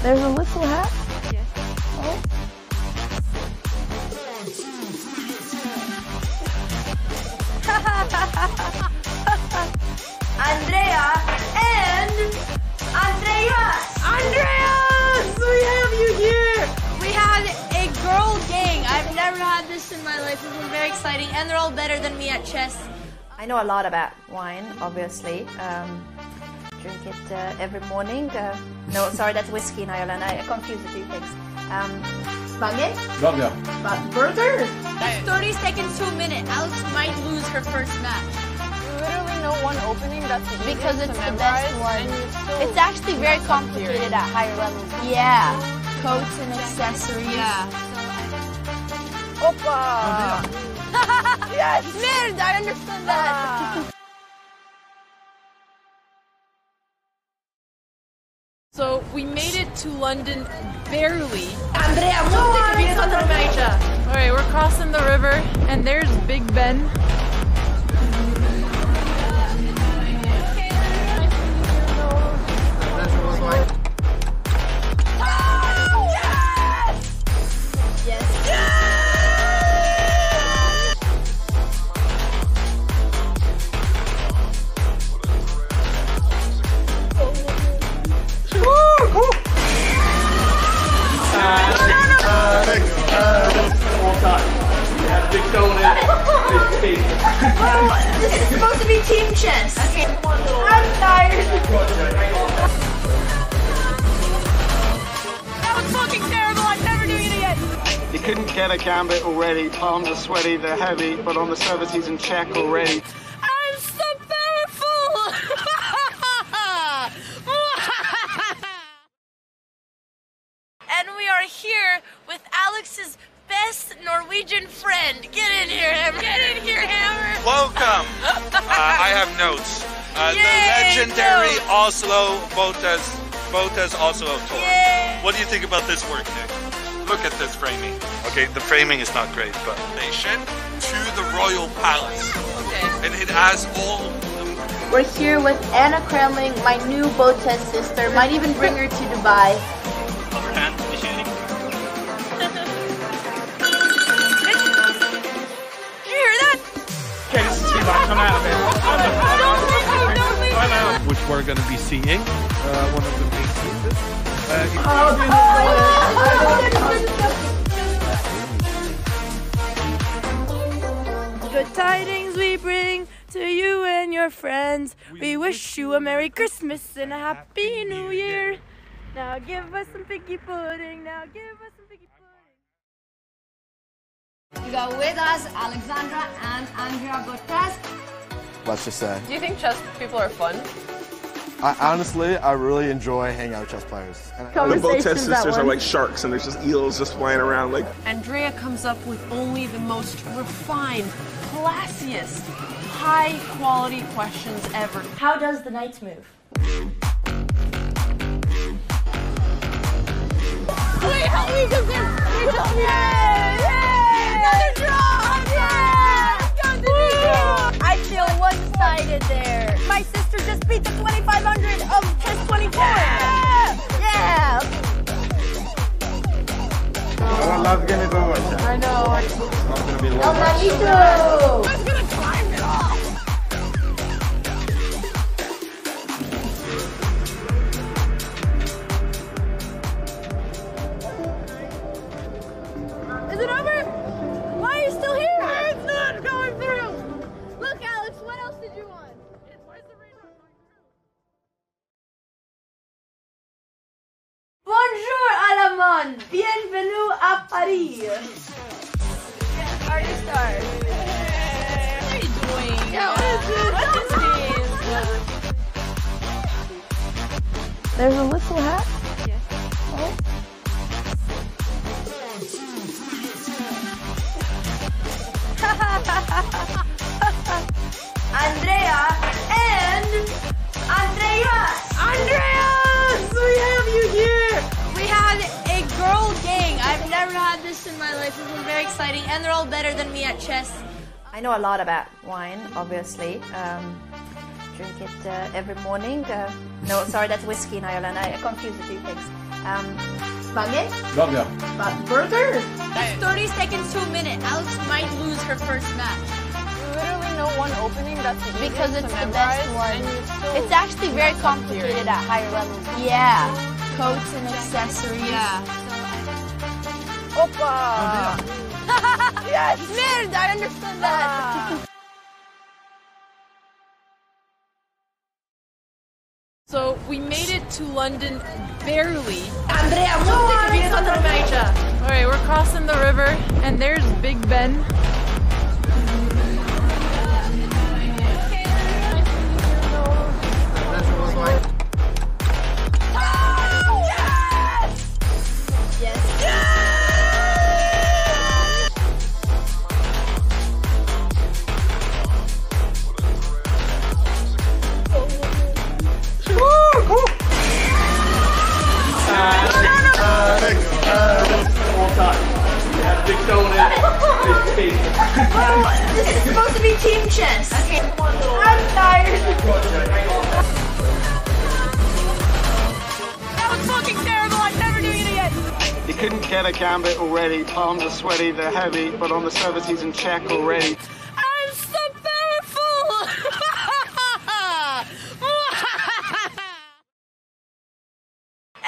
There's a little hat? Yes. Oh. Andrea and Andreas! Andreas! We have you here! We had a girl gang. I've never had this in my life. This was very exciting, and they're all better than me at chess. I know a lot about wine, obviously. Drink it every morning. No, sorry, that's whiskey in Ireland. I confuse the two things. Spaghetti? Dobra. Burger? That's 30 seconds to a minute. Alex might lose her first match. Literally no one opening that's Because it's the best one. It's actually very complicated at higher levels. Yeah. Coats and accessories. Yeah. Opa! Yes! Nerd! I understand that! So we made it to London barely. Andrea, Alright, we're crossing the river and there's Big Ben. This is supposed to be team chess. Okay. I'm tired. That was fucking terrible, I'm never doing it again. He couldn't get a gambit already, palms are sweaty, they're heavy, but on the service he's in check already. I'm so powerful! And we are here with Alex's best Norwegian friend. Get in here, Hammer. Get in here, Hammer. Welcome. I have notes. The legendary notes. Oslo Botez Oslo tour. Yay. What do you think about this work, Nick? Look at this framing. Okay, the framing is not great, but nation to the royal palace. Okay. And it has all. We're here with Anna Kremling, my new Botez sister. Might even bring her to Dubai. Overhand, initiating. Okay, this is too much. I'm out of here. Which we're going to be seeing. One of the main pieces. Good tidings we bring to you and your friends. We wish you a Merry Christmas and a Happy New Year. Now give us some piggy pudding. Now give us some piggy pudding. We got with us Alexandra and Andrea Botez. Let's just say. Do you think chess people are fun? Honestly, I really enjoy hanging out with chess players. The Botez sisters are like sharks, and there's just eels just flying around. Like Andrea comes up with only the most refined, classiest, high-quality questions ever. How does the knights move? Wait, help me do this! Wait, help me! Another draw! I feel one-sided there. My sister just beat the 2500 of chess 24. Yeah! Last game is over. I know. It's not going to be long. Oh, me too! I'm gonna climb it off! Is it over? Why are you still here? It's not going through! Look, Alex, what else did you want? Where's the rain not going through? Bonjour, Alamon. Bienvenue à Paris. Yeah, already start. What are you doing? Yeah, what is this? There's a little hat? Yes. Oh. Andrea and Andreas! Andreas! We have you here! We had a girl gang. I've never had this in my life. This was very exciting, and they're all better than me at chess. I know a lot about wine, obviously. Drink it every morning. No, sorry, that's whiskey in Ireland. I confuse the two things. Bagay? Burger. Burger? It's 30 seconds to a minute. Alex might lose her first match. Literally no one opening that's easy Because it's to the memorize, best one. and you still It's actually very complicated at higher levels. Yeah. Coats and accessories. Yeah. Opa! Yes! Merde, I understood that. So we made it to London barely. Andrea, Alright, we're crossing the river and there's Big Ben. This is supposed to be team chess. Okay. I'm tired. That was fucking terrible, I'm never doing it again. You couldn't get a gambit already. Palms are sweaty, they're heavy, but on the service he's in check already. I'm so powerful!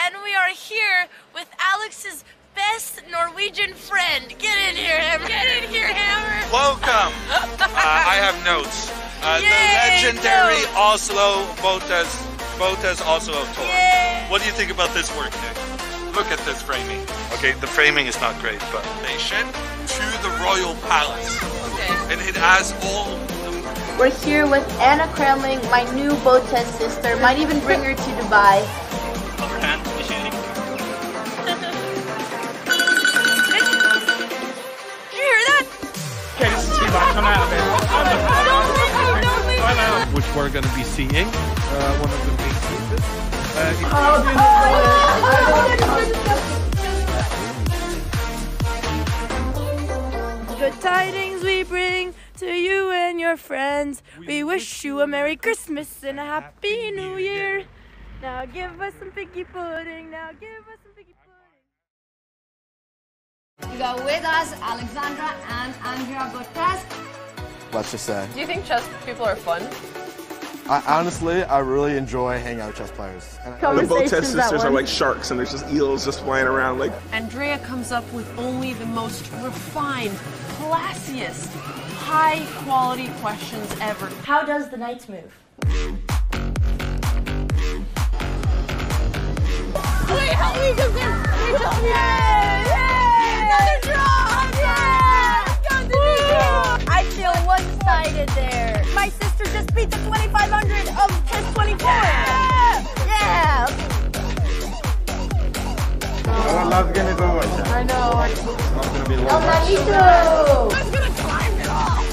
And we are here with Alex's best Norwegian friend. Get in here, Hammer. Get in here, Hammer. Welcome. I have notes. The legendary Oslo Botez Oslo tour. Yay. What do you think about this work, Nick? Look at this framing. Okay, the framing is not great, but station to the royal palace. Okay. And it has all. We're here with Anna Kremling, my new Botez sister. Might even bring her to Dubai. Overhand machining. Okay, this is too much. I'm out of it. Which we're going to be seeing. One of the main pieces. Good tidings we bring to you and your friends. We wish you a Merry Christmas and a Happy New Year. Now give us some piggy pudding. Now give us some piggy pudding. We got with us Alexandra and Andrea Botez. Let's just say. Do you think chess people are fun? Honestly, I really enjoy hanging out with chess players. And The Botez sisters are like sharks, and there's just eels just flying around. Like Andrea comes up with only the most refined, classiest, high-quality questions ever. How does the knights move? Wait, help me, come in! Another draw! I feel one-sided there. My sister just beat the 2500 of chess 24. Yeah! Our last game is over. I know. It's not going to be long. Oh, me too! I'm gonna climb it off!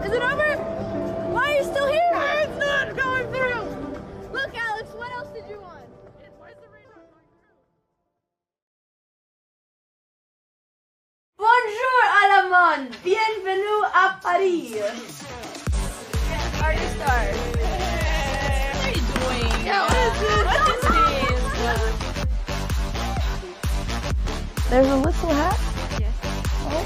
Is it over? Why are you still here? It's not going through! Look, Alex, what else did you want? Where's the rain not going through? Bonjour à la monde! Bienvenue à Paris! Artist stars. What are you doing? Yeah, what is this? There's a little hat. Yes. Oh.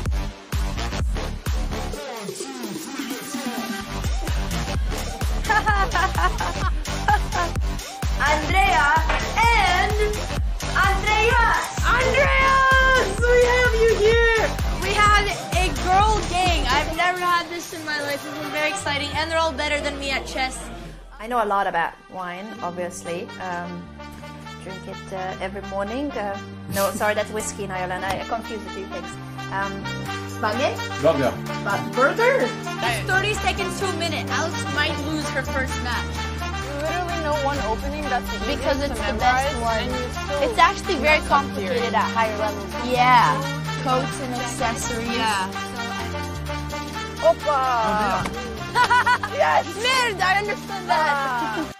Andrea and Andreas! Andreas! We have you here! We had a girl gang. I've never had this in my life. This is very exciting, and they're all better than me at chess. I know a lot about wine, obviously. Drink it every morning. No, sorry, that's whiskey in Ireland. I confuse the two things. Bagay? Burger. Burger? It's 30 seconds to a minute. Alex might lose her first match. Literally no one opening that's easy Because to it's the memorize, best one. and you still It's actually very complicated at higher levels. Yeah. Coats and accessories. Yeah. Opa! Yes! Merde, I understood that.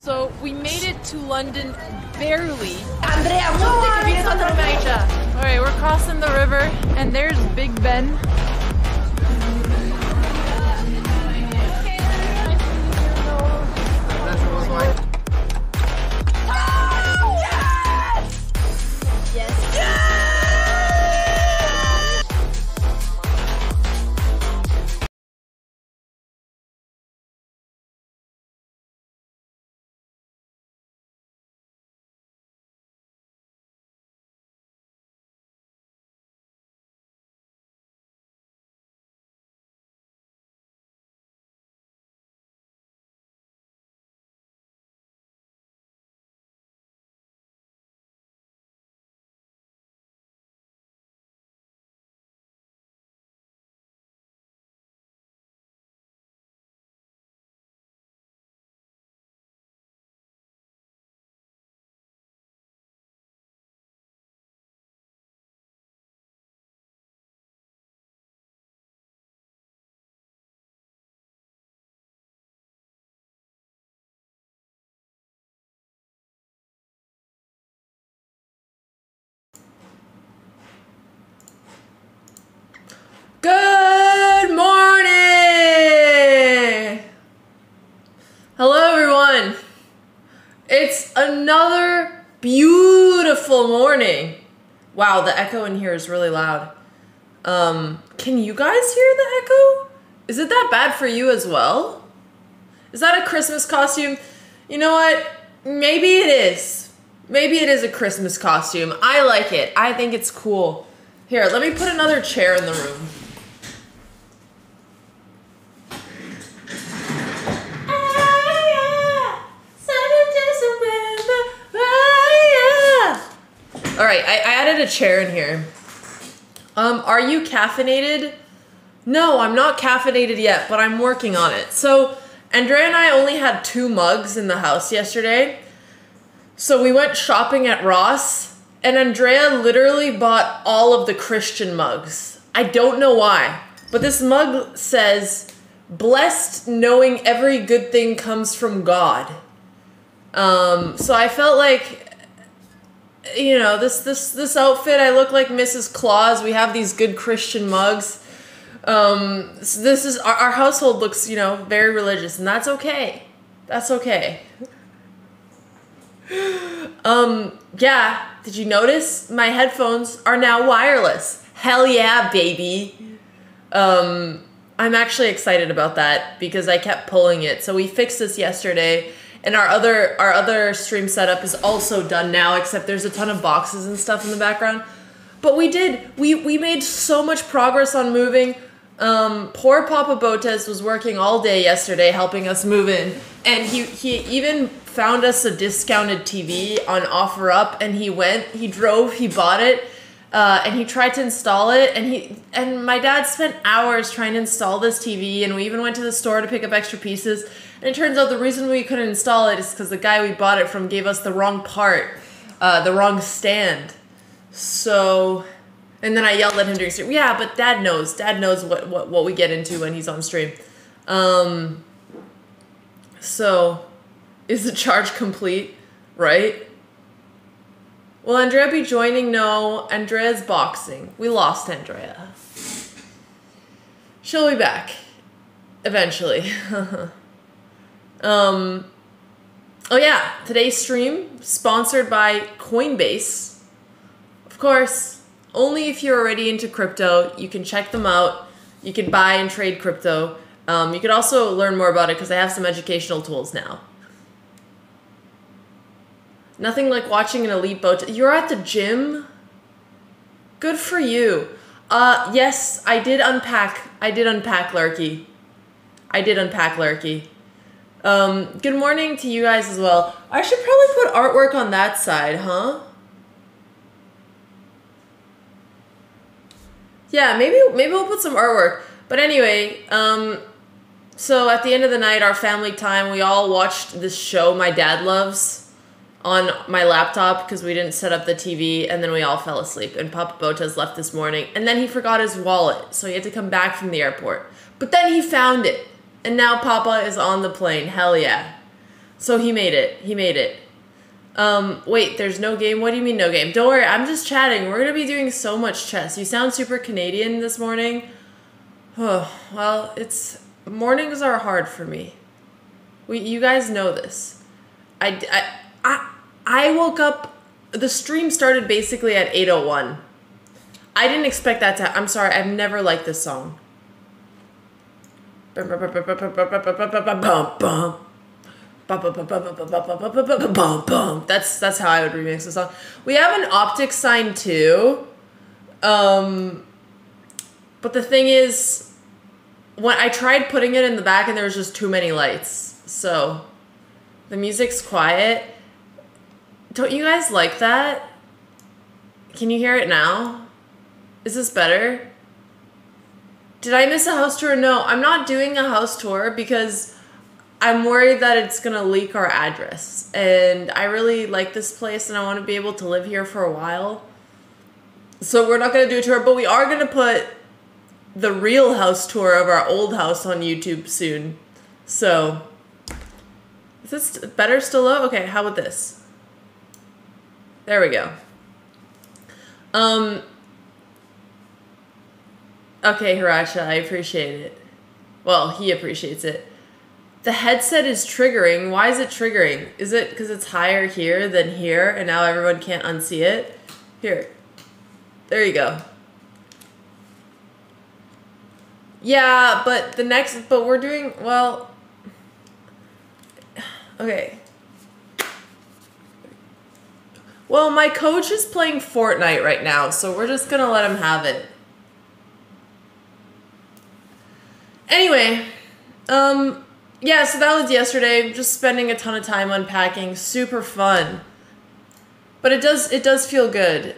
So we made it to London barely. Andrea, Alright, we're crossing the river and there's Big Ben. Good morning! Hello everyone! It's another beautiful morning. Wow, the echo in here is really loud. Can you guys hear the echo? Is it that bad for you as well? Is that a Christmas costume? You know what? Maybe it is. Maybe it is a Christmas costume. I like it. I think it's cool. Here, let me put another chair in the room. All right, I added a chair in here. Are you caffeinated? No, I'm not caffeinated yet, but I'm working on it. So Andrea and I only had 2 mugs in the house yesterday. So we went shopping at Ross and Andrea literally bought all of the Christian mugs. I don't know why, but this mug says, "Blessed knowing every good thing comes from God." So I felt like, you know, this outfit, I look like Mrs. Claus. We have these good Christian mugs. So this is, our household looks, you know, very religious, and that's okay. That's okay. Yeah, did you notice? My headphones are now wireless. Hell yeah, baby. I'm actually excited about that because I kept pulling it. So we fixed this yesterday. And our other stream setup is also done now, except there's a ton of boxes and stuff in the background. But we made so much progress on moving. Poor Papa Botez was working all day yesterday helping us move in. And he even found us a discounted TV on OfferUp, and he drove, he bought it, and he tried to install it, and my dad spent hours trying to install this TV, and we even went to the store to pick up extra pieces. And it turns out the reason we couldn't install it is because the guy we bought it from gave us the wrong part, the wrong stand. So, and then I yelled at him during stream. Yeah, but Dad knows what we get into when he's on stream. So, is the charge complete? Right? Will Andrea be joining? No, Andrea's boxing. We lost Andrea. She'll be back eventually. Oh yeah, today's stream sponsored by Coinbase. Of course, only if you're already into crypto. You can check them out. You can buy and trade crypto. You can also learn more about it because I have some educational tools now. Nothing like watching an elite boat. You're at the gym? Good for you. Yes, I did unpack Lurky. Good morning to you guys as well. I should probably put artwork on that side, huh? Yeah, maybe we'll put some artwork. But anyway, so at the end of the night, our family time, we all watched this show my dad loves on my laptop because we didn't set up the TV, and then we all fell asleep, and Papa Botez left this morning, and then he forgot his wallet, so he had to come back from the airport. But then he found it, and now Papa is on the plane. Hell yeah. So he made it. He made it. Wait, there's no game? What do you mean no game? Don't worry, I'm just chatting. We're gonna be doing so much chess. You sound super Canadian this morning. Oh, well, mornings are hard for me. You guys know this. I woke up, the stream started basically at 8:01. I didn't expect that to, I'm sorry, I've never liked this song. That's how I would remix the song. We have an optic sign too. But the thing is, when I tried putting it in the back and there was just too many lights. So the music's quiet. Don't you guys like that? Can you hear it now? Is this better? Did I miss a house tour? No, I'm not doing a house tour because I'm worried that it's gonna leak our address. And I really like this place and I want to be able to live here for a while. So we're not gonna do a tour, but we are gonna put the real house tour of our old house on YouTube soon. So, is this better still low? Okay, how about this? There we go. Okay, Hiracha, I appreciate it. Well, he appreciates it. The headset is triggering. Why is it triggering? Is it because it's higher here than here and now everyone can't unsee it? Here. There you go. Yeah, but we're doing, well, okay. Well, my coach is playing Fortnite right now, so we're just gonna let him have it. Anyway, yeah, so that was yesterday, just spending a ton of time unpacking, super fun. But it does feel good.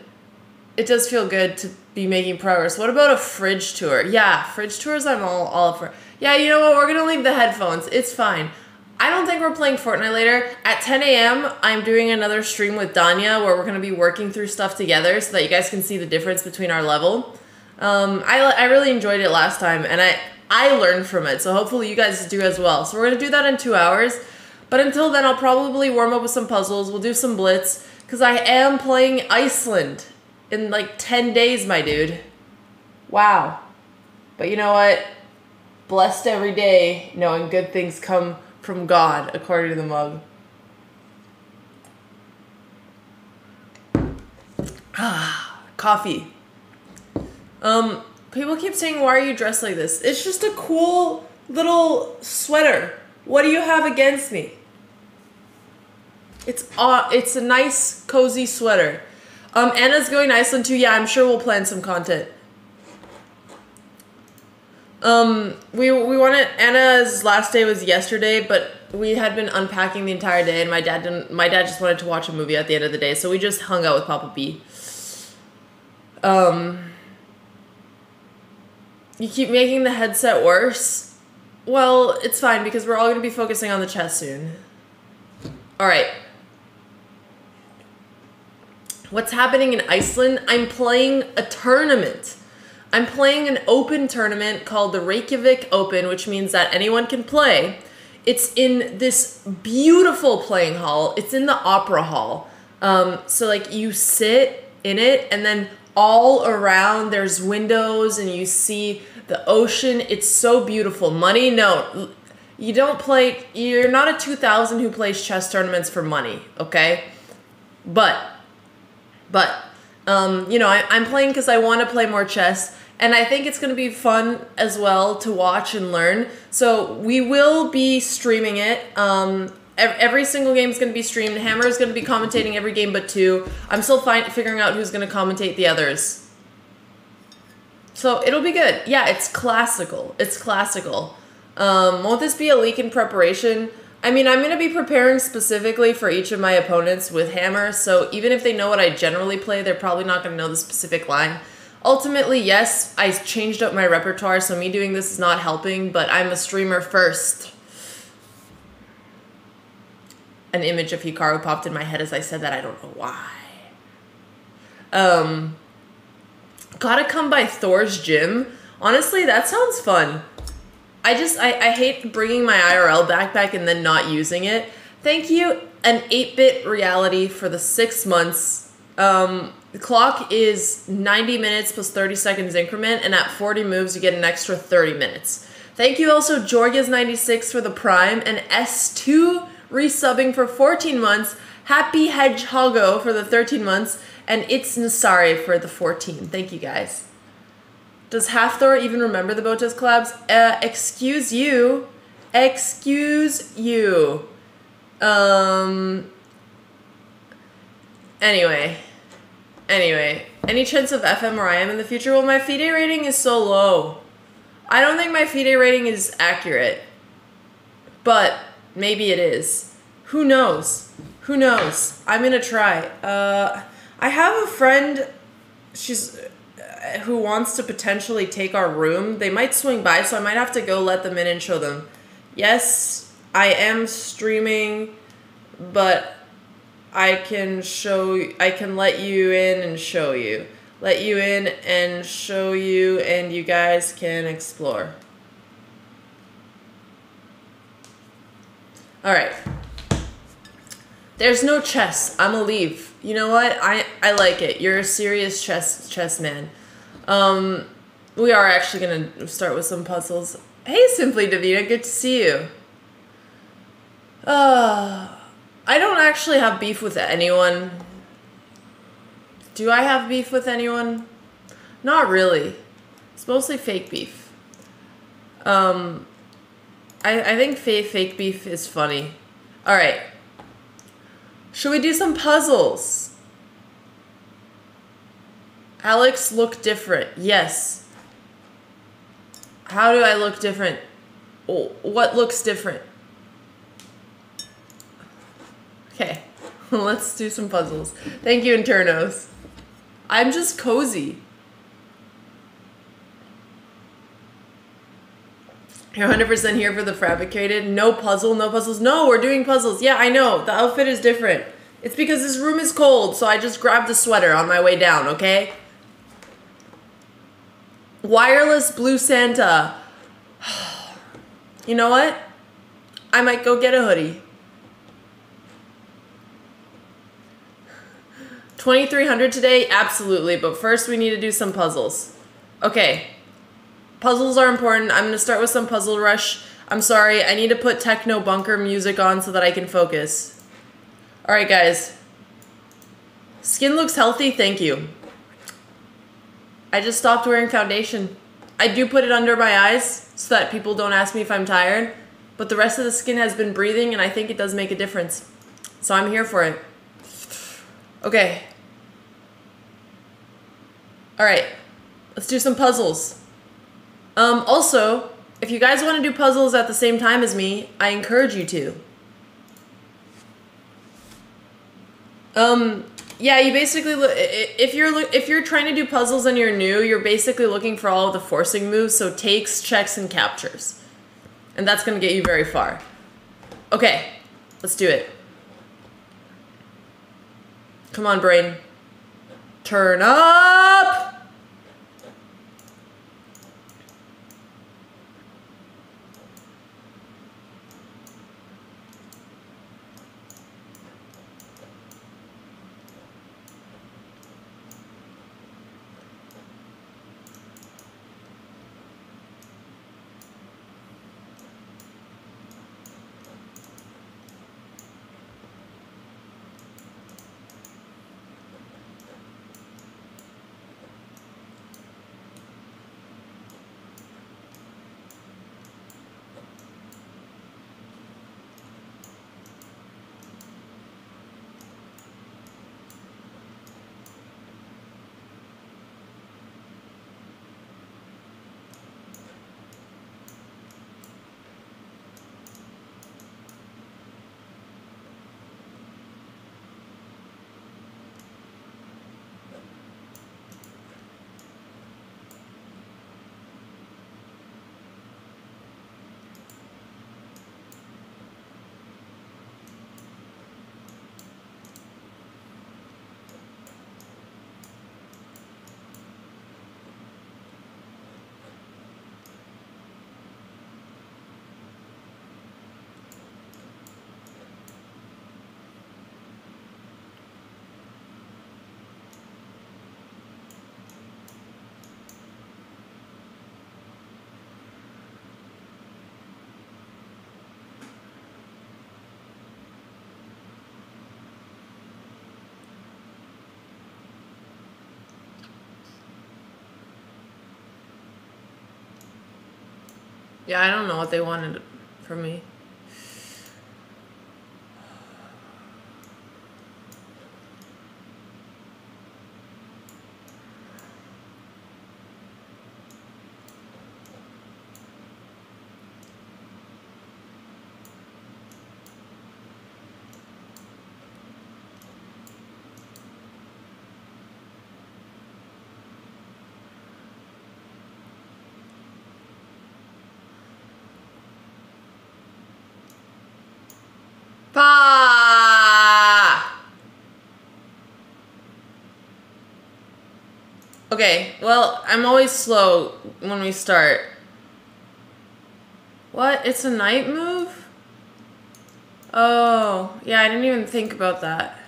It does feel good to be making progress. What about a fridge tour? Yeah, fridge tours I'm all up for. Yeah, you know what? We're gonna leave the headphones. It's fine. I don't think we're playing Fortnite later. At 10 a.m., I'm doing another stream with Danya where we're gonna be working through stuff together so that you guys can see the difference between our level. I really enjoyed it last time and I learned from it, so hopefully you guys do as well. So we're gonna do that in 2 hours. But until then, I'll probably warm up with some puzzles. We'll do some blitz because I am playing Iceland in like 10 days, my dude. Wow. But you know what? Blessed every day, knowing good things come from God, according to the mug. Ah, coffee. People keep saying, why are you dressed like this? It's just a cool little sweater. What do you have against me? It's a nice, cozy sweater. Anna's going to Iceland too. Yeah, I'm sure we'll plan some content. We wanted, Anna's last day was yesterday, but we had been unpacking the entire day and my dad just wanted to watch a movie at the end of the day, so we just hung out with Papa B. You keep making the headset worse? Well, it's fine because we're all going to be focusing on the chess soon. Alright. What's happening in Iceland? I'm playing a tournament. I'm playing an open tournament called the Reykjavik Open, which means that anyone can play. It's in this beautiful playing hall. It's in the opera hall. So like you sit in it and then all around there's windows and you see the ocean. It's so beautiful. Money? No. You don't play, you're not a 2000 who plays chess tournaments for money, okay? But you know, I'm playing because I want to play more chess, and I think it's going to be fun as well to watch and learn. So we will be streaming it. Every single game is going to be streamed. Hammer is going to be commentating every game but 2. I'm still figuring out who's going to commentate the others. So it'll be good. Yeah, it's classical. It's classical. Won't this be a leak in preparation? I mean, I'm going to be preparing specifically for each of my opponents with Hammer, so even if they know what I generally play, they're probably not going to know the specific line. Ultimately, yes, I changed up my repertoire, so me doing this is not helping, but I'm a streamer first. An image of Hikaru popped in my head as I said that. I don't know why. Gotta come by Thor's gym. Honestly, that sounds fun. I hate bringing my IRL backpack and then not using it. Thank you, an 8-bit reality for the 6 months. The clock is 90 minutes plus 30 seconds increment, and at 40 moves, you get an extra 30 minutes. Thank you also, Jorgas96 for the Prime, and S2 resubbing for 14 months, Happy Hedgehogo for the 13 months, and It's Nasari for the 14. Thank you, guys. Does Halfthor even remember the Botez collabs? Excuse you. Excuse you. Anyway, any chance of FM or IM in the future? Well, my FIDE rating is so low. I don't think my FIDE rating is accurate, but maybe it is. Who knows? Who knows? I'm gonna try. I have a friend, who wants to potentially take our room. They might swing by, so I might have to go let them in and show them. Yes, I am streaming, but I can let you in and show you. Let you in and show you, and you guys can explore. Alright. There's no chess. I'm gonna leave. You know what? I like it. You're a serious chess man. We are actually gonna start with some puzzles. Hey, Simply Davina, good to see you. I don't actually have beef with anyone. Do I have beef with anyone? Not really. It's mostly fake beef. I think fake beef is funny. Alright. Should we do some puzzles? Alex, look different. Yes. How do I look different? Oh, what looks different? Okay. Let's do some puzzles. Thank you, Internos. I'm just cozy. You're 100% here for the fabricated. No puzzle, no puzzles. No, we're doing puzzles. Yeah, I know. The outfit is different. It's because this room is cold, so I just grabbed a sweater on my way down, okay? Wireless Blue Santa. You know what? I might go get a hoodie. 2300 today? Absolutely, but first we need to do some puzzles. Okay. Puzzles are important. I'm going to start with some Puzzle Rush. I'm sorry, I need to put techno bunker music on so that I can focus. Alright, guys. Skin looks healthy, thank you. I just stopped wearing foundation. I do put it under my eyes so that people don't ask me if I'm tired, but the rest of the skin has been breathing and I think it does make a difference. So I'm here for it. Okay. Alright. Let's do some puzzles. Also, if you guys want to do puzzles at the same time as me, I encourage you to. Yeah, you basically if you're trying to do puzzles and you're new, you're basically looking for all of the forcing moves, so takes, checks, and captures. And that's going to get you very far. Okay, let's do it. Come on, brain. Turn up! Yeah, I don't know what they wanted from me. Pa! Okay, well, I'm always slow when we start. What? It's a night move? Oh, yeah, I didn't even think about that.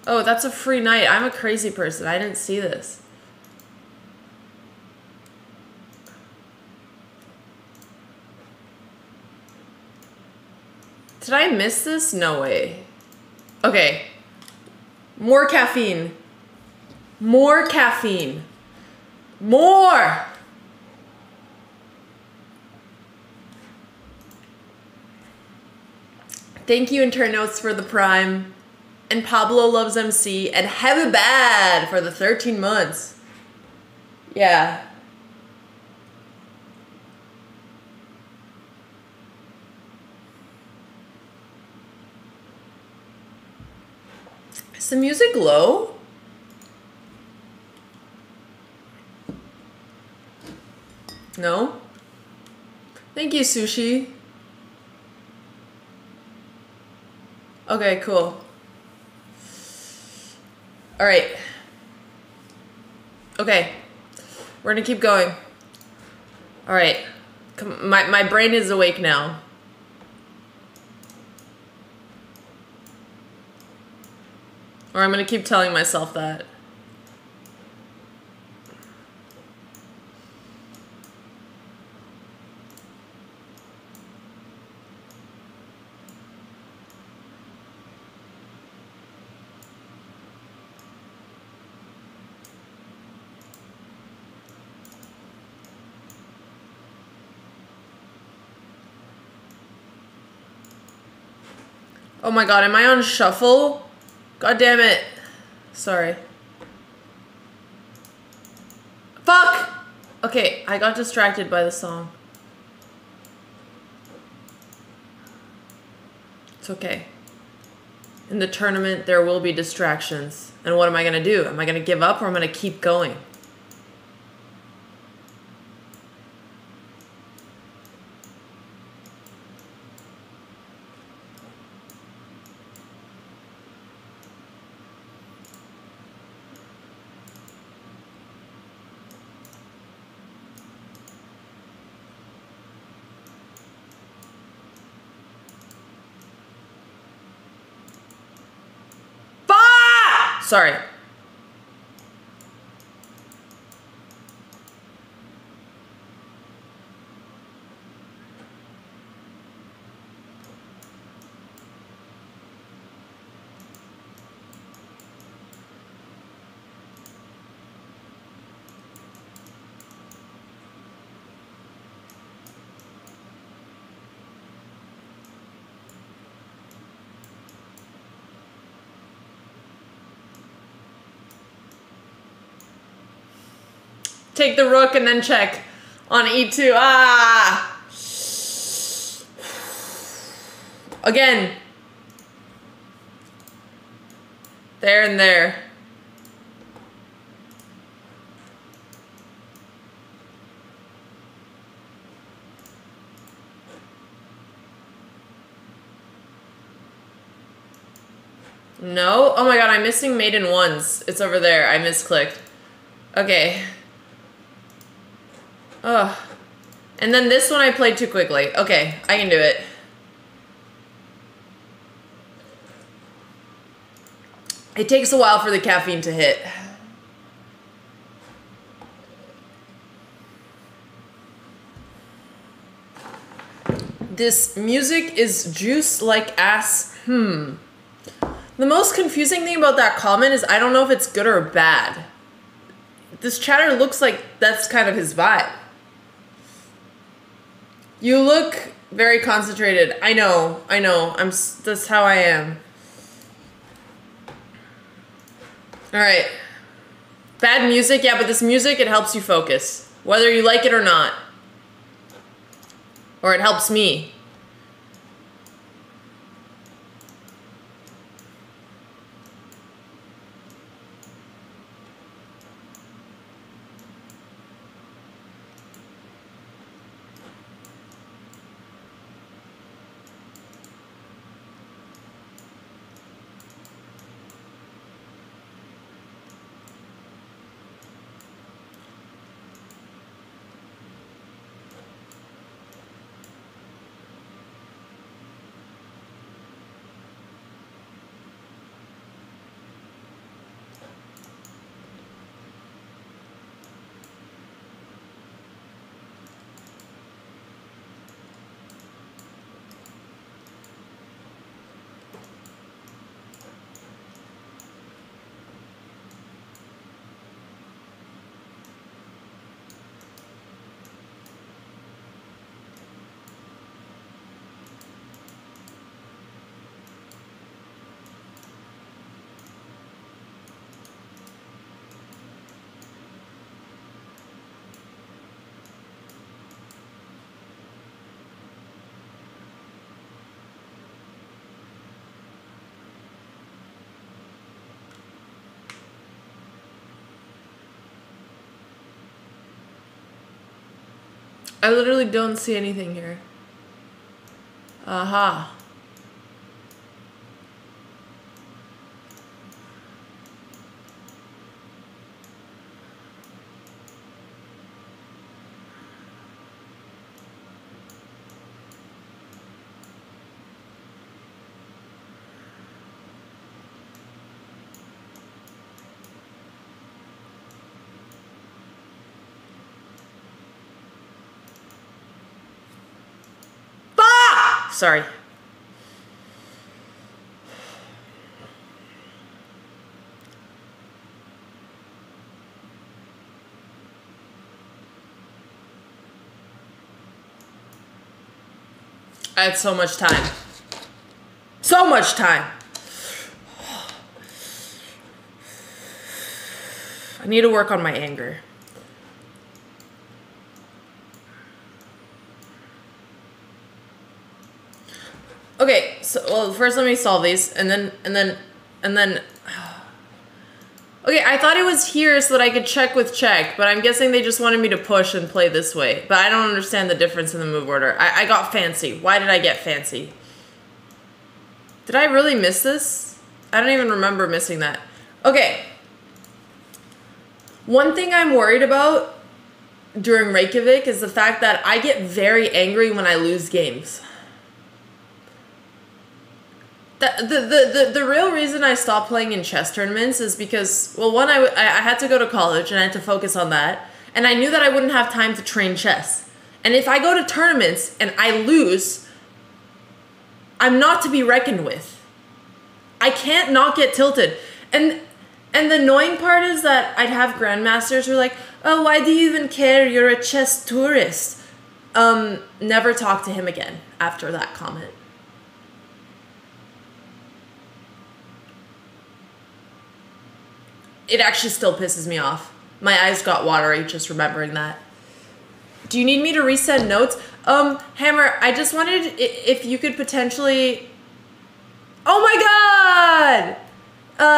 Oh, that's a free night. I'm a crazy person. I didn't see this. Did I miss this? No way. Okay. More caffeine. More caffeine. More! Thank you, Internotes, for the Prime. And Pablo Loves MC. And Heavy Bad for the 13 months. Yeah. Is the music low? No? Thank you, Sushi. Okay, cool. Alright. Okay. We're gonna keep going. Alright. My brain is awake now. Or I'm gonna keep telling myself that. Oh my god, am I on shuffle? God damn it. Sorry. Fuck! Okay, I got distracted by the song. It's okay. In the tournament, there will be distractions. And what am I gonna do? Am I gonna give up or am I gonna keep going? Sorry. Take the rook and then check on e2. Ah! Again. There and there. No? Oh my god, I'm missing maiden ones. It's over there. I misclicked. Okay. Ugh. And then this one I played too quickly. Okay, I can do it. It takes a while for the caffeine to hit. This music is juice like ass. The most confusing thing about that comment is I don't know if it's good or bad. this chatter looks like that's kind of his vibe. You look very concentrated. I know. That's how I am. All right. Bad music, yeah, but this music, it helps you focus. Whether you like it or not. Or it helps me. I literally don't see anything here. Aha. Sorry. I had so much time. So much time. I need to work on my anger. Okay, so well, first let me solve these, and then. Okay, I thought it was here so that I could check with check, but I'm guessing they just wanted me to push and play this way. But I don't understand the difference in the move order. I got fancy. Why did I get fancy? Did I really miss this? I don't even remember missing that. Okay. One thing I'm worried about during Reykjavik is the fact that I get very angry when I lose games. The real reason I stopped playing in chess tournaments is because, well, one, I had to go to college and I had to focus on that. And I knew that I wouldn't have time to train chess. And if I go to tournaments and I lose, I'm not to be reckoned with. I can't not get tilted. And the annoying part is that I'd have grandmasters who are like, oh, why do you even care? You're a chess tourist. Never talk to him again after that comment. It actually still pisses me off. My eyes got watery just remembering that. Do you need me to resend notes? Hammer, I just wanted if you could potentially... Oh my god!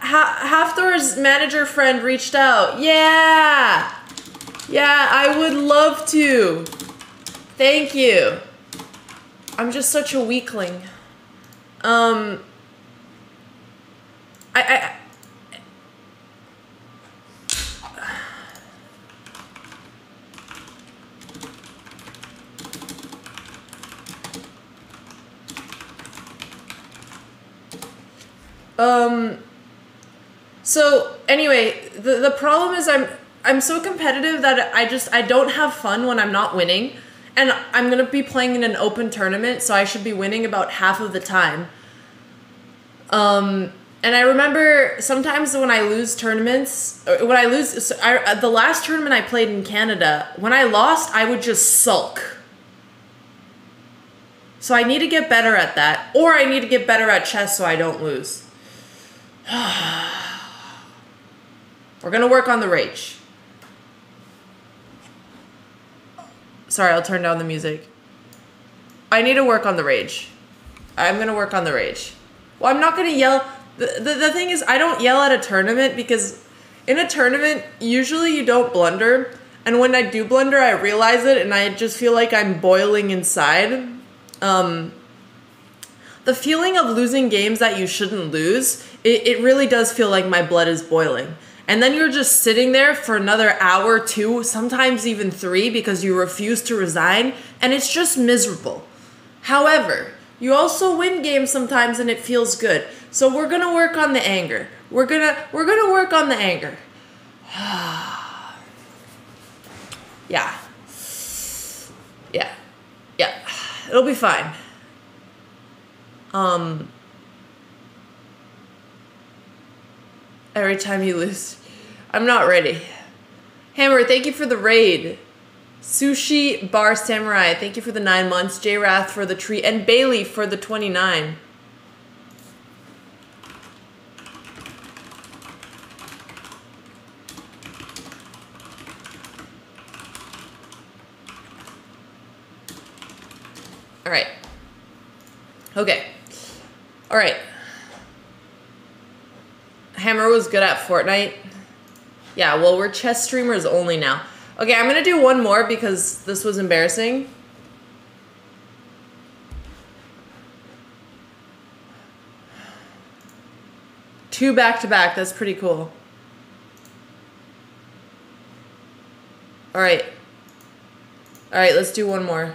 Hafthor's manager friend reached out. Yeah! Yeah, I would love to. Thank you. I'm just such a weakling. So anyway, the problem is I'm so competitive that I don't have fun when I'm not winning, and I'm gonna be playing in an open tournament, so I should be winning about half of the time. And I remember sometimes when I lose tournaments, the last tournament I played in Canada, when I lost, I would just sulk. So I need to get better at that, or I need to get better at chess so I don't lose. We're gonna work on the rage. Sorry, I'll turn down the music. I need to work on the rage. I'm gonna work on the rage. Well, I'm not gonna yell. The thing is, I don't yell at a tournament because in a tournament, usually you don't blunder. And when I do blunder, I realize it and I just feel like I'm boiling inside. The feeling of losing games that you shouldn't lose, it really does feel like my blood is boiling. And then you're just sitting there for another hour, 2, sometimes even 3 because you refuse to resign, and it's just miserable. However, you also win games sometimes and it feels good. So we're gonna work on the anger. We're gonna work on the anger. Yeah. Yeah. Yeah. It'll be fine. Every time you lose. I'm not ready. Hammer, thank you for the raid. Sushi Bar Samurai, thank you for the 9 months. J Rath for the tree. And Bailey for the 29. All right. Okay. All right. Hammer was good at Fortnite. Yeah, well, we're chess streamers only now. Okay, I'm gonna do one more because this was embarrassing. Two back-to-back, that's pretty cool. All right. All right, let's do one more.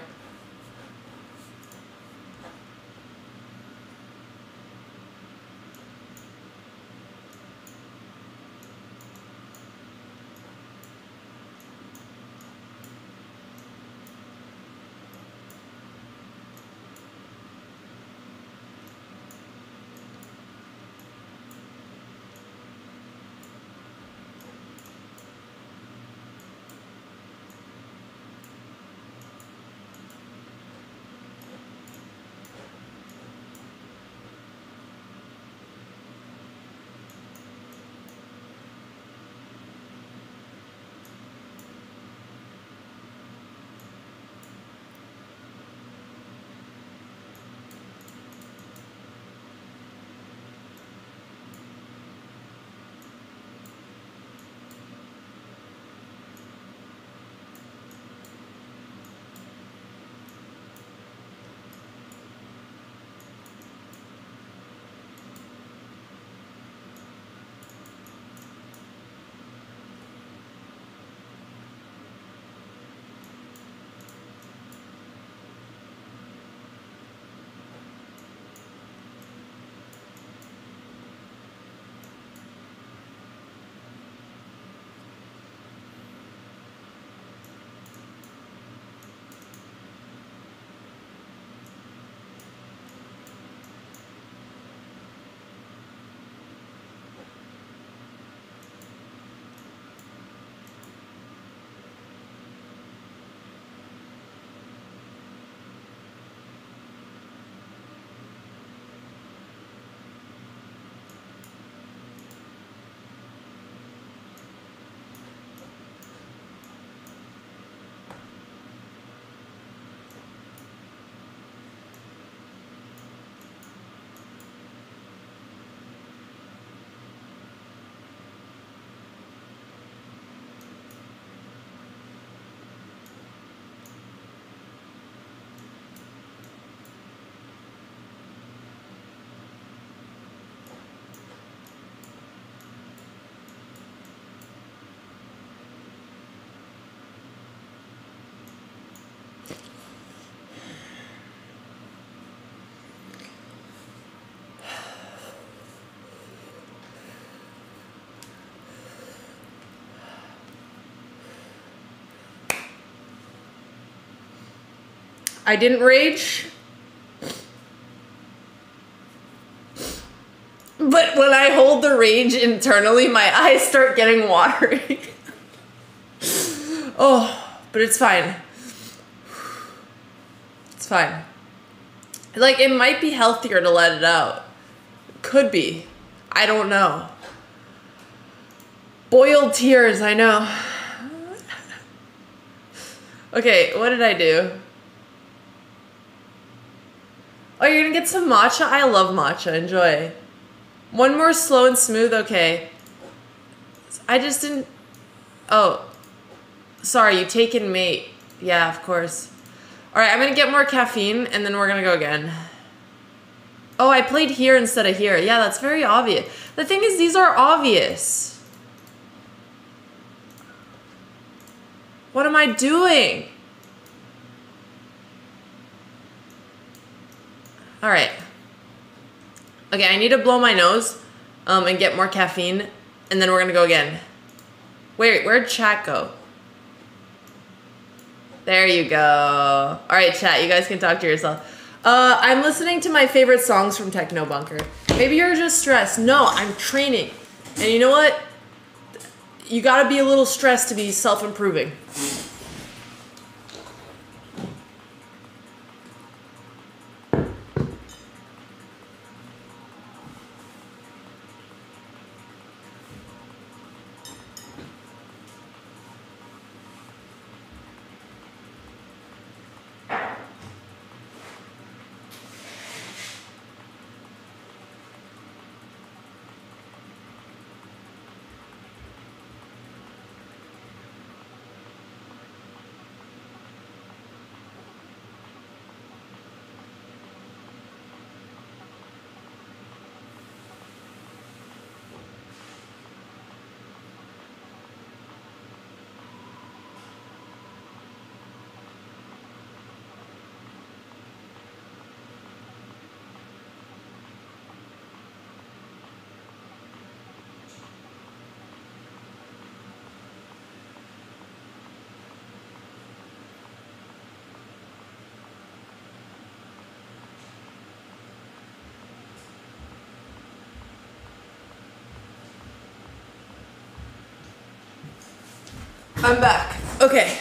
I didn't rage. But when I hold the rage internally, my eyes start getting watery. Oh, but it's fine. It's fine. Like, it might be healthier to let it out. Could be. I don't know. Boiled tears, I know. Okay, what did I do? Oh, you're gonna get some matcha? I love matcha, enjoy. One more slow and smooth, okay. I just didn't... Oh. Sorry, you taken mate. Yeah, of course. Alright, I'm gonna get more caffeine, and then we're gonna go again. Oh, I played here instead of here. Yeah, that's very obvious. The thing is, these are obvious. What am I doing? Alright. Okay, I need to blow my nose and get more caffeine, and then we're gonna go again. Wait, where'd chat go? There you go. Alright, chat, you guys can talk to yourself. I'm listening to my favorite songs from Techno Bunker. Maybe you're just stressed. No, I'm training. And you know what? You gotta be a little stressed to be self-improving. I'm back. Okay.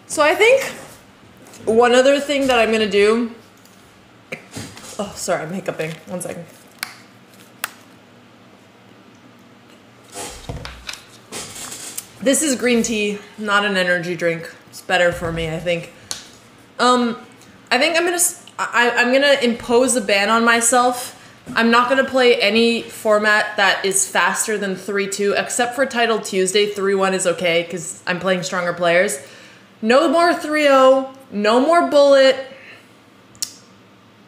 So I think one other thing that I'm gonna do. Oh, sorry, I'm hiccuping. 1 second. This is green tea, not an energy drink. It's better for me, I think. I think I'm gonna impose a ban on myself. I'm not gonna play any format that is faster than 3-2, except for Title Tuesday. 3-1 is okay, because I'm playing stronger players. No more 3-0, no more bullet.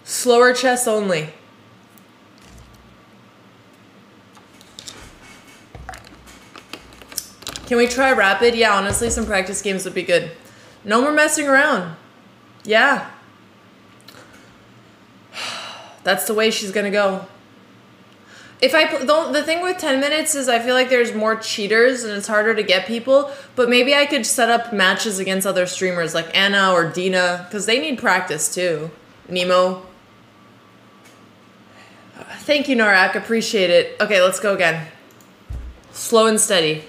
Slower chess only. Can we try rapid? Yeah, honestly, some practice games would be good. No more messing around. Yeah. That's the way she's gonna go. If I don't, the thing with 10 minutes is I feel like there's more cheaters and it's harder to get people, but maybe I could set up matches against other streamers like Anna or Dina, because they need practice too. Nemo. Thank you, Norak, appreciate it. Okay, let's go again. Slow and steady.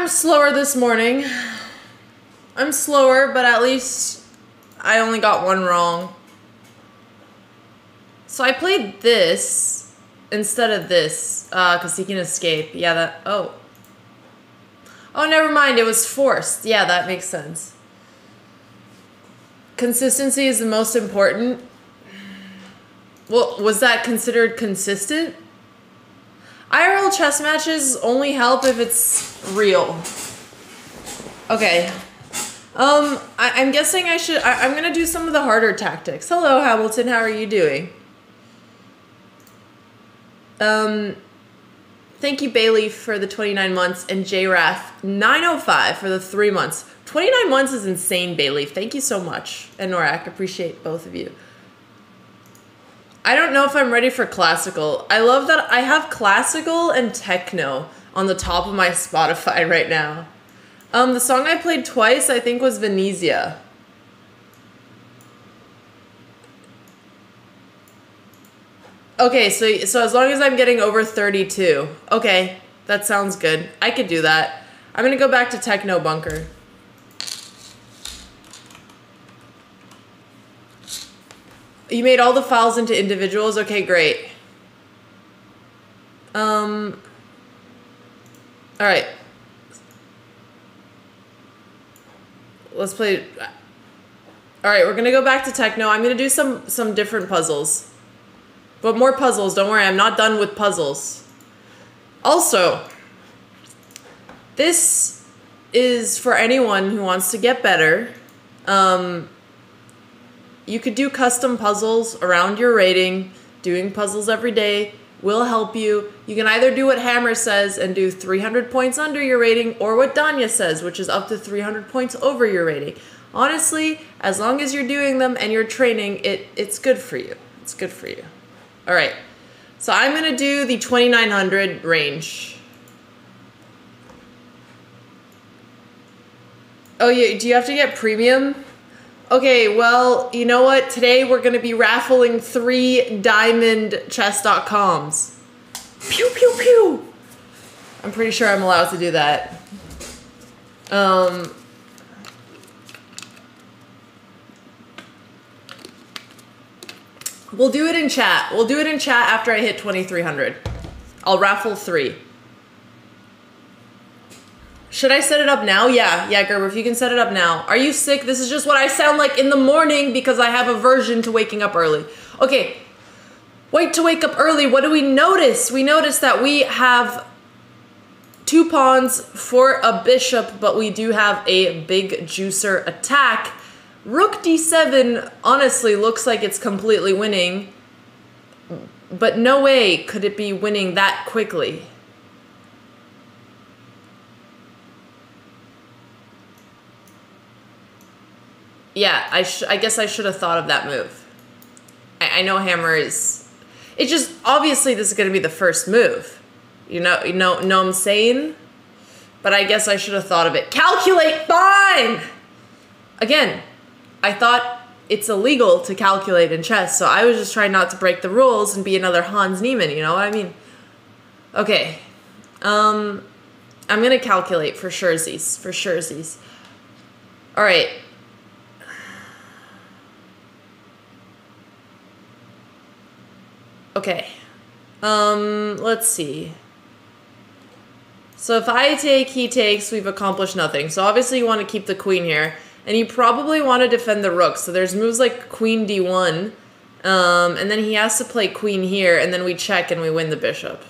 I'm slower this morning. I'm slower, but at least I only got one wrong. So I played this instead of this, because he can escape. Yeah, that, oh. Oh, never mind, it was forced. Yeah, that makes sense. Consistency is the most important. Well, was that considered consistent? IRL chess matches only help if it's real. Okay. I'm guessing I'm gonna do some of the harder tactics. Hello, Hamilton, how are you doing? Thank you, Bailey, for the 29 months, and JRAF 905 for the 3 months. 29 months is insane, Bailey. Thank you so much. And Norak, appreciate both of you. I don't know if I'm ready for classical. I love that I have classical and techno on the top of my Spotify right now. The song I played twice, I think, was Venezia. Okay, so as long as I'm getting over 32. Okay, that sounds good. I could do that. I'm gonna go back to Techno Bunker. You made all the files into individuals? Okay, great. Alright. Let's play. Alright, we're gonna go back to techno. I'm gonna do some different puzzles. But more puzzles, don't worry, I'm not done with puzzles. Also, this is for anyone who wants to get better. You could do custom puzzles around your rating. Doing puzzles every day will help you. You can either do what Hammer says and do 300 points under your rating, or what Danya says, which is up to 300 points over your rating. Honestly, as long as you're doing them and you're training, it's good for you. It's good for you. All right, so I'm gonna do the 2900 range. Oh yeah, do you have to get premium? Okay, well, you know what? Today we're gonna be raffling 3 diamond chess.coms. Pew, pew, pew. I'm pretty sure I'm allowed to do that. We'll do it in chat. We'll do it in chat after I hit 2300. I'll raffle 3. Should I set it up now? Yeah, Gerber, if you can set it up now. Are you sick? This is just what I sound like in the morning because I have aversion to waking up early. Okay, wait to wake up early. What do we notice? We notice that we have 2 pawns for a bishop, but we do have a big juicer attack. Rook d7 honestly looks like it's completely winning, but no way could it be winning that quickly. Yeah, I guess I should have thought of that move. I know Hammer is... It's just, obviously this is going to be the first move. You know what I'm saying? But I guess I should have thought of it. Calculate, fine! Again, I thought it's illegal to calculate in chess, so I was just trying not to break the rules and be another Hans Niemann, you know what I mean? Okay. I'm going to calculate for surezies. For surezies. Alright. Okay, let's see. So if I take, he takes, we've accomplished nothing. So obviously you want to keep the queen here. And you probably want to defend the rook. So there's moves like queen d1. And then he has to play queen here, and then we check and we win the bishop.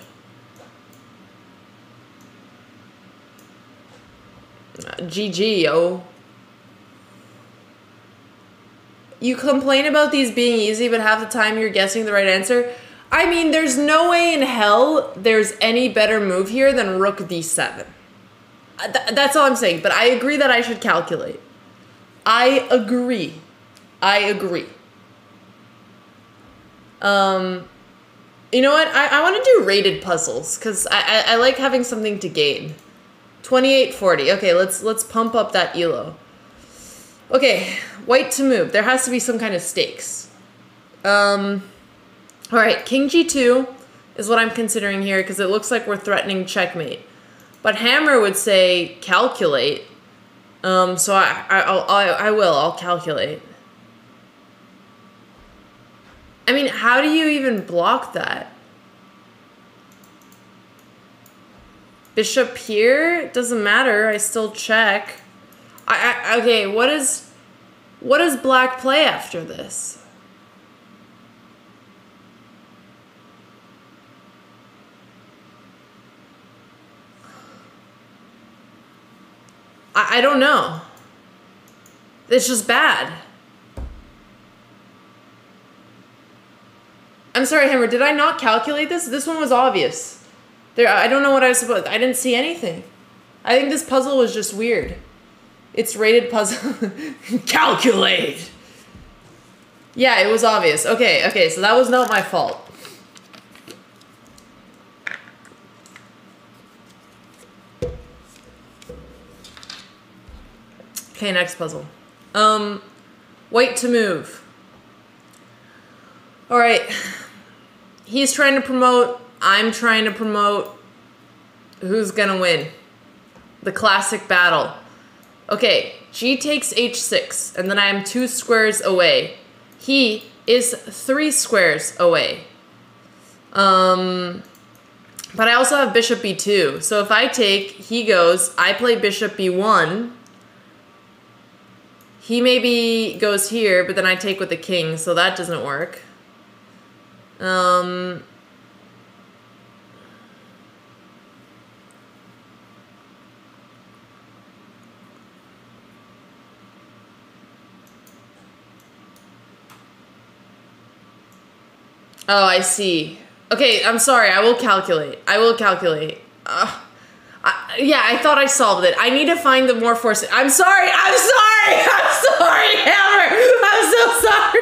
GG, yo. You complain about these being easy, but half the time you're guessing the right answer. I mean, there's no way in hell there's any better move here than rook d7. That's all I'm saying, but I agree that I should calculate. I agree. I agree. You know what? I want to do rated puzzles, because I like having something to gain. 2840. Okay, let's pump up that elo. Okay, white to move. There has to be some kind of stakes. Alright, king g2 is what I'm considering here because it looks like we're threatening checkmate. But Hammer would say calculate. So I'll calculate. I mean, how do you even block that? Bishop here? It doesn't matter. I still check. Okay, what does black play after this? I don't know. It's just bad. I'm sorry, Hammer, did I not calculate this? This one was obvious. I don't know what I was supposed... I didn't see anything. I think this puzzle was just weird. It's rated puzzle. Calculate! Yeah, it was obvious. Okay, so that was not my fault. Okay, next puzzle. White to move. Alright. He's trying to promote. I'm trying to promote. Who's gonna win? The classic battle. Okay, G takes H6, and then I am 2 squares away. He is 3 squares away. But I also have bishop B2. So if I take, he goes, I play bishop B1. He maybe goes here, but then I take with the king, so that doesn't work. Oh, I see. Okay, I'm sorry. I will calculate. Yeah, I thought I solved it. I need to find the more force. I'm sorry, Hammer. I'm so sorry.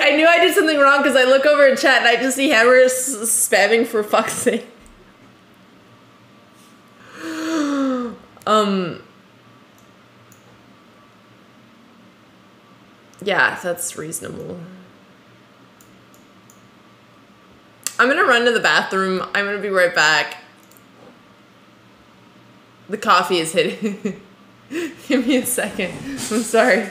I knew I did something wrong because I look over in chat and I just see Hammer spamming for fuck's sake. Yeah, that's reasonable. I'm gonna run to the bathroom. I'm gonna be right back. The coffee is hitting. Give me a second. I'm sorry.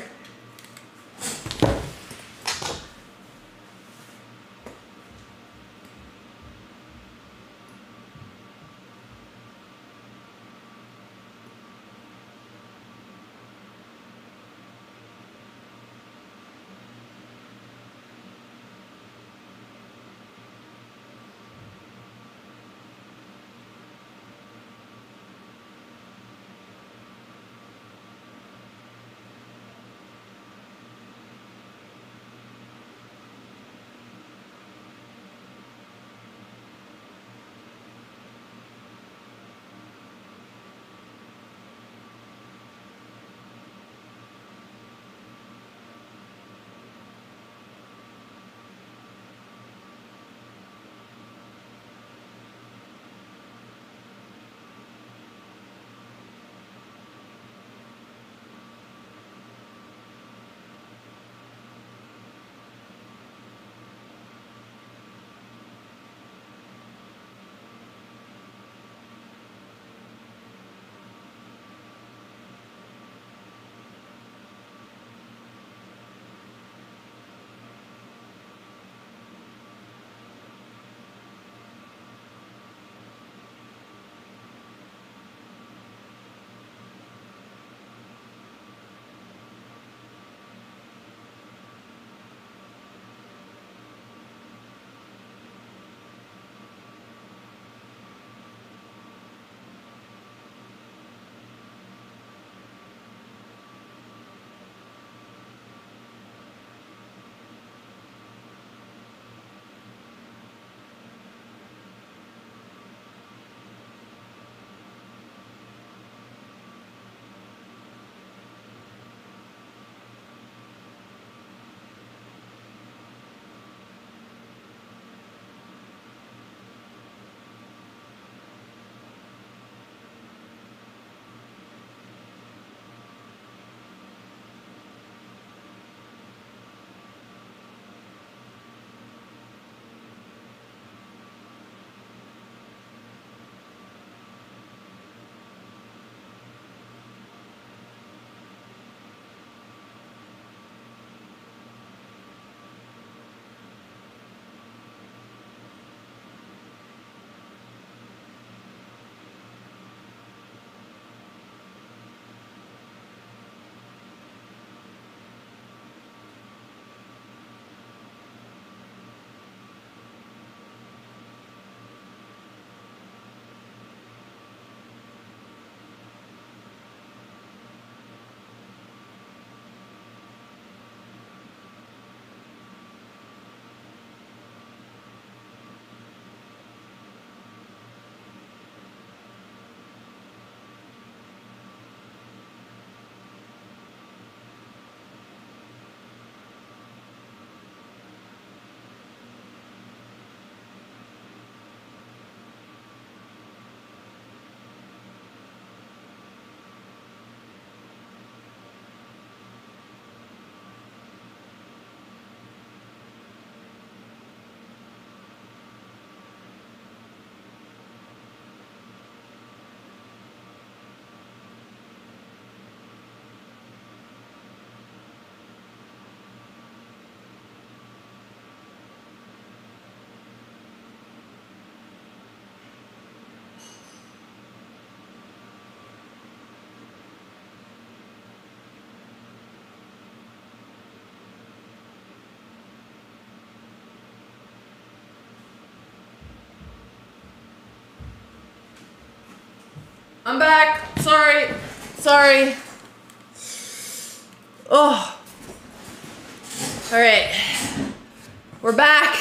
I'm back. Sorry. Sorry. Oh. All right. We're back.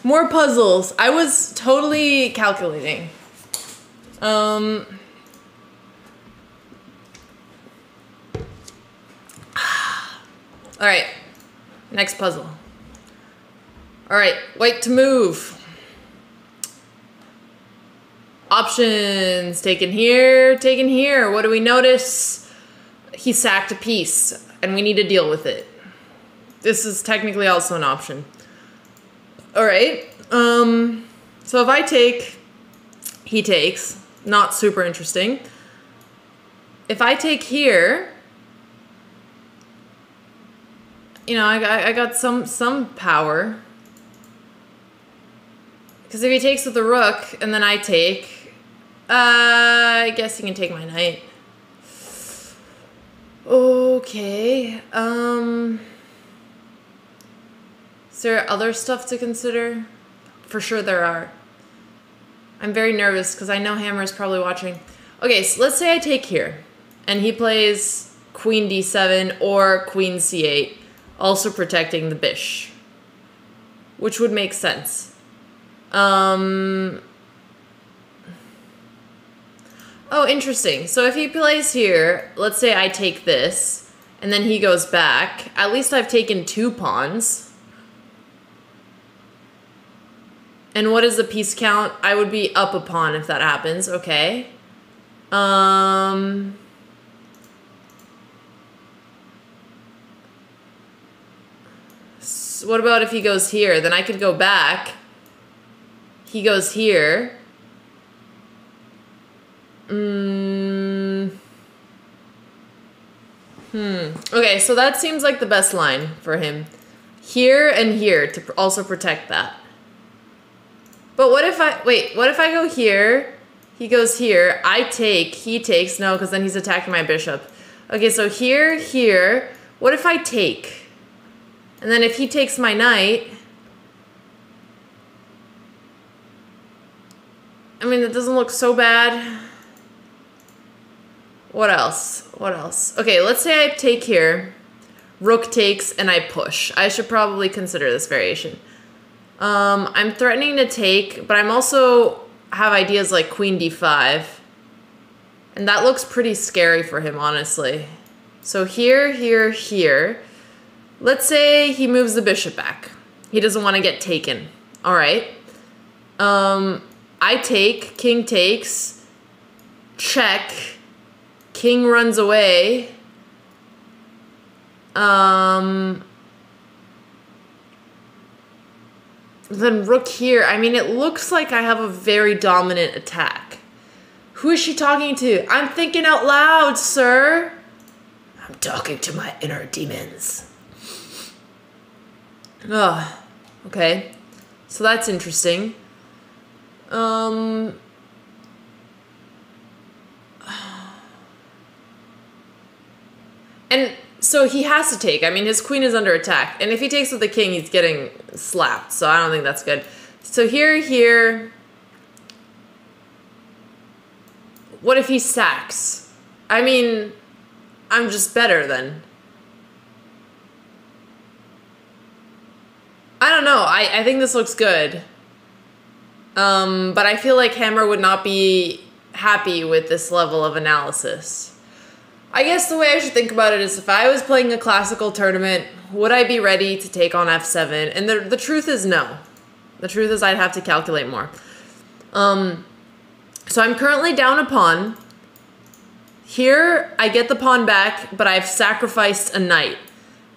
More puzzles. I was totally calculating. All right. Next puzzle. All right. Wait to move. Options. Taken here. Taken here. What do we notice? He sacked a piece, and we need to deal with it. This is technically also an option. All right. So if I take, he takes. Not super interesting. If I take here, you know, I got some power. Because if he takes with the rook, and then I take, I guess he can take my knight. Okay. Is there other stuff to consider? For sure there are. I'm very nervous because I know Hammer is probably watching. Okay, so let's say I take here, and he plays queen d7 or queen c8, also protecting the bish, which would make sense. Oh, interesting. So if he plays here, let's say I take this, and then he goes back, at least I've taken 2 pawns. And what is the piece count? I would be up a pawn if that happens. Okay. So what about if he goes here? Then I could go back. He goes here. Okay, so that seems like the best line for him. Here and here to also protect that. But what if I, wait, what if I go here, he goes here, I take, he takes, no, because then he's attacking my bishop. Okay, so here, here, what if I take? And then if he takes my knight, I mean, that doesn't look so bad. What else? What else? Okay, let's say I take here, rook takes, and I push. I should probably consider this variation. I'm threatening to take, but I'm also have ideas like queen d5. And that looks pretty scary for him, honestly. So here, here, here. Let's say he moves the bishop back. He doesn't want to get taken. All right. I take, king takes, check, king runs away. Then rook here. I mean, it looks like I have a very dominant attack. Who is she talking to? I'm thinking out loud, sir. I'm talking to my inner demons. Oh, okay. So that's interesting. And so he has to take. I mean, his queen is under attack. And if he takes with the king, he's getting slapped. So I don't think that's good. So here, here. What if he sacks? I mean, I'm just better then. I don't know. I think this looks good. But I feel like Hammer would not be happy with this level of analysis. I guess the way I should think about it is if I was playing a classical tournament, would I be ready to take on f7? And the truth is no. The truth is I'd have to calculate more. So I'm currently down a pawn. Here, I get the pawn back, but I've sacrificed a knight.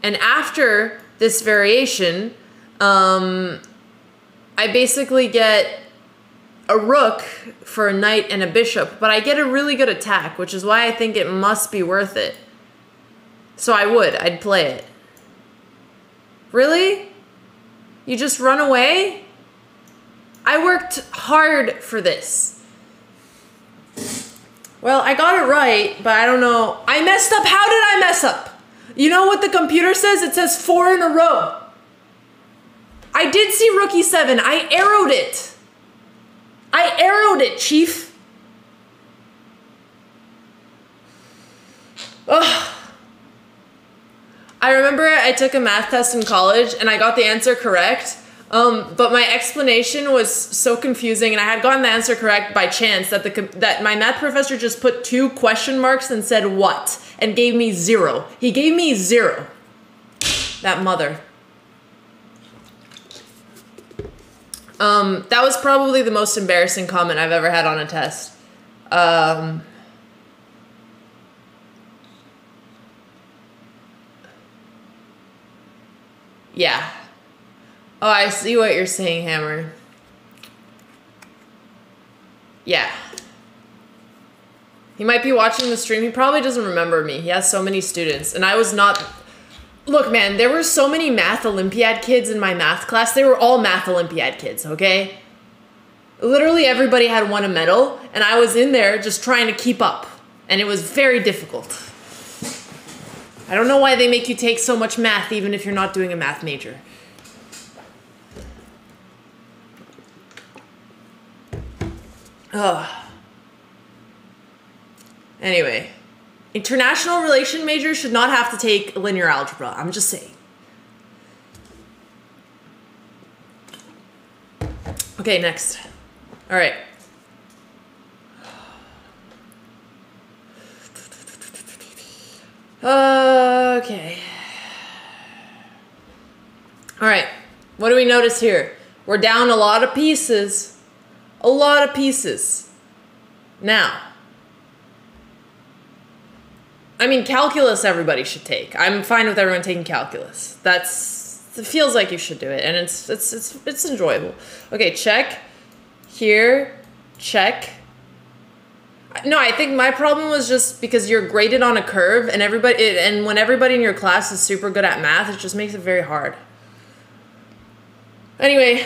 And after this variation, I basically get a rook for a knight and a bishop, but I get a really good attack, which is why I think it must be worth it. So I'd play it. Really? You just run away? I worked hard for this. Well, I got it right, but I don't know. I messed up. How did I mess up? You know what the computer says? It says 4 in a row. I did see rook e7. I arrowed it. I arrowed it, chief. remember I took a math test in college and I got the answer correct. But my explanation was so confusing, and I had gotten the answer correct by chance that my math professor just put 2 question marks and said what, and gave me 0. He gave me 0. That mother. That was probably the most embarrassing comment I've ever had on a test. Yeah. Oh, I see what you're saying, Hammer. Yeah. He might be watching the stream. He probably doesn't remember me. He has so many students. And I was not... Look, man, there were so many math Olympiad kids in my math class. They were all math Olympiad kids, okay? Literally everybody had won a medal, and I was in there just trying to keep up. And it was very difficult. I don't know why they make you take so much math even if you're not doing a math major. Ugh. Anyway, international relation majors should not have to take linear algebra. I'm just saying. Okay, next. All right. Okay. All right. What do we notice here? We're down a lot of pieces. A lot of pieces. Now, I mean, calculus everybody should take. I'm fine with everyone taking calculus. It feels like you should do it, and it's enjoyable. Okay, check. Here, check. No, I think my problem was just because you're graded on a curve, and when everybody in your class is super good at math, it just makes it very hard. Anyway,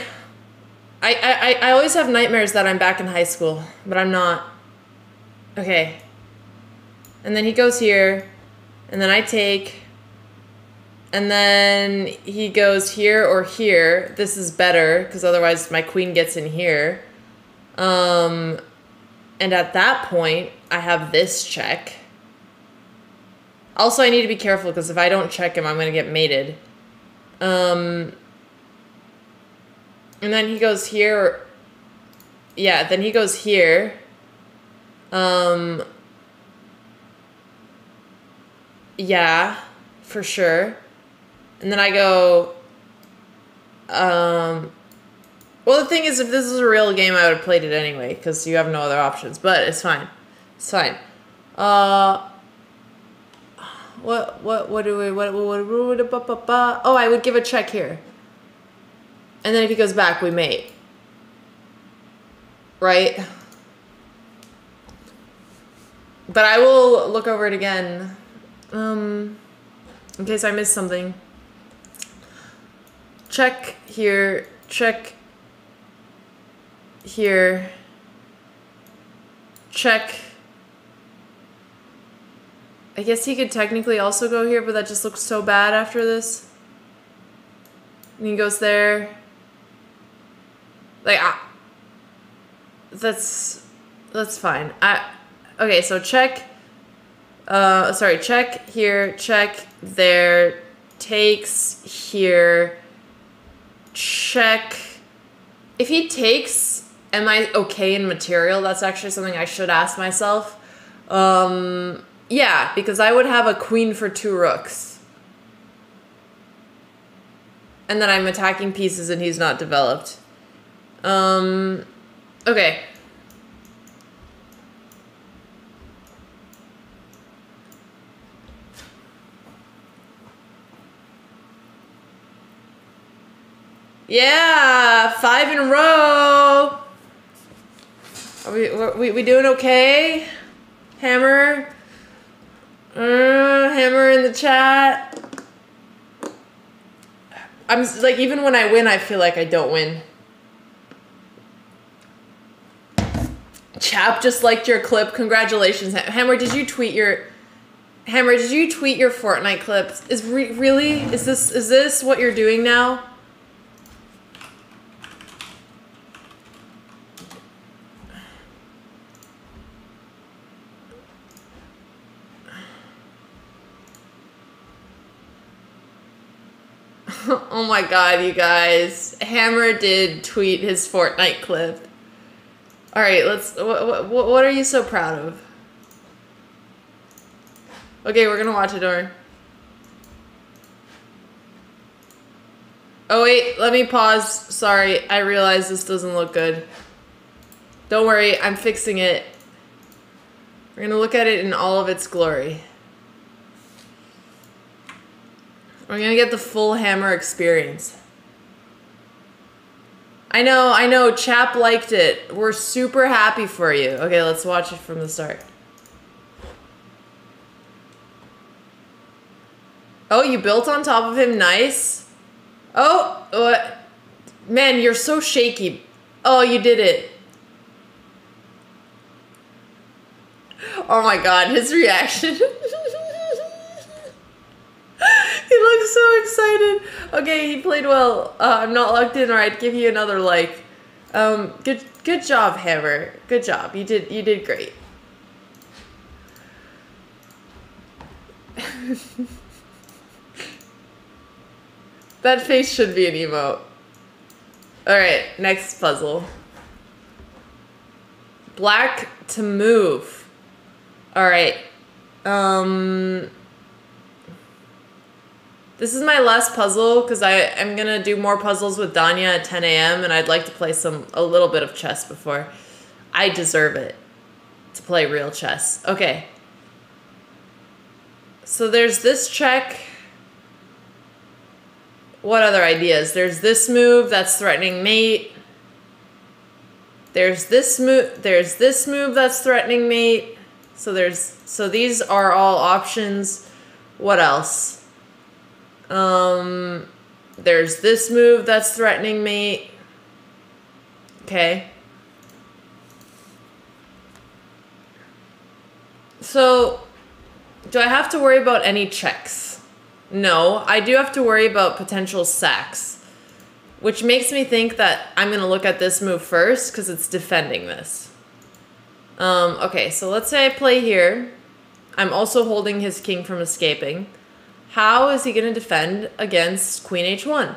I always have nightmares that I'm back in high school, but I'm not. Okay. And then he goes here, and then I take, and then he goes here or here. This is better, because otherwise my queen gets in here. And at that point, I have this check. Also, I need to be careful, because if I don't check him, I'm going to get mated. And then he goes here. Yeah, then he goes here. Yeah, for sure. And then I go, well, the thing is, if this is a real game, I would have played it anyway, because you have no other options, but it's fine. It's fine. Oh, I would give a check here. And then if he goes back, we mate. Right? But I will look over it again. In case I missed something. Check here. Check here. Check. I guess he could technically also go here, but that just looks so bad after this. And he goes there. Like, that's fine. Okay, so check. Sorry, check here, check there, takes here, check. If he takes, am I okay in material? That's actually something I should ask myself. Yeah, because I would have a queen for 2 rooks. And then I'm attacking pieces and he's not developed. Okay. Yeah, 5 in a row. Are we doing okay? Hammer. Hammer in the chat. I'm like, even when I win, I feel like I don't win. Chap just liked your clip. Congratulations, Hammer. Did you tweet your Fortnite clips? Really? Is this what you're doing now? Oh my god, you guys. Hammer did tweet his Fortnite clip. Alright, let's... What are you so proud of? Okay, we're gonna watch it, Doran. Oh wait, let me pause. Sorry, I realize this doesn't look good. Don't worry, I'm fixing it. We're gonna look at it in all of its glory. We're gonna get the full Hammer experience. I know, Chap liked it. We're super happy for you. Okay, let's watch it from the start. Oh, you built on top of him, nice. Oh, what? Man, you're so shaky. Oh, you did it. Oh my god, his reaction. He looks so excited. Okay, he played well. I'm not logged in, or I'd give you another like. Good job, Hammer. Good job. You did great. That face should be an emote. Alright, next puzzle. Black to move. Alright. This is my last puzzle because I'm gonna do more puzzles with Danya at 10 a.m. and I'd like to play a little bit of chess before. I deserve it to play real chess. Okay. So there's this check. What other ideas? There's this move that's threatening mate. There's this move that's threatening mate. So these are all options. What else? There's this move that's threatening mate. Okay. So, do I have to worry about any checks? No, I do have to worry about potential sacks, which makes me think that I'm going to look at this move first because it's defending this. Okay, so let's say I play here. I'm also holding his king from escaping. How is he going to defend against Queen H1?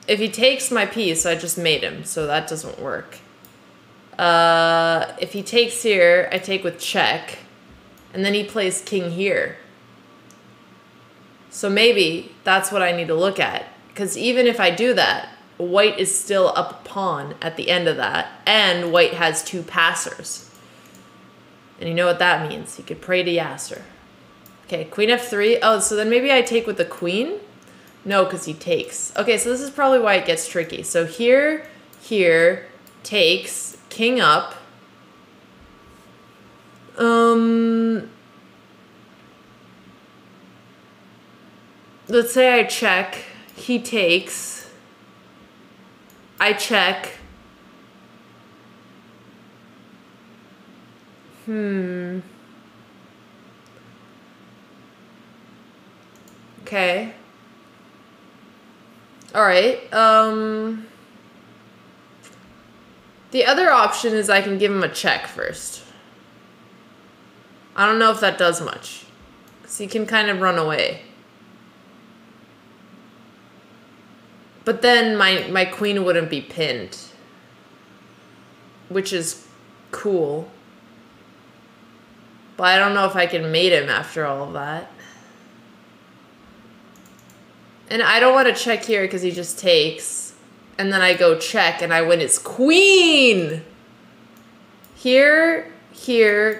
If he takes my piece, I just made him, so that doesn't work. If he takes here, I take with check. And then he plays king here. So maybe that's what I need to look at. Because even if I do that, white is still up a pawn at the end of that. And white has 2 passers. And you know what that means. He could pray to Yasser. Okay, queen f3. Oh, so then maybe I take with the queen? No, because he takes. Okay, so this is probably why it gets tricky. So here, takes, king up. Let's say I check, he takes, I check. Okay. All right. The other option is I can give him a check first. I don't know if that does much, because he can kind of run away. But then my queen wouldn't be pinned, which is cool. But I don't know if I can mate him after all of that. And I don't want to check here because he just takes. And then I go check and I win his queen. Here,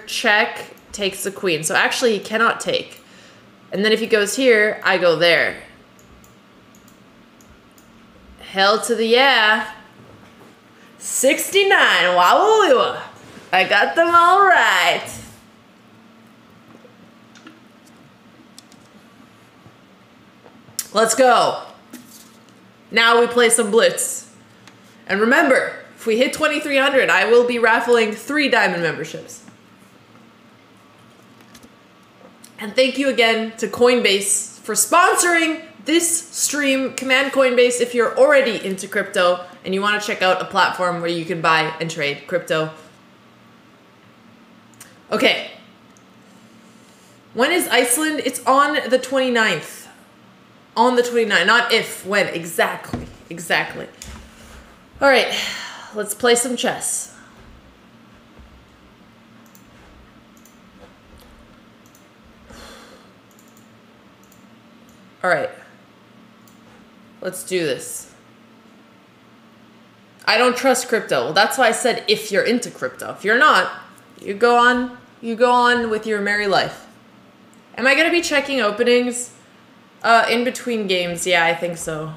check, takes the queen. So actually he cannot take. And then if he goes here, I go there. Hell to the yeah. 69. Wow. I got them all right. Let's go. Now we play some Blitz. And remember, if we hit 2,300, I will be raffling 3 diamond memberships. And thank you again to Coinbase for sponsoring this stream. Command Coinbase if you're already into crypto and you want to check out a platform where you can buy and trade crypto. Okay. When is Iceland? It's on the 29th. On the 29th. Not if, when. Exactly. Exactly. All right. Let's play some chess. All right. Let's do this. I don't trust crypto. Well, that's why I said if you're into crypto. If you're not, you go on with your merry life. Am I going to be checking openings in between games? Yeah, I think so.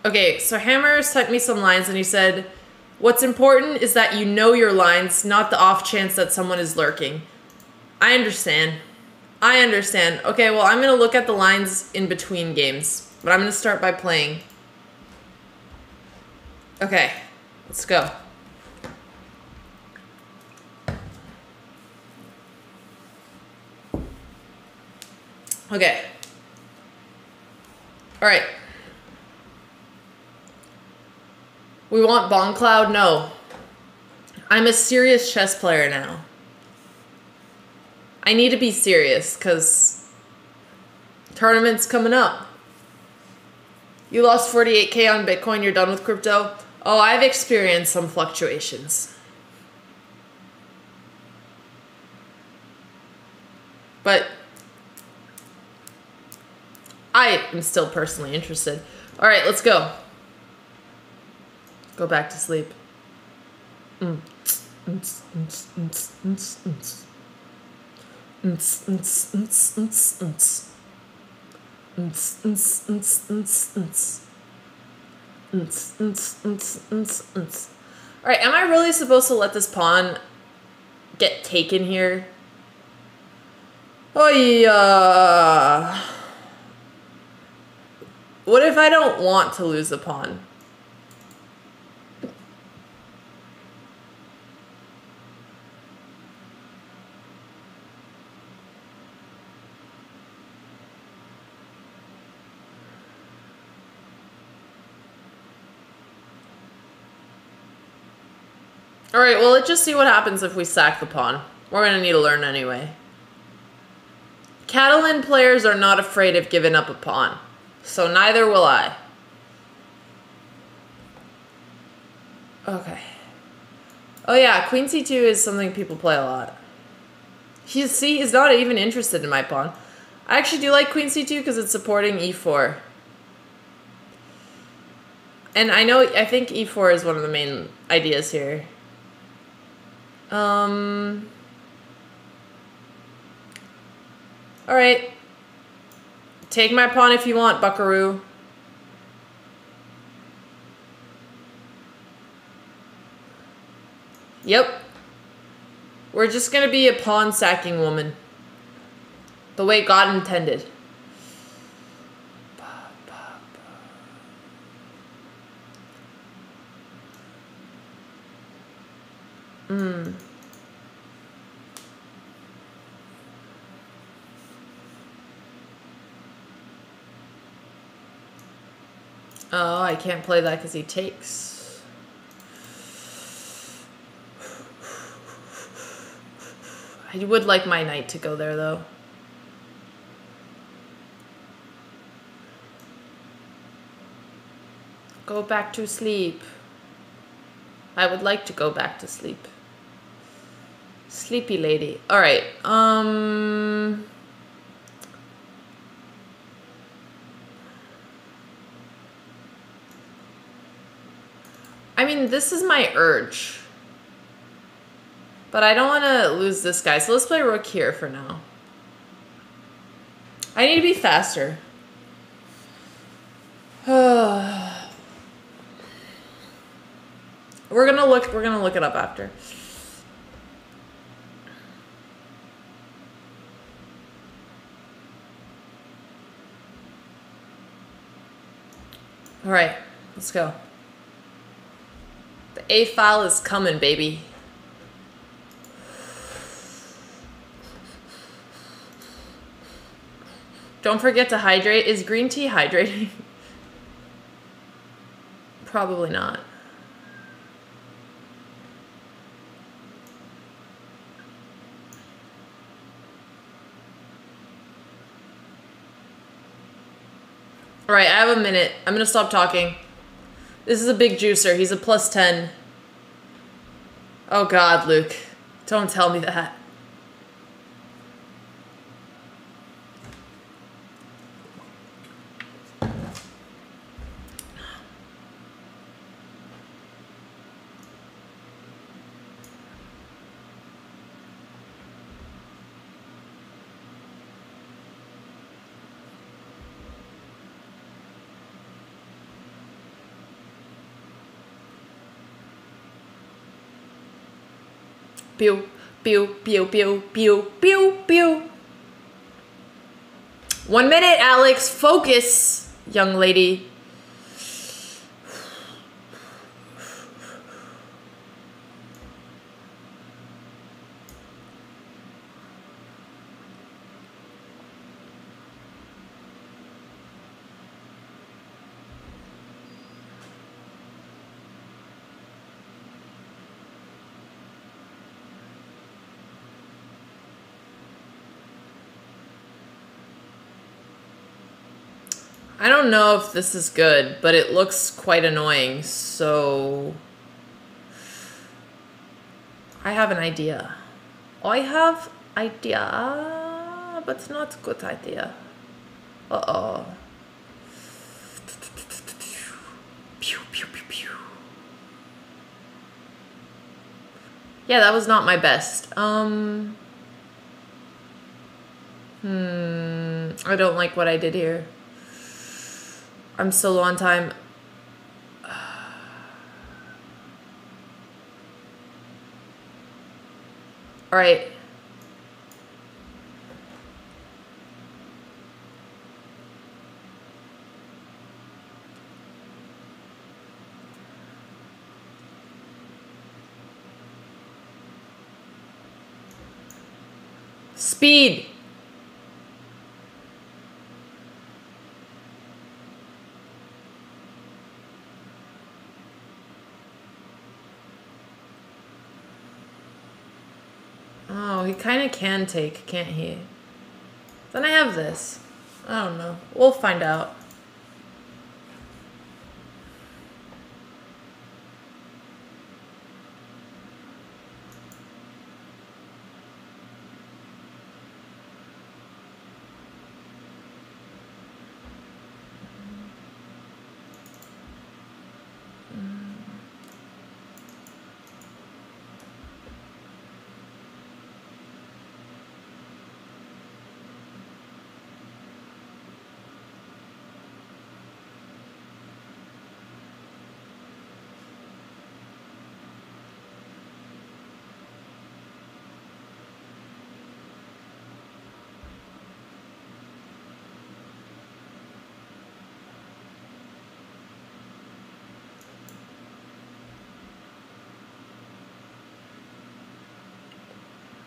Okay, so Hammer sent me some lines and he said, what's important is that you know your lines, not the off chance that someone is lurking. I understand. I understand. Okay, well, I'm going to look at the lines in between games, but I'm going to start by playing. Okay, let's go. Okay. All right. We want Bon Cloud? No. I'm a serious chess player now. I need to be serious because tournament's coming up. You lost 48K on Bitcoin, you're done with crypto? Oh, I've experienced some fluctuations. But I am still personally interested. All right, let's go. Go back to sleep. Alright, am I really supposed to let this pawn get taken here? Oh yeah. What if I don't want to lose the pawn? Alright, well, let's just see what happens if we sack the pawn. We're gonna need to learn anyway. Catalan players are not afraid of giving up a pawn. So neither will I. Okay. Oh yeah, Queen C2 is something people play a lot. He's not even interested in my pawn. I actually do like Queen C2 because it's supporting E4. And I think E4 is one of the main ideas here. Alright. Take my pawn if you want, buckaroo. Yep. We're just gonna be a pawn sacking woman. The way God intended. Oh, I can't play that because he takes. I would like my knight to go there, though. Go back to sleep. I would like to go back to sleep. Sleepy lady. Alright, I mean, this is my urge. But I don't want to lose this guy, so let's play rook here for now. I need to be faster. We're gonna look it up after. All right, let's go. The A file is coming, baby. Don't forget to hydrate. Is green tea hydrating? Probably not. Alright, I have a minute. I'm gonna stop talking. This is a big juicer. He's a +10. Oh god, Luke. Don't tell me that. Pew, pew, pew, pew, pew, pew, pew. 1 minute, Alex. Focus, young lady. I don't know if this is good, but it looks quite annoying, so I have an idea. I have idea, but not good idea. Uh-oh. Pew, pew, pew, pew. Yeah, that was not my best. I don't like what I did here. I'm so low on time. All right. Speed. Oh, he kind of can take, can't he? Then I have this. I don't know. We'll find out.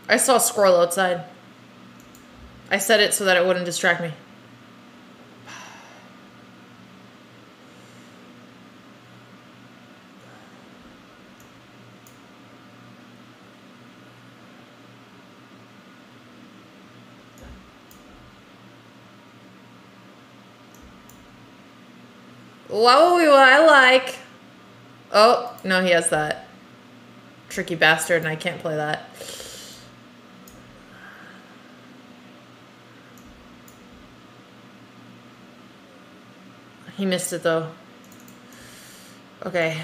I saw a squirrel outside. I said it so that it wouldn't distract me. What I like. Oh, no, he has that. Tricky bastard, and I can't play that. He missed it though. Okay.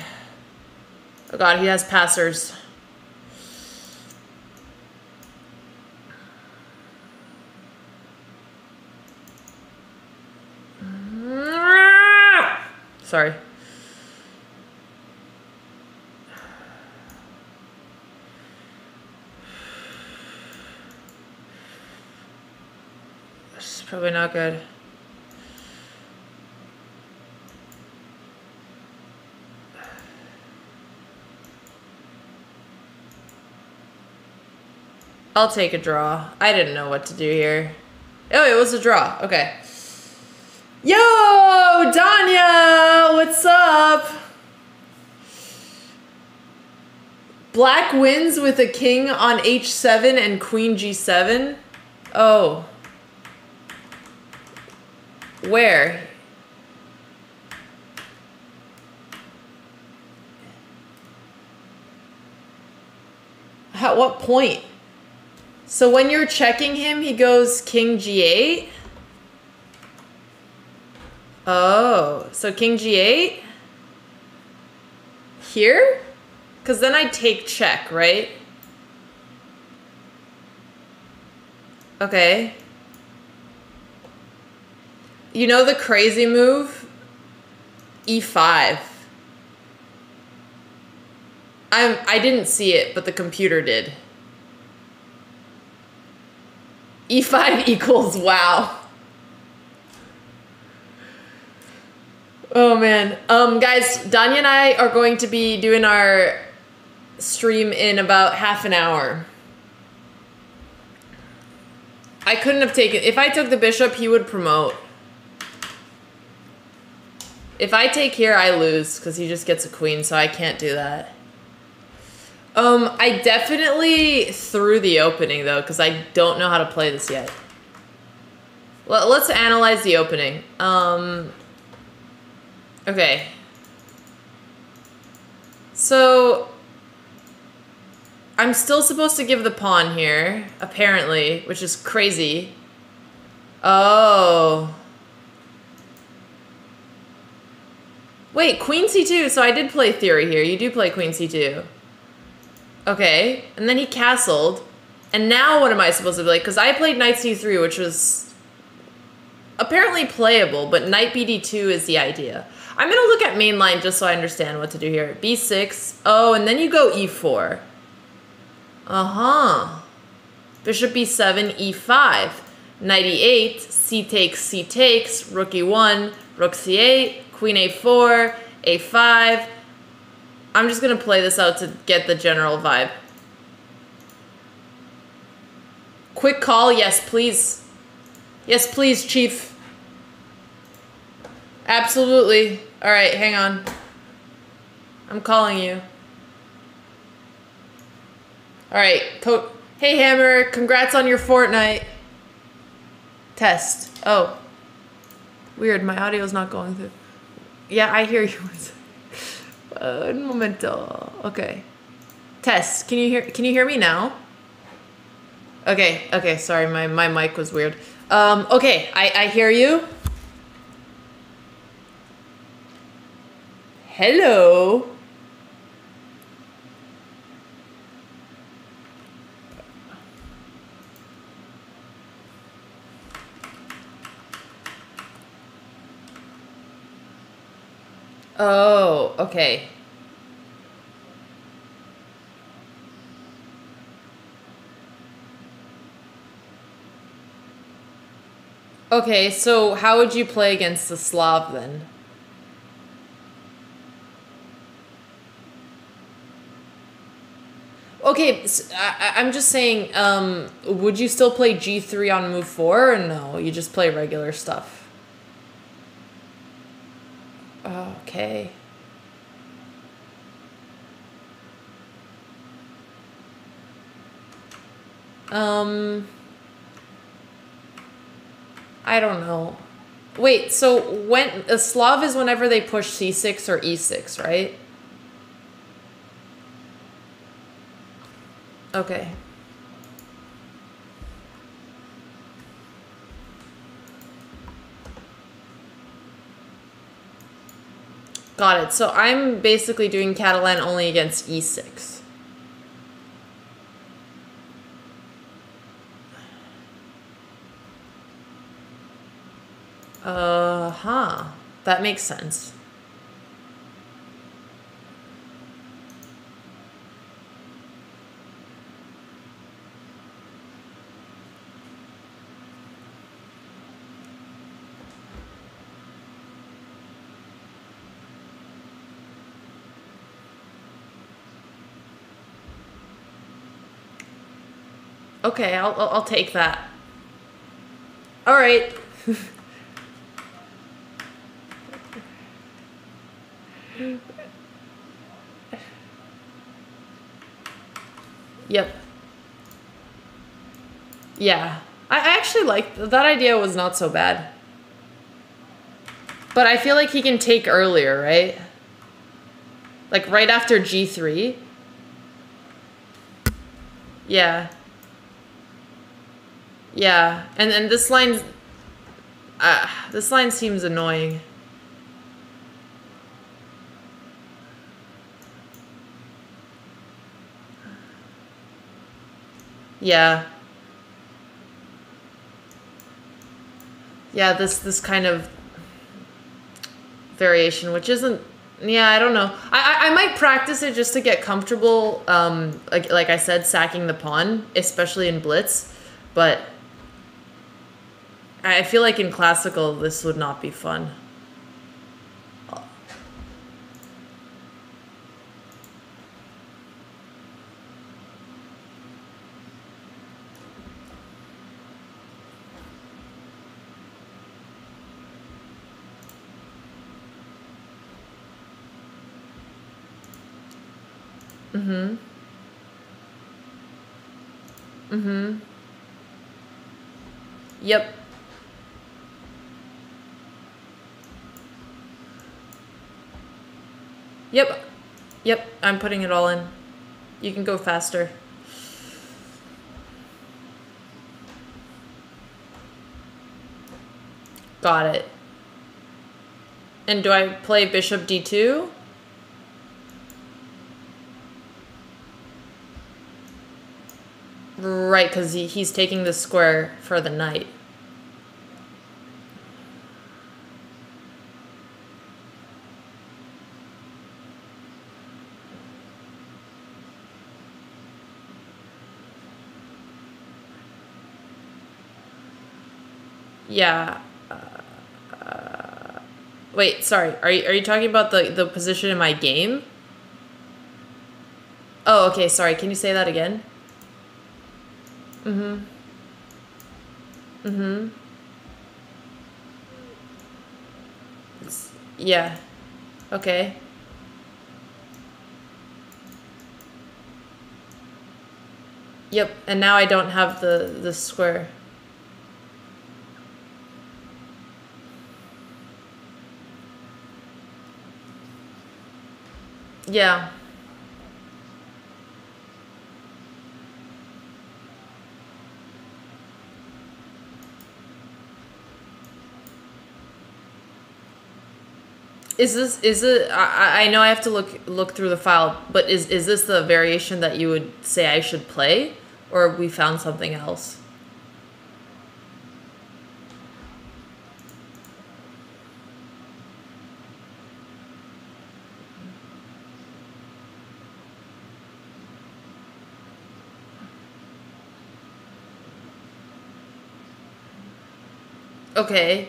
Oh god, he has passers. Sorry. This is probably not good. I'll take a draw. I didn't know what to do here. Oh, it was a draw. Okay. Yo, Danya, what's up? Black wins with a king on h7 and queen g7. Oh. Where? What point? So when you're checking him, he goes king g8? Oh, so king g8? Here? Because then I take check, right? Okay. You know the crazy move? E5. I didn't see it, but the computer did. E5 equals wow. Oh man. Guys, Danya and I are going to be doing our stream in about half an hour. I couldn't have taken, if I took the bishop, he would promote. If I take here, I lose because he just gets a queen, so I can't do that. I definitely threw the opening though, because I don't know how to play this yet. Well, let's analyze the opening. Okay. So I'm still supposed to give the pawn here, apparently, which is crazy. Oh. Wait, queen c2, so I did play theory here. You do play queen c2. Okay, and then he castled. And now what am I supposed to play? Because I played knight c3, which was apparently playable, but knight bd2 is the idea. I'm going to look at main line just so I understand what to do here. b6. Oh, and then you go e4. Uh-huh. Bishop b7, e5. Knight e8, c takes, rook e1, rook c8, queen a4, a5. I'm just going to play this out to get the general vibe. Quick call, yes please. Yes please, chief. Absolutely. All right, hang on. I'm calling you. All right, hey Hammer, congrats on your Fortnite. Test. Oh. Weird, my audio's not going through. Yeah, I hear you. Un momento. Okay. Test. Can you hear me now? Okay, sorry, my mic was weird. Okay, I hear you. Hello. Oh, okay. Okay, so how would you play against the Slav then? Okay, so I'm just saying, would you still play g3 on move 4 or no? You just play regular stuff? Okay. I don't know. Wait, so when a Slav is whenever they push c6 or e6, right? Okay. Got it. So I'm basically doing Catalan only against e6. That makes sense. Okay, I'll take that. All right. Yep. Yeah. I actually like that idea was not so bad. But I feel like he can take earlier, right? Like right after g3. Yeah. Yeah, and this line seems annoying. Yeah. Yeah, this kind of variation, which isn't, yeah, I don't know. I might practice it just to get comfortable, like I said, sacking the pawn, especially in blitz, but I feel like in classical this would not be fun. Mm-hmm. Mm-hmm. Yep. Yep. Yep, I'm putting it all in. You can go faster. Got it. And do I play bishop d2? Right, because he's taking the square for the knight. Yeah. Wait, sorry. Are you talking about the position in my game? Oh, okay, sorry. Can you say that again? Mm-hmm. Mm-hmm. Yeah. Okay. Yep, and now I don't have the square. Yeah. Is it, I know I have to look through the file, but is this the variation that you would say I should play, or we found something else? Okay.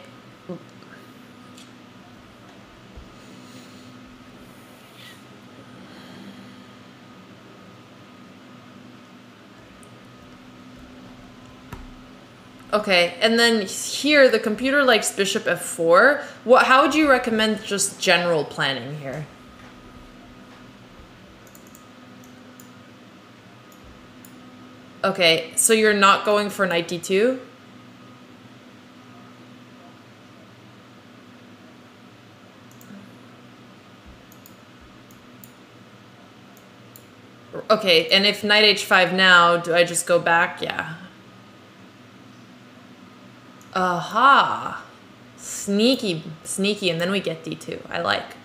Okay, and then here the computer likes bishop f4. How would you recommend just general planning here? Okay, so you're not going for knight d2? Okay, and if knight h5 now, do I just go back? Yeah. Aha! Sneaky, sneaky, and then we get d2. I like.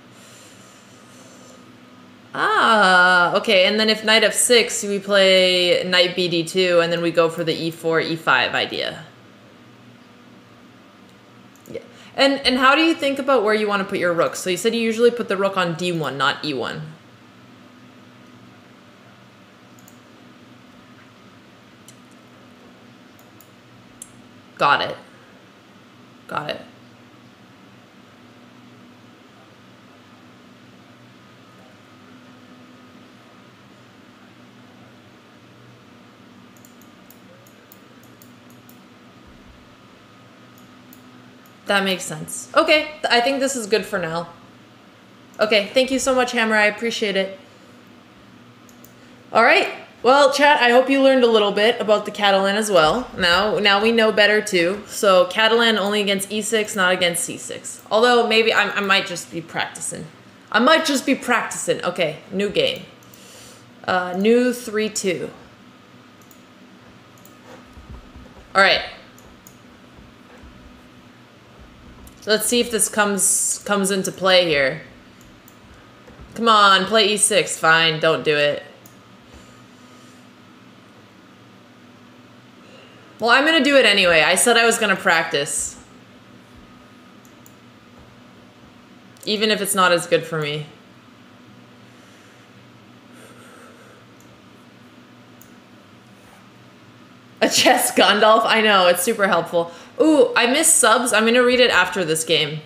Ah, okay, and then if knight f6, we play knight b d2, and then we go for the e4, e5 idea. Yeah. And how do you think about where you want to put your rook? So you said you usually put the rook on d1, not e1. Got it. Got it. That makes sense. Okay, I think this is good for now. Okay, thank you so much, Hammer. I appreciate it. All right. Well, chat, I hope you learned a little bit about the Catalan as well. Now we know better too. So Catalan only against e6, not against c6. Although maybe I might just be practicing. I might just be practicing. Okay, new game. New 3-2. Alright. Let's see if this comes into play here. Come on, play e6. Fine, don't do it. Well, I'm gonna do it anyway. I said I was gonna practice. Even if it's not as good for me. A chess Gandalf? I know, it's super helpful. Ooh, I missed subs. I'm gonna read it after this game.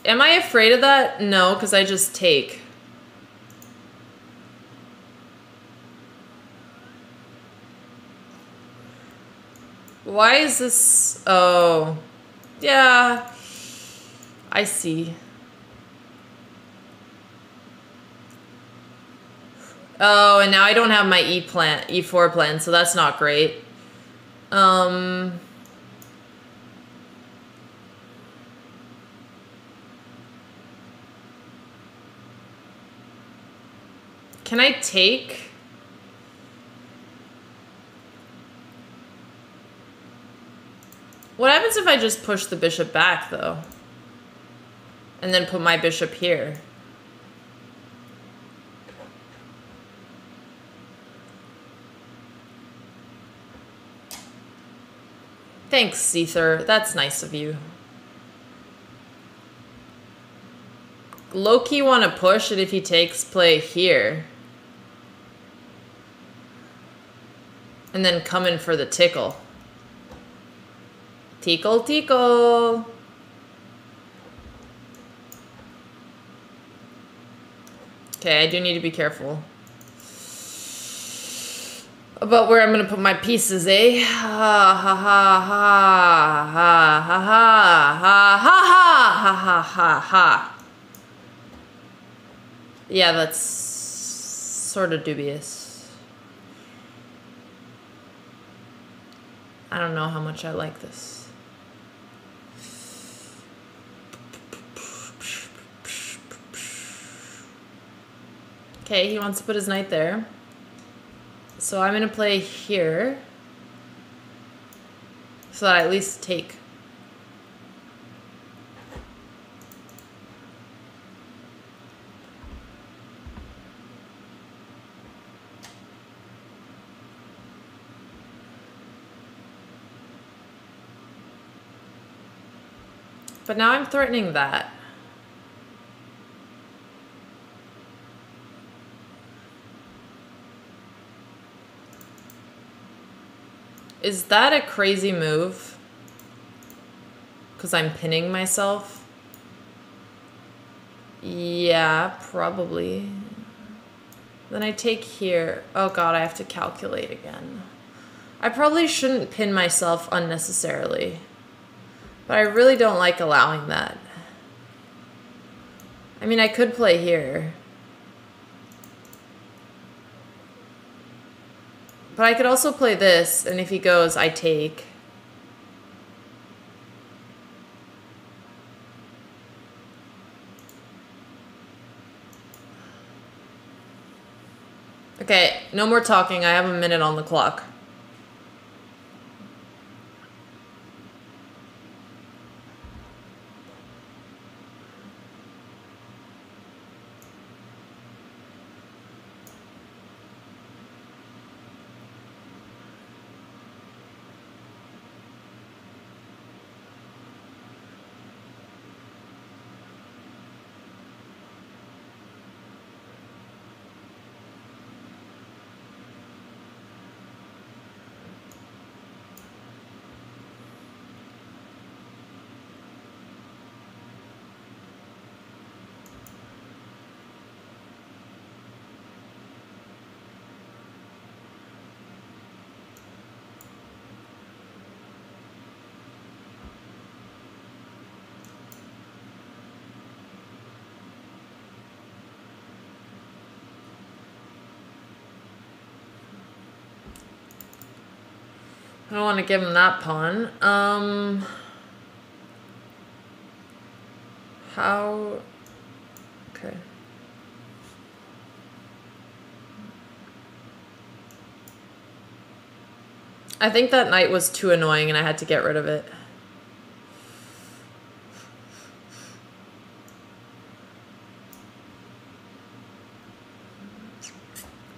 Am I afraid of that? No, because I just take. Why is this? Oh, yeah, I see. Oh, and now I don't have my E4 plan, so that's not great. Can I take? What happens if I just push the bishop back, though? And then put my bishop here? Thanks, Seether. That's nice of you. Low-key want to push, and if he takes, play here. And then come in for the tickle. Tickle, tickle. Okay, I do need to be careful about where I'm gonna put my pieces, eh? Ha ha ha ha ha ha ha ha ha ha ha ha. Yeah, that's sort of dubious. I don't know how much I like this. Okay, he wants to put his knight there. So I'm gonna play here. So that I at least take. But now I'm threatening that. Is that a crazy move? Because I'm pinning myself? Yeah, probably. Then I take here. Oh god, I have to calculate again. I probably shouldn't pin myself unnecessarily. But I really don't like allowing that. I mean, I could play here. But I could also play this, and if he goes, I take. Okay, no more talking. I have a minute on the clock. I don't want to give him that pawn. How? Okay. I think that night was too annoying and I had to get rid of it.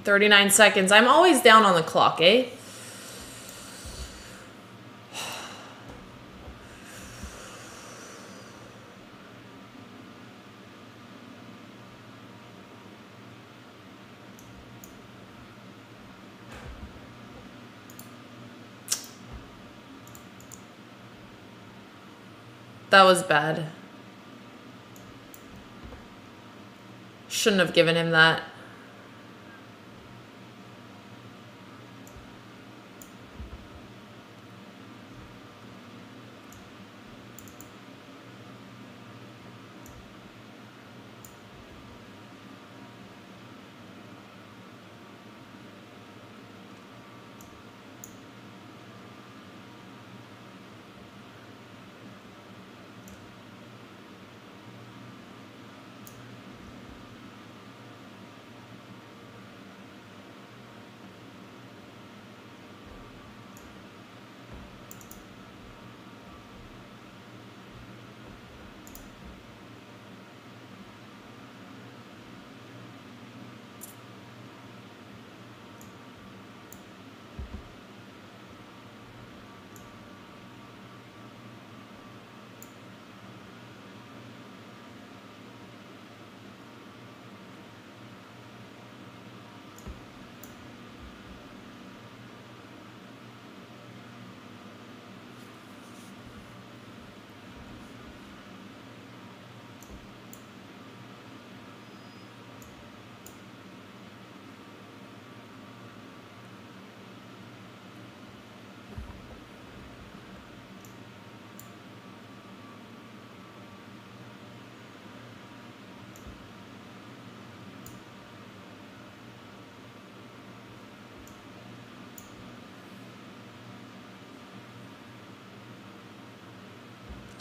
"39 seconds. I'm always down on the clock, eh? That was bad. Shouldn't have given him that.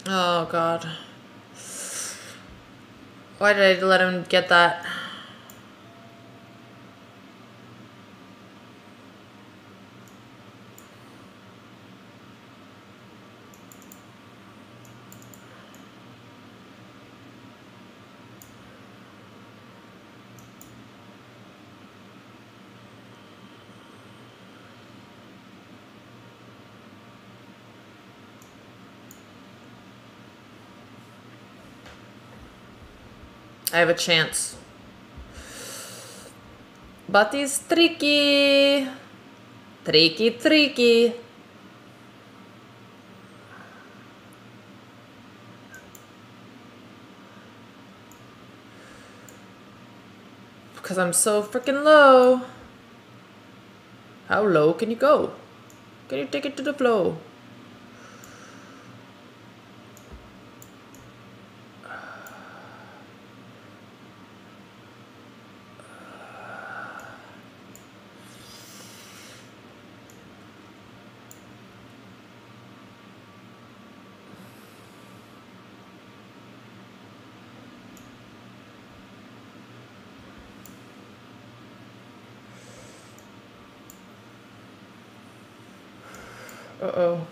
Oh God. Why did I let him get that? I have a chance. But it's tricky. Tricky, tricky. Because I'm so freaking low. How low can you go? Can you take it to the flow? Uh-oh.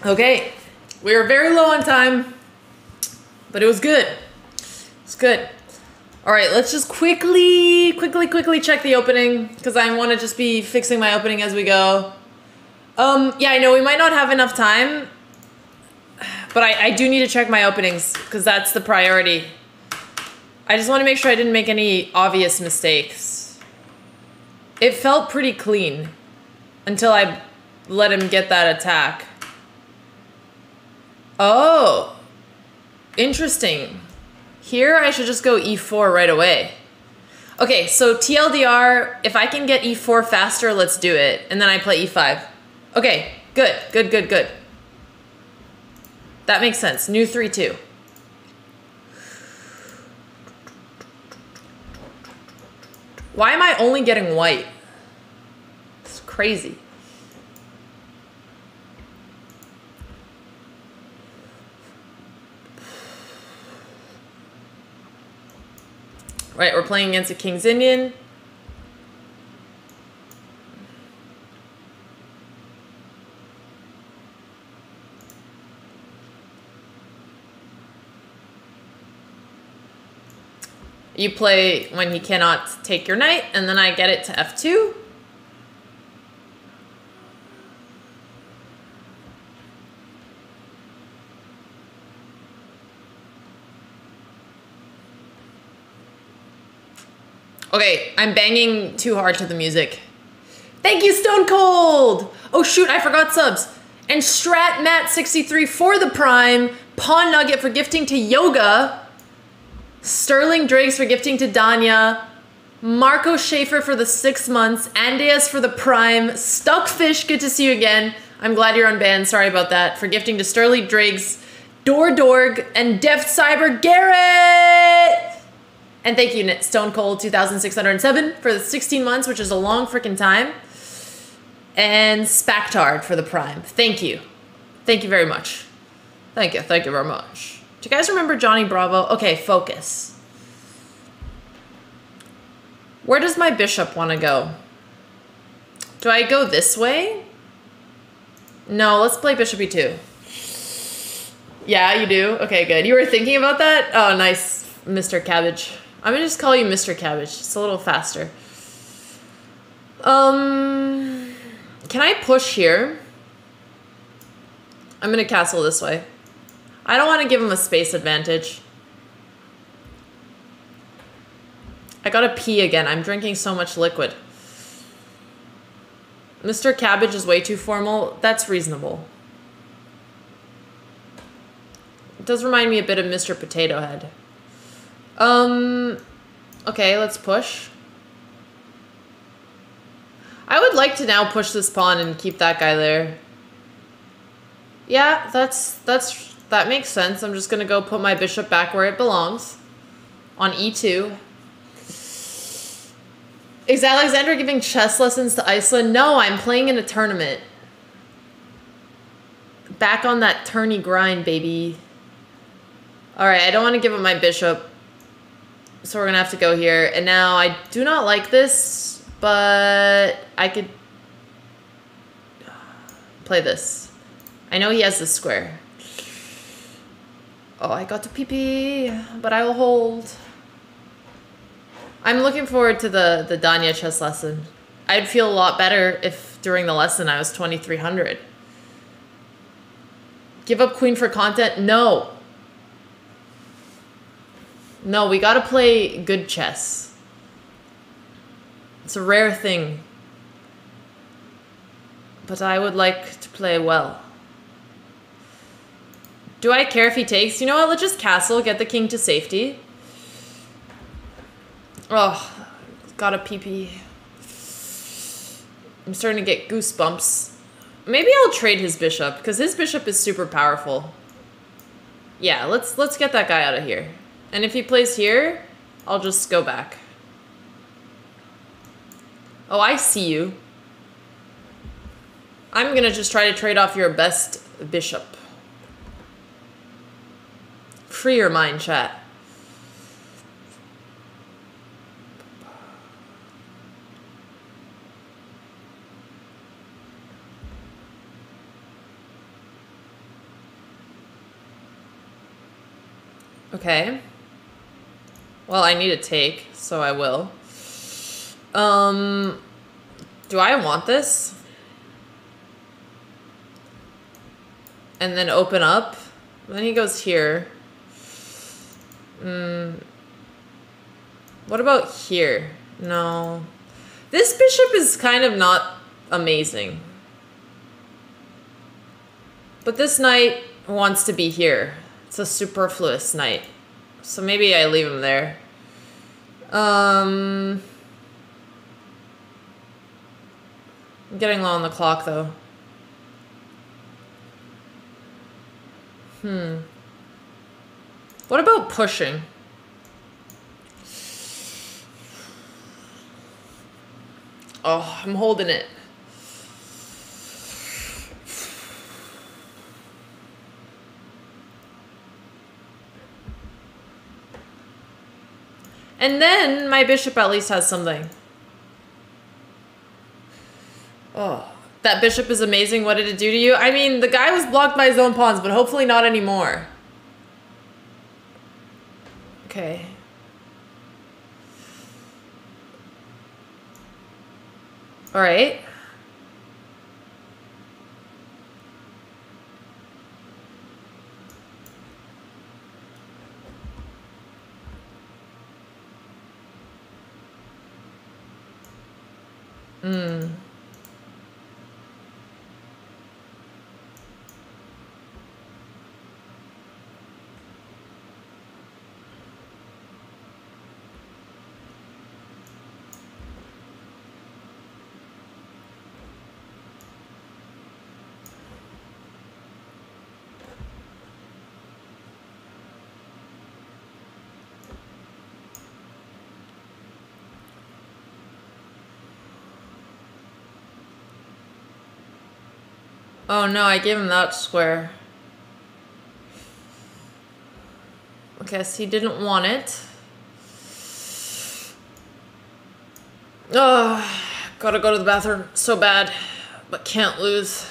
Okay, we were very low on time, but it was good. It's good. All right, let's just quickly check the opening because I want to just be fixing my opening as we go. Yeah, I know we might not have enough time, but I do need to check my openings because that's the priority. I just want to make sure I didn't make any obvious mistakes. It felt pretty clean until I let him get that attack. Oh, interesting. Here, I should just go e4 right away. Okay, so TLDR, if I can get e4 faster, let's do it. And then I play e5. Okay, good. That makes sense. New 3-2. Why am I only getting white? It's crazy. Right, we're playing against a King's Indian. You play when he cannot take your knight, and then I get it to f2. Okay, I'm banging too hard to the music. Thank you, Stone Cold! Oh shoot, I forgot subs. And Strat Matt 63 for the Prime. Pawn Nugget for gifting to Yoga. Sterling Drakes for gifting to Danya. Marco Schaefer for the 6 months. Andeas for the Prime. Stuckfish, good to see you again. I'm glad you're unbanned, sorry about that. For gifting to Sterling Drakes, Dorg, and Deft Cyber Garrett! And thank you, Stone Cold 2607 for the 16 months, which is a long freaking time. And Spactard for the Prime. Thank you. Thank you very much. Thank you very much. Do you guys remember Johnny Bravo? Okay, focus. Where does my bishop want to go? Do I go this way? No, let's play bishop e2. Yeah, you do? Okay, good. You were thinking about that? Oh, nice, Mr. Cabbage. I'm gonna just call you Mr. Cabbage. It's a little faster. Can I push here? I'm gonna castle this way. I don't want to give him a space advantage. I gotta pee again. I'm drinking so much liquid. Mr. Cabbage is way too formal. That's reasonable. It does remind me a bit of Mr. Potato Head. Okay, let's push. I would like to now push this pawn and keep that guy there. Yeah, that makes sense. I'm just gonna go put my bishop back where it belongs. On e2. Is Alexandra giving chess lessons to Iceland? No, I'm playing in a tournament. Back on that tourney grind, baby. Alright, I don't want to give up my bishop. So we're gonna have to go here. And now I do not like this, but I could play this. I know he has this square. Oh, I got to pee-pee, but I will hold. I'm looking forward to the Danya chess lesson. I'd feel a lot better if during the lesson I was 2300. Give up queen for content? No. No, we gotta play good chess. It's a rare thing. But I would like to play well. Do I care if he takes? You know what? Let's just castle, get the king to safety. Oh, gotta pee-pee. I'm starting to get goosebumps. Maybe I'll trade his bishop, because his bishop is super powerful. Yeah, let's get that guy out of here. And if he plays here, I'll just go back. Oh, I see you. I'm gonna just try to trade off your best bishop. Free your mind, chat. Okay. Well, I need a take, so I will. Do I want this? And then open up. Then he goes here. What about here? No. This bishop is kind of not amazing. But this knight wants to be here. It's a superfluous knight. So maybe I leave him there. I'm getting low on the clock though. What about pushing? Oh, I'm holding it. And then my bishop at least has something. Oh, that bishop is amazing. What did it do to you? I mean, the guy was blocked by his own pawns, but hopefully not anymore. Okay. All right. Oh no, I gave him that square. I guess he didn't want it. Oh, gotta go to the bathroom so bad, but can't lose.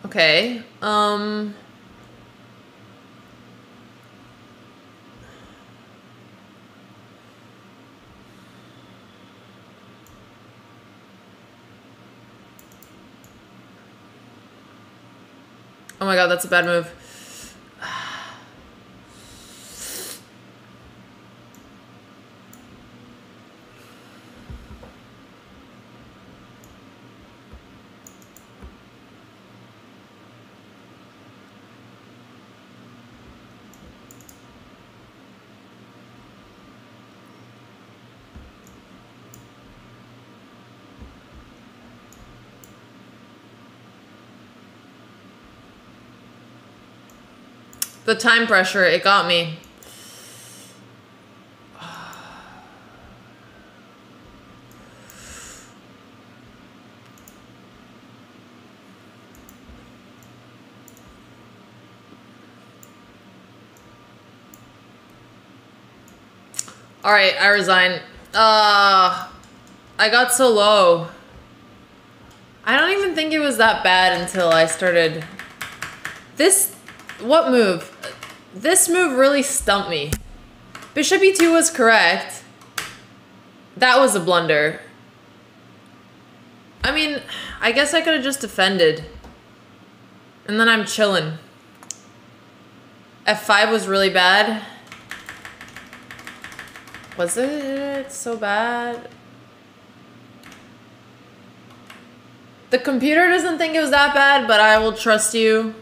Okay, oh my god, that's a bad move. The time pressure, it got me. All right, I resign. I got so low. I don't even think it was that bad until I started. What move? This move really stumped me. Bishop e2 was correct. That was a blunder. I mean, I guess I could have just defended. And then I'm chilling. F5 was really bad. Was it so bad? The computer doesn't think it was that bad, but I will trust you.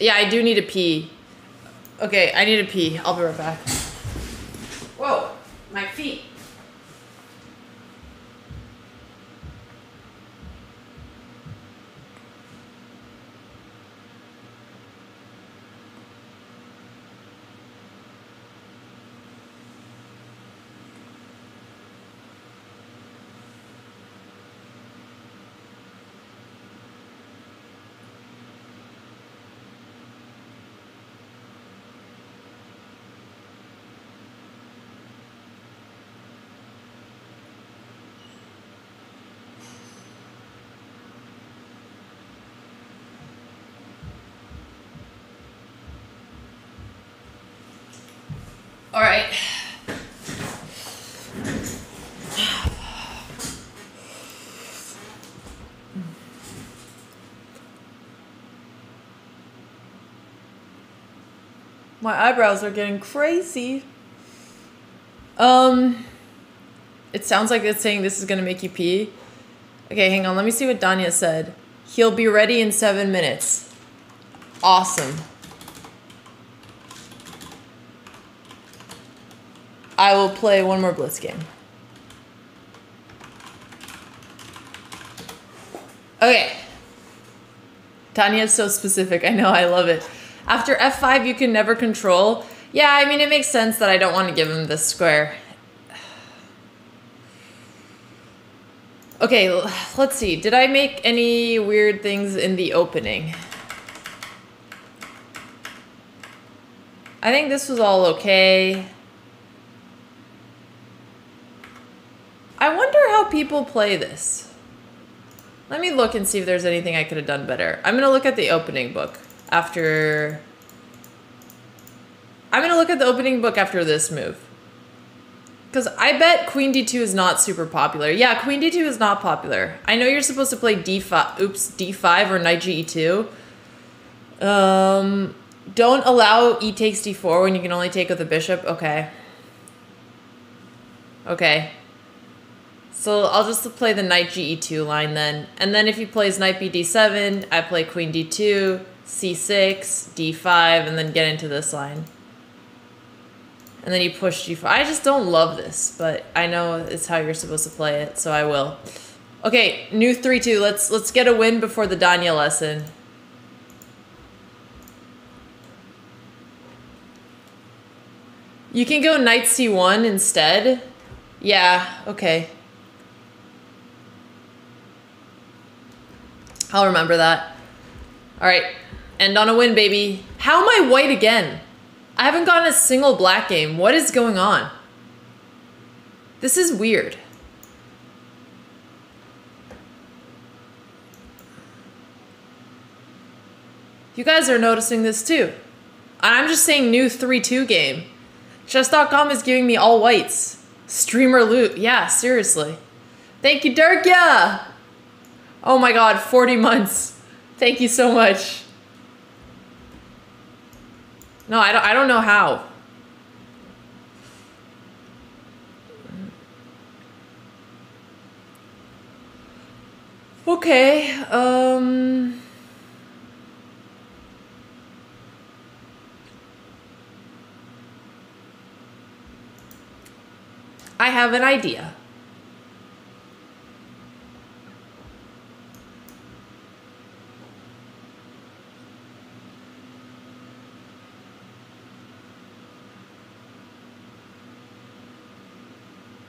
Yeah, I do need to pee. Okay, I need to pee. I'll be right back. Whoa, my feet. All right. My eyebrows are getting crazy. It sounds like it's saying this is gonna make you pee. Okay, hang on. Let me see what Danya said. He'll be ready in 7 minutes. Awesome. I will play one more Blitz game. Okay. Tanya's so specific. I know, I love it. After F5, you can never control. Yeah, I mean, it makes sense that I don't want to give him this square. Okay, let's see. Did I make any weird things in the opening? I think this was all okay. I wonder how people play this. Let me look and see if there's anything I could have done better. I'm gonna look at the opening book after... I'm gonna look at the opening book after this move. Because I bet Queen D2 is not super popular. Yeah, Queen D2 is not popular. I know you're supposed to play D5, oops, D5 or Knight GE2. Don't allow E takes D4 when you can only take with a bishop. Okay. Okay. So I'll just play the Knight GE2 line then. And then if he plays Knight BD7, I play Queen D2, C6, D5, and then get into this line. And then you push G4. I just don't love this, but I know it's how you're supposed to play it, so I will. Okay, new 3-2. Let's get a win before the Danya lesson. You can go Knight C1 instead. Yeah, okay. I'll remember that. All right, end on a win, baby. How am I white again? I haven't gotten a single black game. What is going on? This is weird. You guys are noticing this too. I'm just saying new 3-2 game. Chess.com is giving me all whites. Streamer loot. Yeah, seriously. Thank you, Dirkya. Oh my god, 40 months. Thank you so much. No, I don't know how. Okay, I have an idea.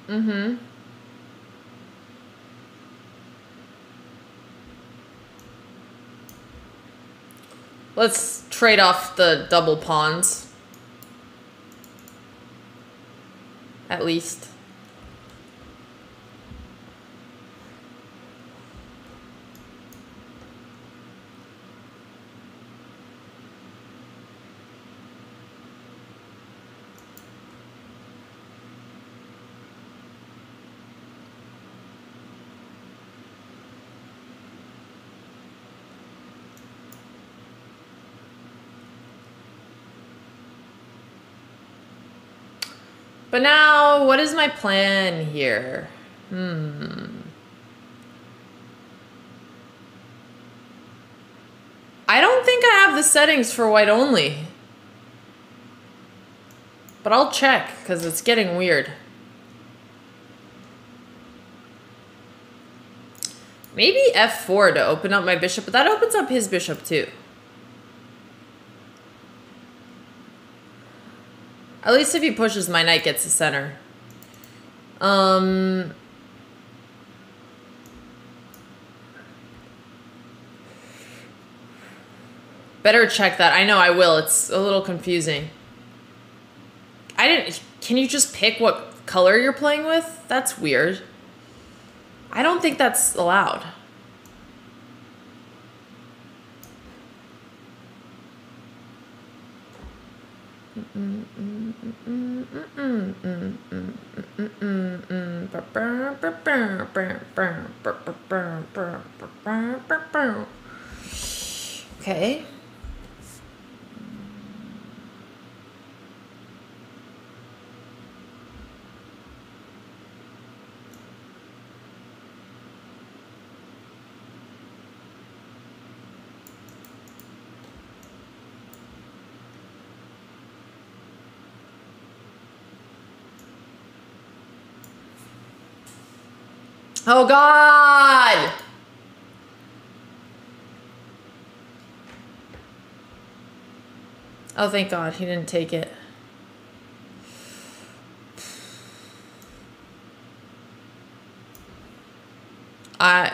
Mm-hmm. Let's trade off the double pawns. At least. But now, what is my plan here? the settings for white only. But I'll check, because it's getting weird. Maybe F4 to open up my bishop, but that opens up his bishop too. At least if he pushes, my knight gets the center. Better check that. I know I will. It's a little confusing. Can you just pick what color you're playing with? That's weird. I don't think that's allowed. Okay. Oh God! Oh, thank God he didn't take it.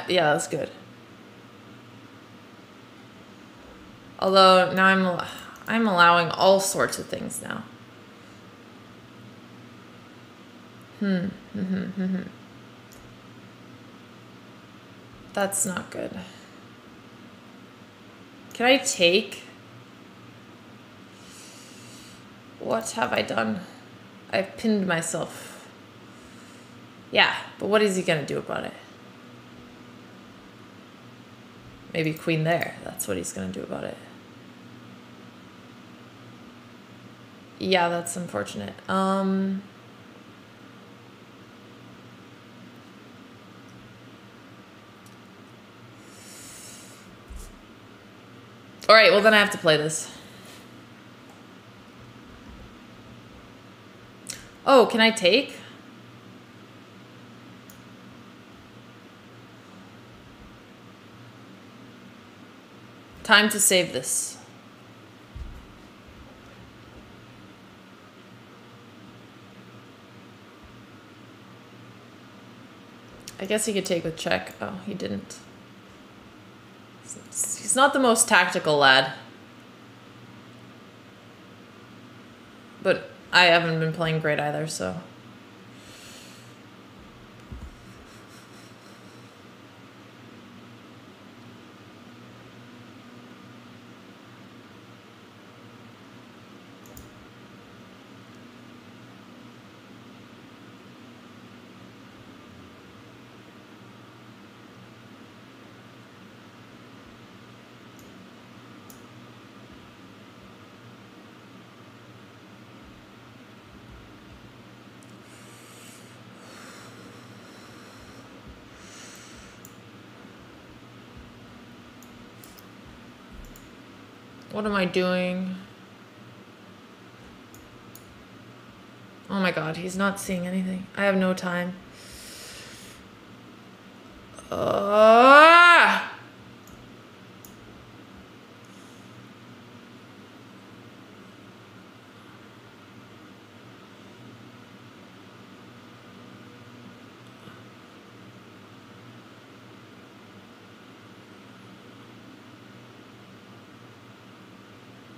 Yeah, that's good. Although now I'm allowing all sorts of things now. That's not good. Can I take? What have I done? I've pinned myself. Yeah, but what is he gonna do about it? Maybe queen there. That's what he's gonna do about it. Yeah, that's unfortunate. All right, well then I have to play this. Oh, can I take? Time to save this. I guess he could take with check. Oh, he didn't. He's not the most tactical lad. But I haven't been playing great either, so. What am I doing? Oh my God, he's not seeing anything. I have no time.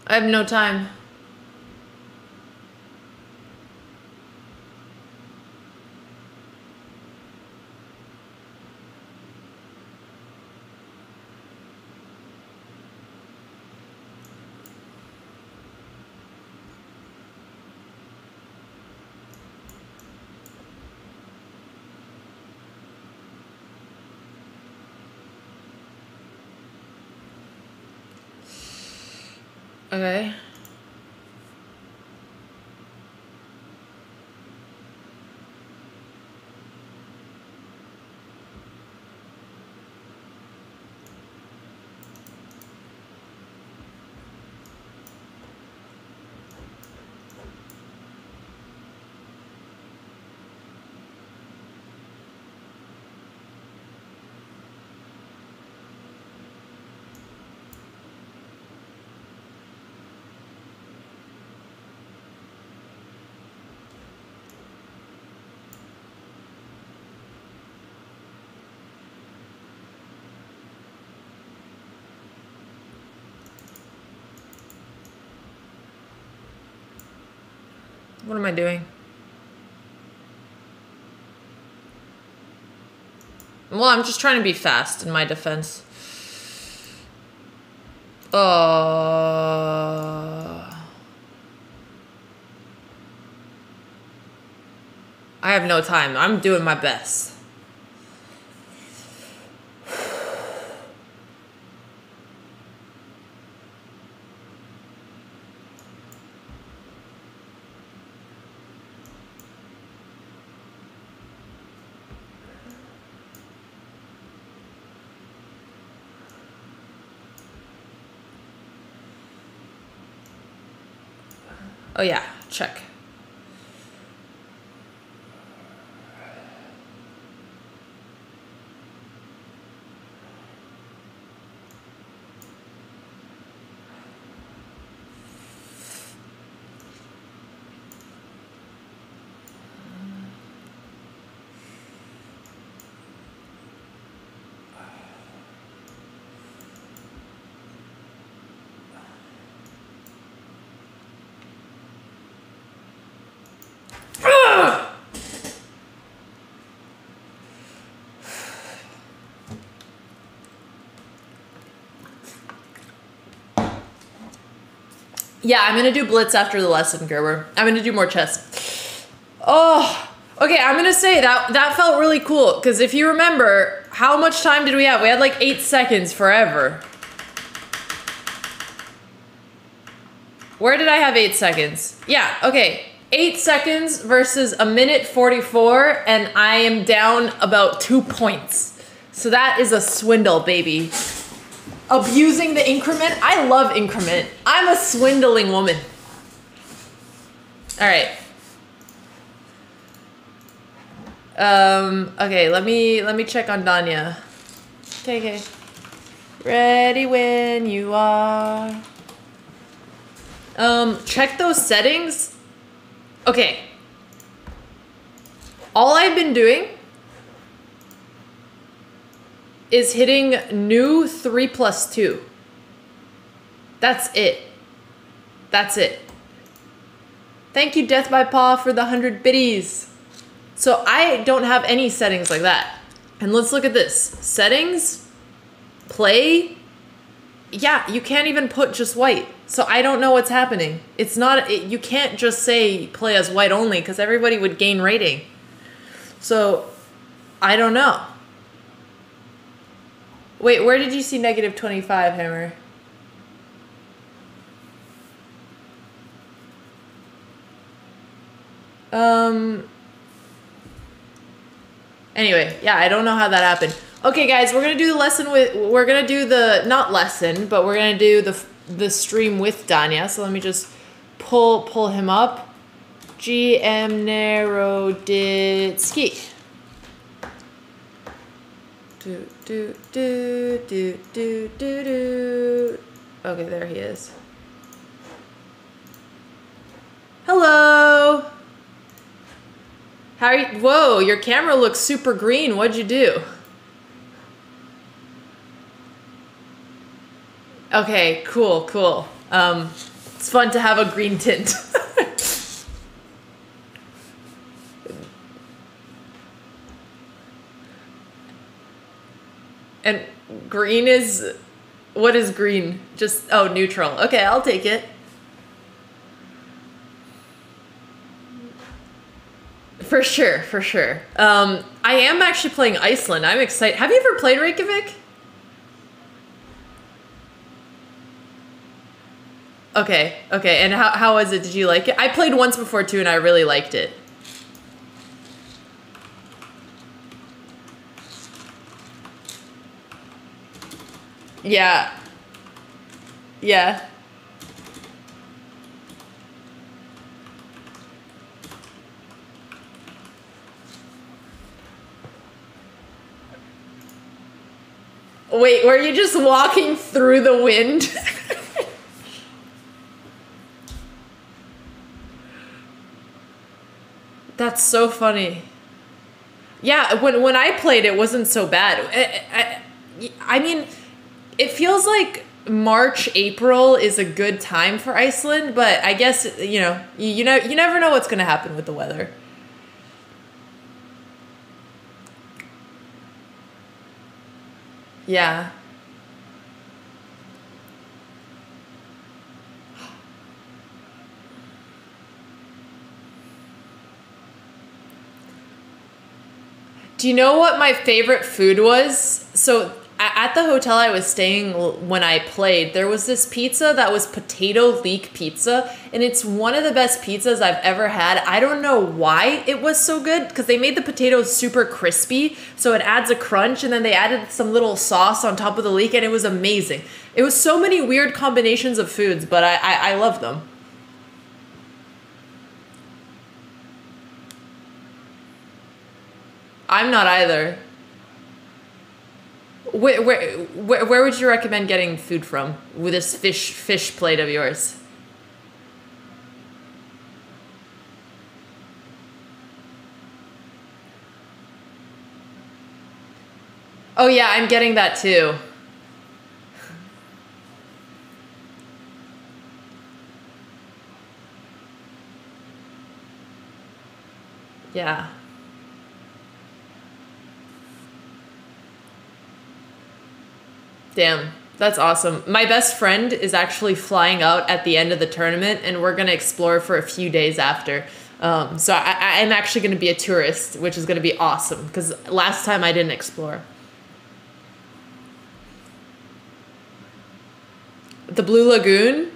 I have no time. Okay. What am I doing? Well, I'm just trying to be fast in my defense. I have no time. I'm doing my best. Oh yeah, check. Yeah, I'm gonna do blitz after the lesson, Gerber. I'm gonna do more chess. Oh, okay, I'm gonna say that felt really cool, because if you remember, how much time did we have? We had like 8 seconds forever. Where did I have 8 seconds? Yeah, okay. 8 seconds versus a minute 44, and I am down about 2 points. So that is a swindle, baby. Abusing the increment? I love increment. I'm a swindling woman. All right. Okay, let me check on Danya. Okay. Ready when you are. Check those settings. Okay. All I've been doing is hitting new 3+2. That's it. That's it. Thank you, Death by Paw, for the 100 biddies. So I don't have any settings like that. And let's look at this. Settings, play. Yeah, you can't even put just white. So I don't know what's happening. It's not, you can't just say play as white only, because everybody would gain rating. So I don't know. Wait, where did you see -25, Hammer? Anyway, yeah, I don't know how that happened. Okay, guys, we're gonna do the lesson with, we're gonna do the, not lesson, but we're gonna do the stream with Danya. So let me just pull him up. GM Naroditsky. Do. Okay, there he is. Hello. How are you? Whoa, your camera looks super green. What'd you do? Okay, cool. It's fun to have a green tint. And green is, what is green? Just, oh, neutral. Okay, I'll take it. For sure. I am actually playing Iceland. I'm excited. Have you ever played Reykjavik? Okay. And how was it? Did you like it? I played once before too, and I really liked it. Yeah. Wait, were you just walking through the wind? That's so funny. Yeah, when I played, it wasn't so bad. I mean, it feels like March, April is a good time for Iceland, but I guess, you know, you never know what's going to happen with the weather. Yeah. Do you know what my favorite food was? So at the hotel I was staying when I played, there was this pizza that was potato leek pizza, and it's one of the best pizzas I've ever had. I don't know why it was so good, because they made the potatoes super crispy, so it adds a crunch, and then they added some little sauce on top of the leek, and it was amazing. It was so many weird combinations of foods, but I love them. I'm not either. Where would you recommend getting food from with this fish plate of yours? Oh yeah, I'm getting that too. Yeah. Damn, that's awesome. My best friend is actually flying out at the end of the tournament, and we're going to explore for a few days after. So I'm actually going to be a tourist, which is going to be awesome, because last time I didn't explore. The Blue Lagoon?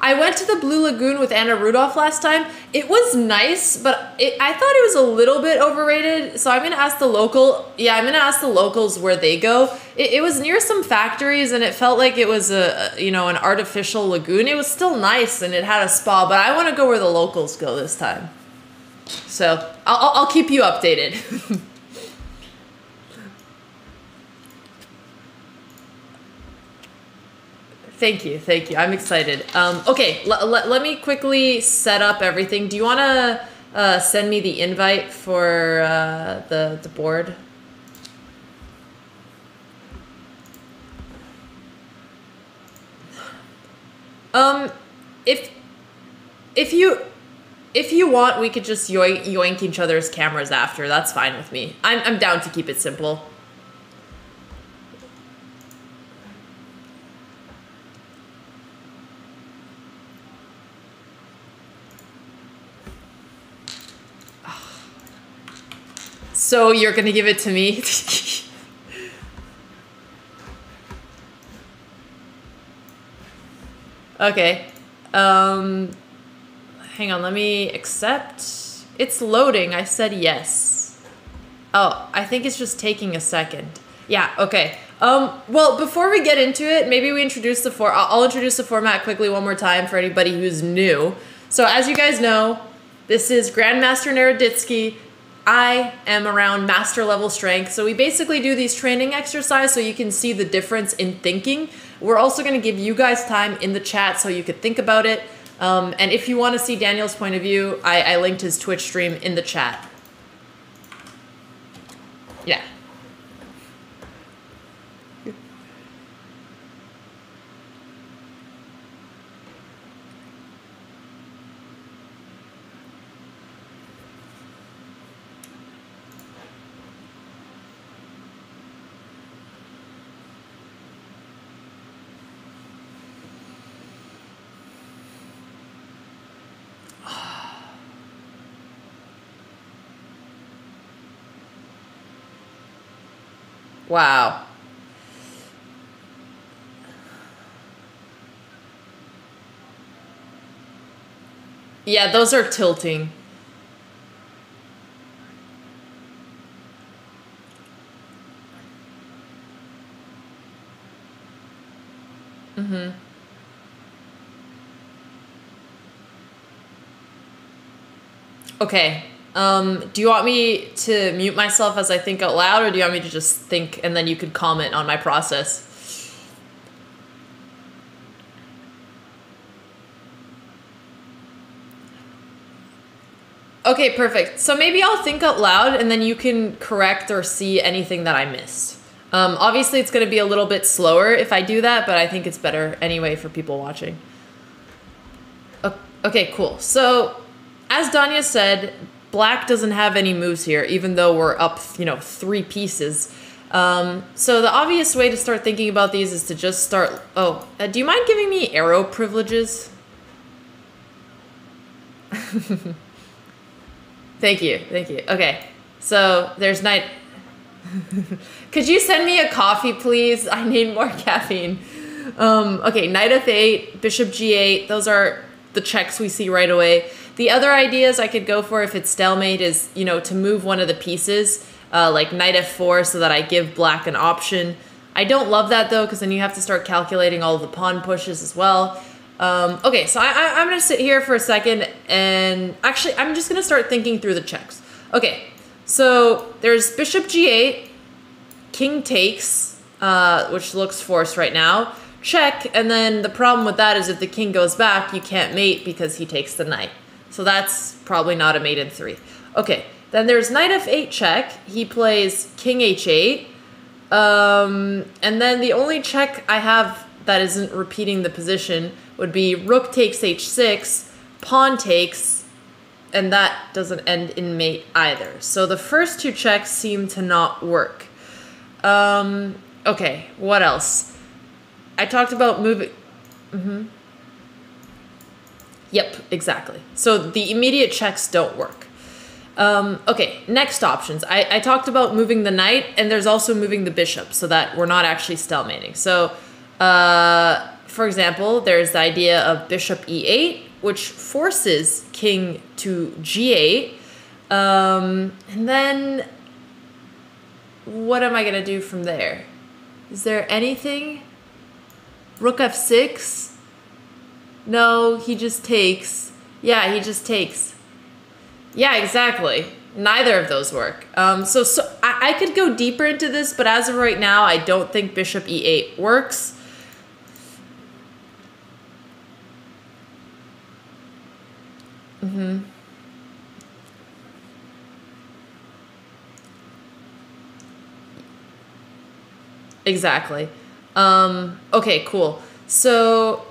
I went to the Blue Lagoon with Anna Rudolph last time. It was nice, but I thought it was a little bit overrated. So I'm gonna ask the I'm gonna ask the locals where they go. It was near some factories, and it felt like it was an artificial lagoon. It was still nice, and it had a spa, but I want to go where the locals go this time. So I'll keep you updated. Thank you. I'm excited. Okay, let me quickly set up everything. Do you want to send me the invite for the board? If you want, we could just yoink each other's cameras after. That's fine with me. I'm down to keep it simple. So you're gonna give it to me? Okay. Hang on, let me accept. It's loading. I said yes. Oh, I think it's just taking a second. Yeah, okay. Well, before we get into it, maybe we introduce I'll introduce the format quickly one more time for anybody who's new. So as you guys know, this is Grandmaster Naroditsky. I am around master level strength. So we basically do these training exercises so you can see the difference in thinking. We're also going to give you guys time in the chat so you could think about it. And if you want to see Daniel's point of view, I linked his Twitch stream in the chat. Yeah. Wow. Yeah, those are tilting. Mm-hmm. Okay. Do you want me to mute myself as I think out loud, or do you want me to just think and then you could comment on my process? Okay, perfect. So maybe I'll think out loud and then you can correct or see anything that I missed. Obviously, it's going to be a little bit slower if I do that, but I think it's better anyway for people watching. Okay, cool. So, as Danya said, black doesn't have any moves here, even though we're up, 3 pieces. So the obvious way to start thinking about these is to just start... Oh, do you mind giving me arrow privileges? Thank you. Okay, so there's knight... Could you send me a coffee, please? I need more caffeine. Okay, knight f8, bishop g8. Those are the checks we see right away. The other ideas I could go for if it's stalemate is, to move one of the pieces, like knight f4, so that I give black an option. I don't love that, though, because then you have to start calculating all of the pawn pushes as well. Okay, so I'm going to sit here for a second, and actually, I'm just going to start thinking through the checks. Okay, so there's bishop g8, king takes, which looks forced right now, check, and then the problem with that is if the king goes back, you can't mate because he takes the knight. So that's probably not a mate in 3. Okay, then there's knight f8 check. He plays king h8. And then the only check I have that isn't repeating the position would be rook takes h6, pawn takes, and that doesn't end in mate either. So the first 2 checks seem to not work. Okay, what else? I talked about moving... Yep, exactly. So the immediate checks don't work. Okay, next options. I talked about moving the knight, and there's also moving the bishop, so that we're not actually stalemating. So, for example, there's the idea of bishop e8, which forces king to g8. And then, what am I going to do from there? Is there anything? Rook f6? No, he just takes. Yeah, he just takes. Yeah, exactly. Neither of those work. So I could go deeper into this, but as of right now, I don't think bishop e8 works. Exactly. Okay, cool. So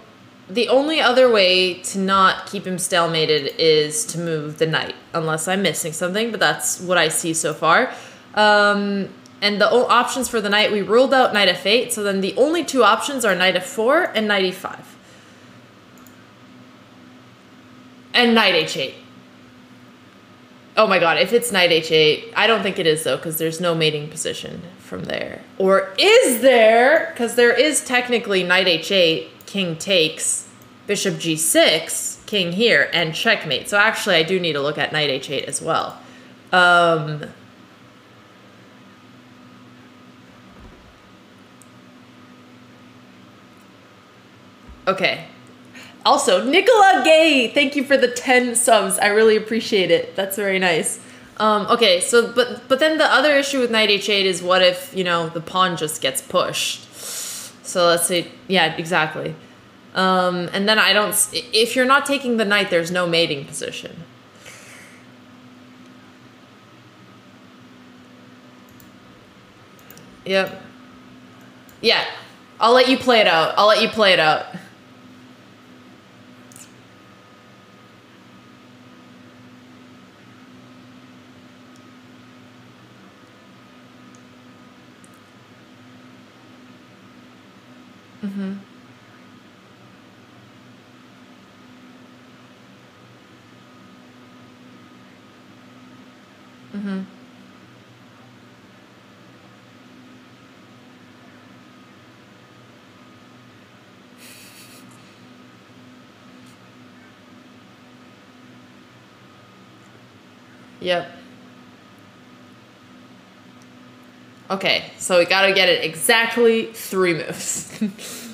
the only other way to not keep him stalemated is to move the knight, unless I'm missing something, but that's what I see so far. And the options for the knight, we ruled out knight f8, so then the only 2 options are knight f4 and knight e5. And knight h8. Oh my god, if it's knight h8, I don't think it is though, because there's no mating position from there. Or is there? Because there is technically knight h8, king takes, bishop g6, king here, and checkmate. So actually, I do need to look at knight h8 as well. Okay. Also, Nicola Gay, thank you for the 10 subs. I really appreciate it. That's very nice. Okay, so but then the other issue with knight h8 is what if, the pawn just gets pushed. So let's say, yeah, exactly. And then if you're not taking the knight, there's no mating position. Yep. Yeah, I'll let you play it out. Yep. Okay, so we gotta get it exactly 3 moves.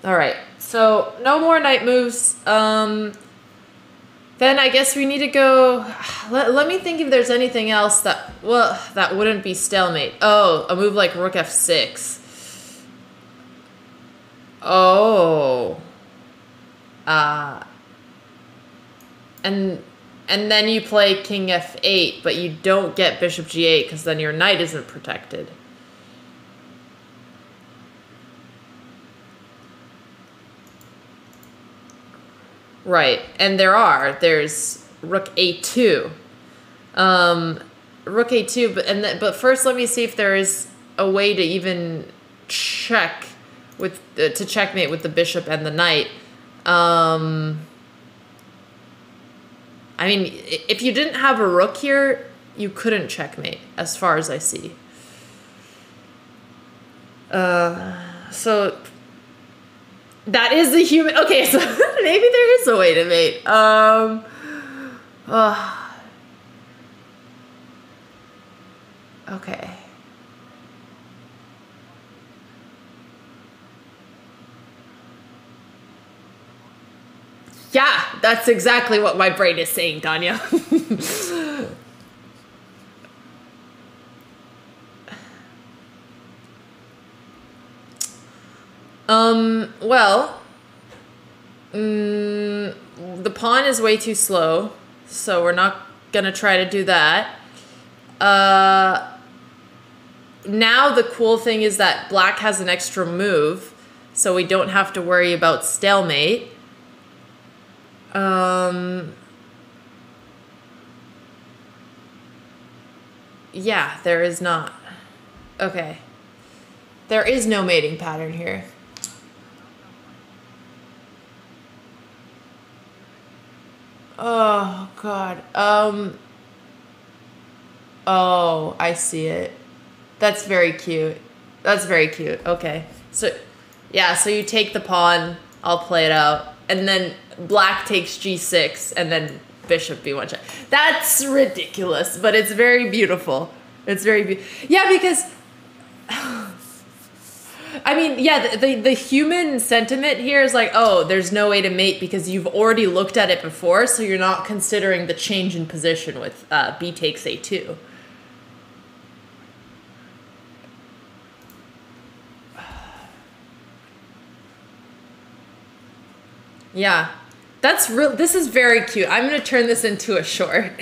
Alright, so no more knight moves. Then I guess we need to go... Let me think if there's anything else that wouldn't be stalemate. Oh, a move like rook f6. Oh. And And then you play king f8, but you don't get bishop g8 because then your knight isn't protected. Right, and there's rook a2. Rook a2, but first let me see if there is a way to even check with to checkmate with the bishop and the knight. I mean, if you didn't have a rook here, you couldn't checkmate, as far as I see. So that is the human. Okay, so maybe there is a way to mate. Okay. Yeah, that's exactly what my brain is saying, Danya. Well, the pawn is way too slow, so we're not gonna try to do that. Now the cool thing is that black has an extra move, so we don't have to worry about stalemate. Yeah, there is not. Okay. There is no mating pattern here. Oh, God. Oh, I see it. That's very cute. That's very cute. Okay. So, yeah, so you take the pawn. I'll play it out. And then black takes g6, and then bishop b1 check. That's ridiculous, but it's very beautiful. It's very beautiful. Yeah, because... I mean, yeah, the human sentiment here is like, oh, there's no way to mate because you've already looked at it before, so you're not considering the change in position with b takes a2. Yeah, that's real. This is very cute. I'm going to turn this into a short.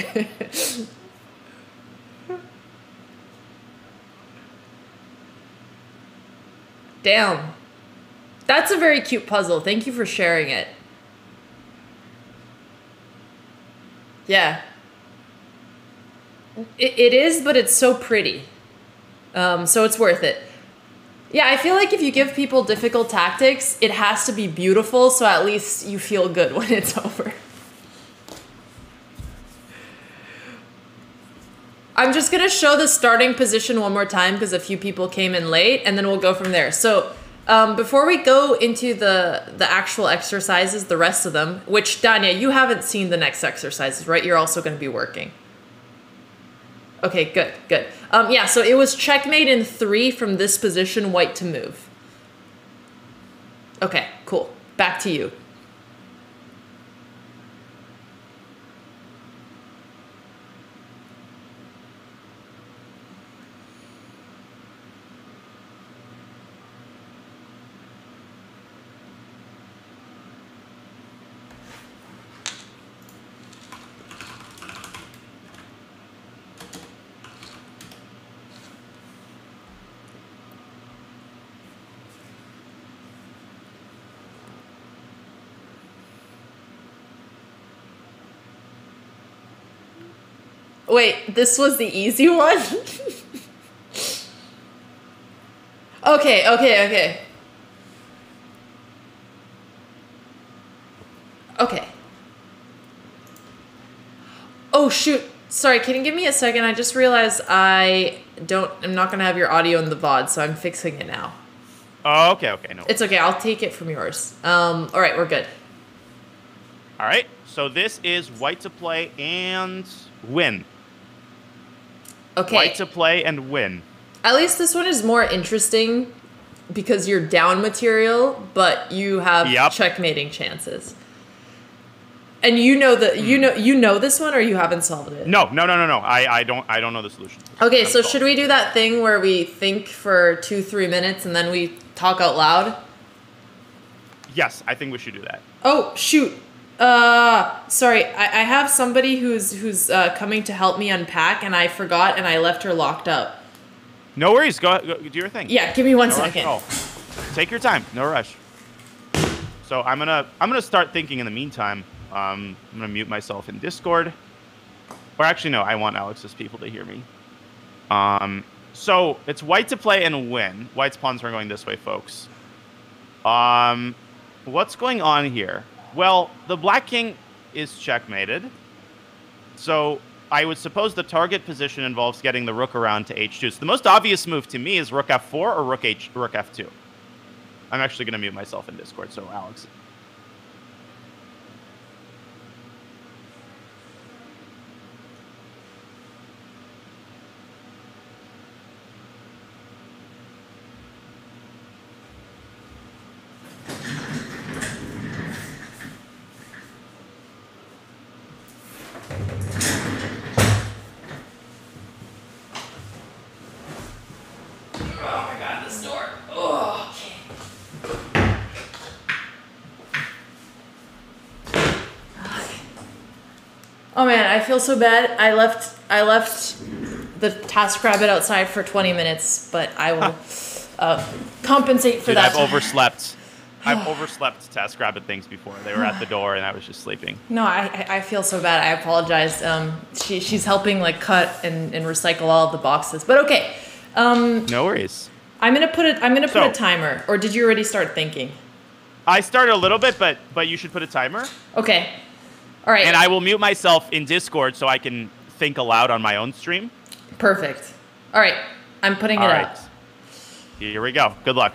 Damn. That's a very cute puzzle. Thank you for sharing it. Yeah. It is, but it's so pretty. So it's worth it. Yeah, I feel like if you give people difficult tactics, it has to be beautiful, so at least you feel good when it's over. I'm just going to show the starting position one more time because a few people came in late, and then we'll go from there. So before we go into the actual exercises, the rest of them, which, Danya, you haven't seen the next exercises, right? You're also going to be working. Okay, good, good. Yeah, so it was checkmate in 3 from this position, white to move. Okay, cool. Back to you. Wait, this was the easy one? Okay. Okay. Oh, shoot. Sorry, can you give me a second? I just realized I'm not gonna have your audio in the VOD, so I'm fixing it now. Oh, okay, no. It's okay, I'll take it from yours. All right, we're good. All right, so this is white to play and win. Okay. White to play and win. At least this one is more interesting because you're down material, but you have checkmating chances. And you know you know this one, or you haven't solved it? No. I don't know the solution. Okay, so should we do that thing where we think for 2-3 minutes and then we talk out loud? Yes, I think we should do that. Oh, shoot. Sorry, I have somebody who's coming to help me unpack, and I forgot, and I left her locked up. No worries. Go do your thing. Yeah, give me one no second. Take your time. No rush. So I'm gonna start thinking in the meantime. I'm gonna mute myself in Discord. Or actually, no. I want Alex's people to hear me. So it's white to play and win. White's pawns are going this way, folks. What's going on here? Well, the black king is checkmated. So I would suppose the target position involves getting the rook around to h2. So the most obvious move to me is rook f4 or rook f2. I'm actually going to mute myself in Discord, so Alex. Oh man, I feel so bad. I left the TaskRabbit outside for 20 minutes, but I will compensate for that. I've overslept. I've overslept TaskRabbit things before. They were at the door and I was just sleeping. No, I feel so bad. I apologize. She's helping like cut and recycle all of the boxes. But okay. No worries. I'm gonna put a timer. Or did you already start thinking? I started a little bit, but you should put a timer. Okay. All right. And I will mute myself in Discord so I can think aloud on my own stream. Perfect. All right. I'm putting it up. Here we go. Good luck.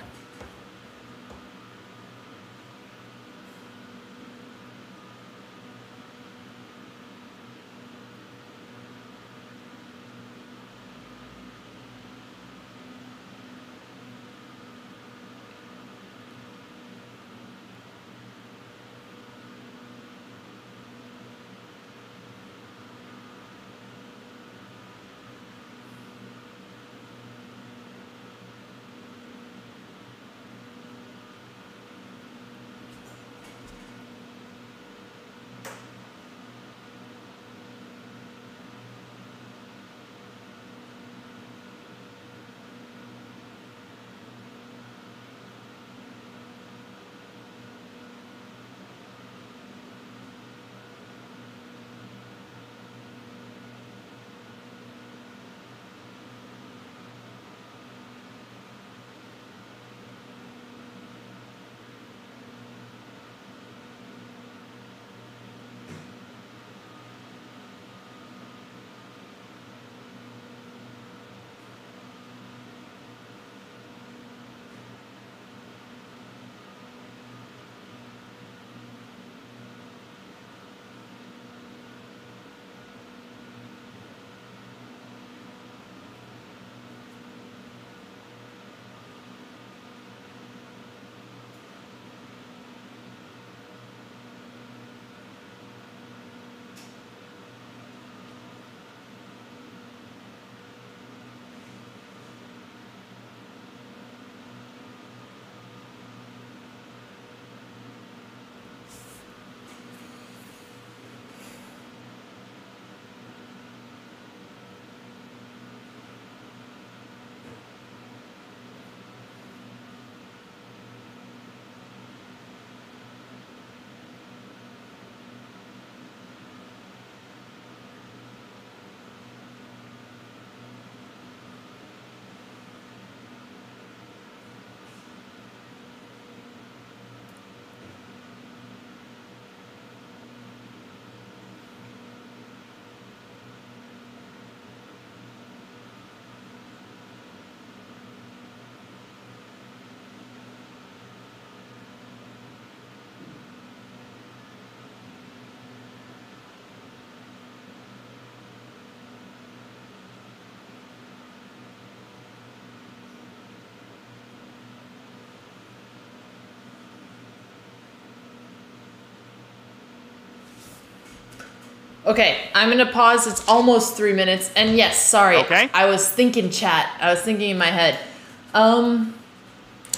Okay, I'm gonna pause. It's almost 3 minutes. And yes, sorry. Okay. I was thinking chat. I was thinking in my head.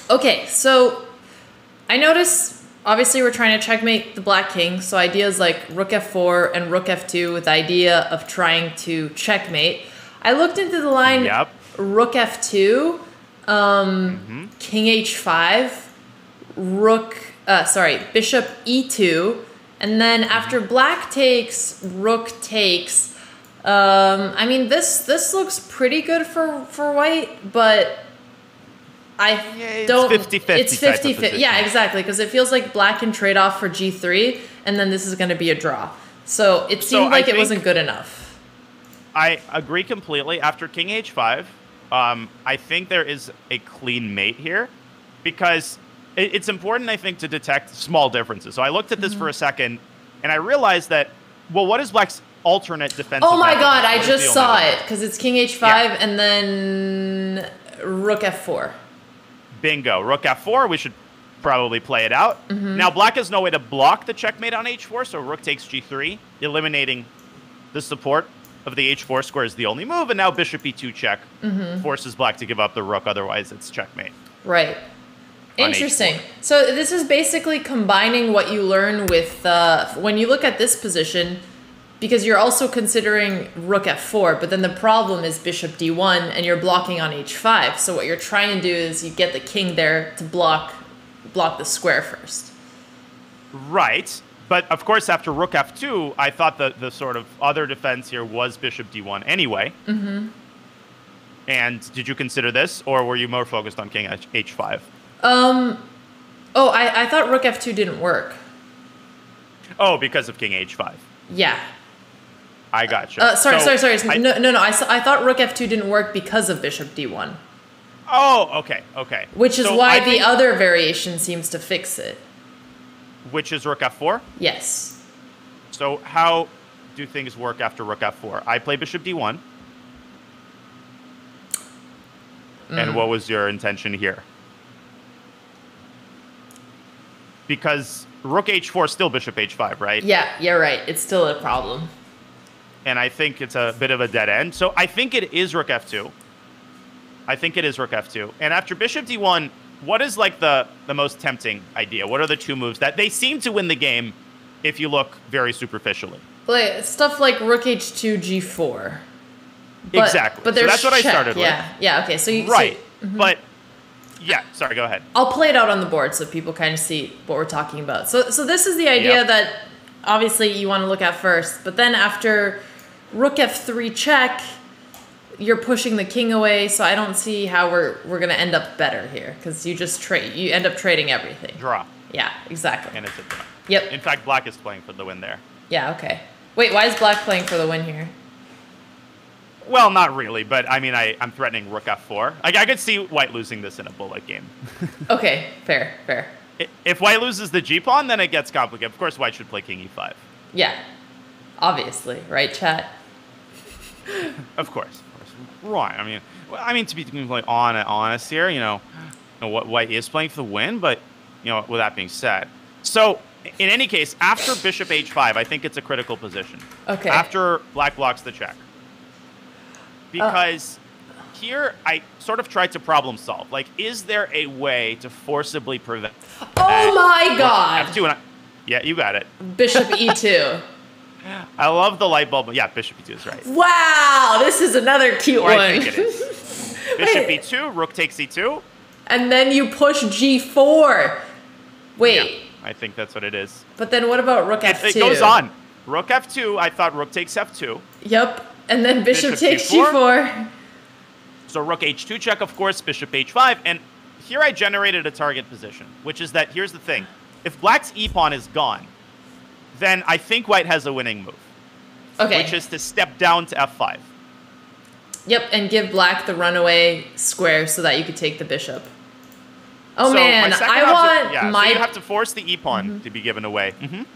Okay, so I notice obviously we're trying to checkmate the black king, so ideas like rook f4 and rook f2 with the idea of trying to checkmate. I looked into the line rook f2, king h5, bishop e2, and then after black takes, rook takes. I mean, this looks pretty good for white, but don't. It's 50-50. It's 50-50. Yeah, exactly, because it feels like black can trade off for g3, and then this is going to be a draw. So it seemed like it wasn't good enough. I agree completely. After king h5, I think there is a clean mate here, because it's important, I think, to detect small differences. So I looked at this for a second, and I realized that, well, what is black's alternate defensive? Oh my god, I just saw it, because it's king h5 and then rook f4. Bingo. Rook f4, we should probably play it out. Now, black has no way to block the checkmate on h4, so rook takes g3, eliminating the support of the h4 square is the only move, and now bishop e2 check forces black to give up the rook, otherwise it's checkmate. Right. Interesting. So this is basically combining what you learn with, when you look at this position, because you're also considering rook f4, but then the problem is bishop d1, and you're blocking on h5. So what you're trying to do is you get the king there to block the square first. Right. But of course, after rook f2, I thought the sort of other defense here was bishop d1 anyway. And did you consider this, or were you more focused on king h5? I thought rook f2 didn't work. Oh, because of king h5. Yeah. I gotcha. Sorry. No. I thought rook f2 didn't work because of bishop d1. Oh, okay. Which is why the other variation seems to fix it. Which is rook f4? Yes. So how do things work after rook f4? I play bishop d1. And what was your intention here? Because rook h4 is still bishop h5, right? Yeah, you're right. It's still a problem. And I think it's a bit of a dead end. So I think it is rook f2. And after bishop d1, what is like the most tempting idea? What are the two moves that they seem to win the game if you look very superficially? Like stuff like rook h2, g4. Exactly. But so that's what I started with. Yeah, okay. So But yeah, sorry, go ahead. I'll play it out on the board so people kind of see what we're talking about. So this is the idea that obviously you want to look at first, but then after rook f3 check, you're pushing the king away, so I don't see how we're going to end up better here, because you end up trading everything. Draw. Yeah, exactly. And it's a draw. Yep. In fact, black is playing for the win there. Yeah, okay. Wait, why is black playing for the win here? Well, not really, but I mean, I'm threatening rook f4. I could see white losing this in a bullet game. Okay, fair. If white loses the g-pawn, then it gets complicated. Of course, white should play king e5. Yeah, obviously, right, chat? Of course. Right. I mean, to be completely honest here, you know what white is playing for the win, but with that being said, so in any case, after bishop h5, I think it's a critical position. Okay. After black blocks the check. Because here I sort of tried to problem solve. Like, is there a way to forcibly prevent? Oh my god! F2 and yeah, you got it. Bishop e2. I love the light bulb. Yeah, bishop e2 is right. Wow, this is another cute one. I think it is. Bishop e2, rook takes e2. And then you push g4. Wait. Yeah, I think that's what it is. But then what about rook f2? It goes on. Rook f2, I thought rook takes f2. Yep. And then bishop takes g4. So rook h2 check, of course, bishop h5. And here I generated a target position, which is that, here's the thing. If black's e-pawn is gone, then I think white has a winning move. Okay. Which is to step down to f5. Yep, and give black the runaway square so that you could take the bishop. Oh, so man, I want so you have to force the e-pawn to be given away.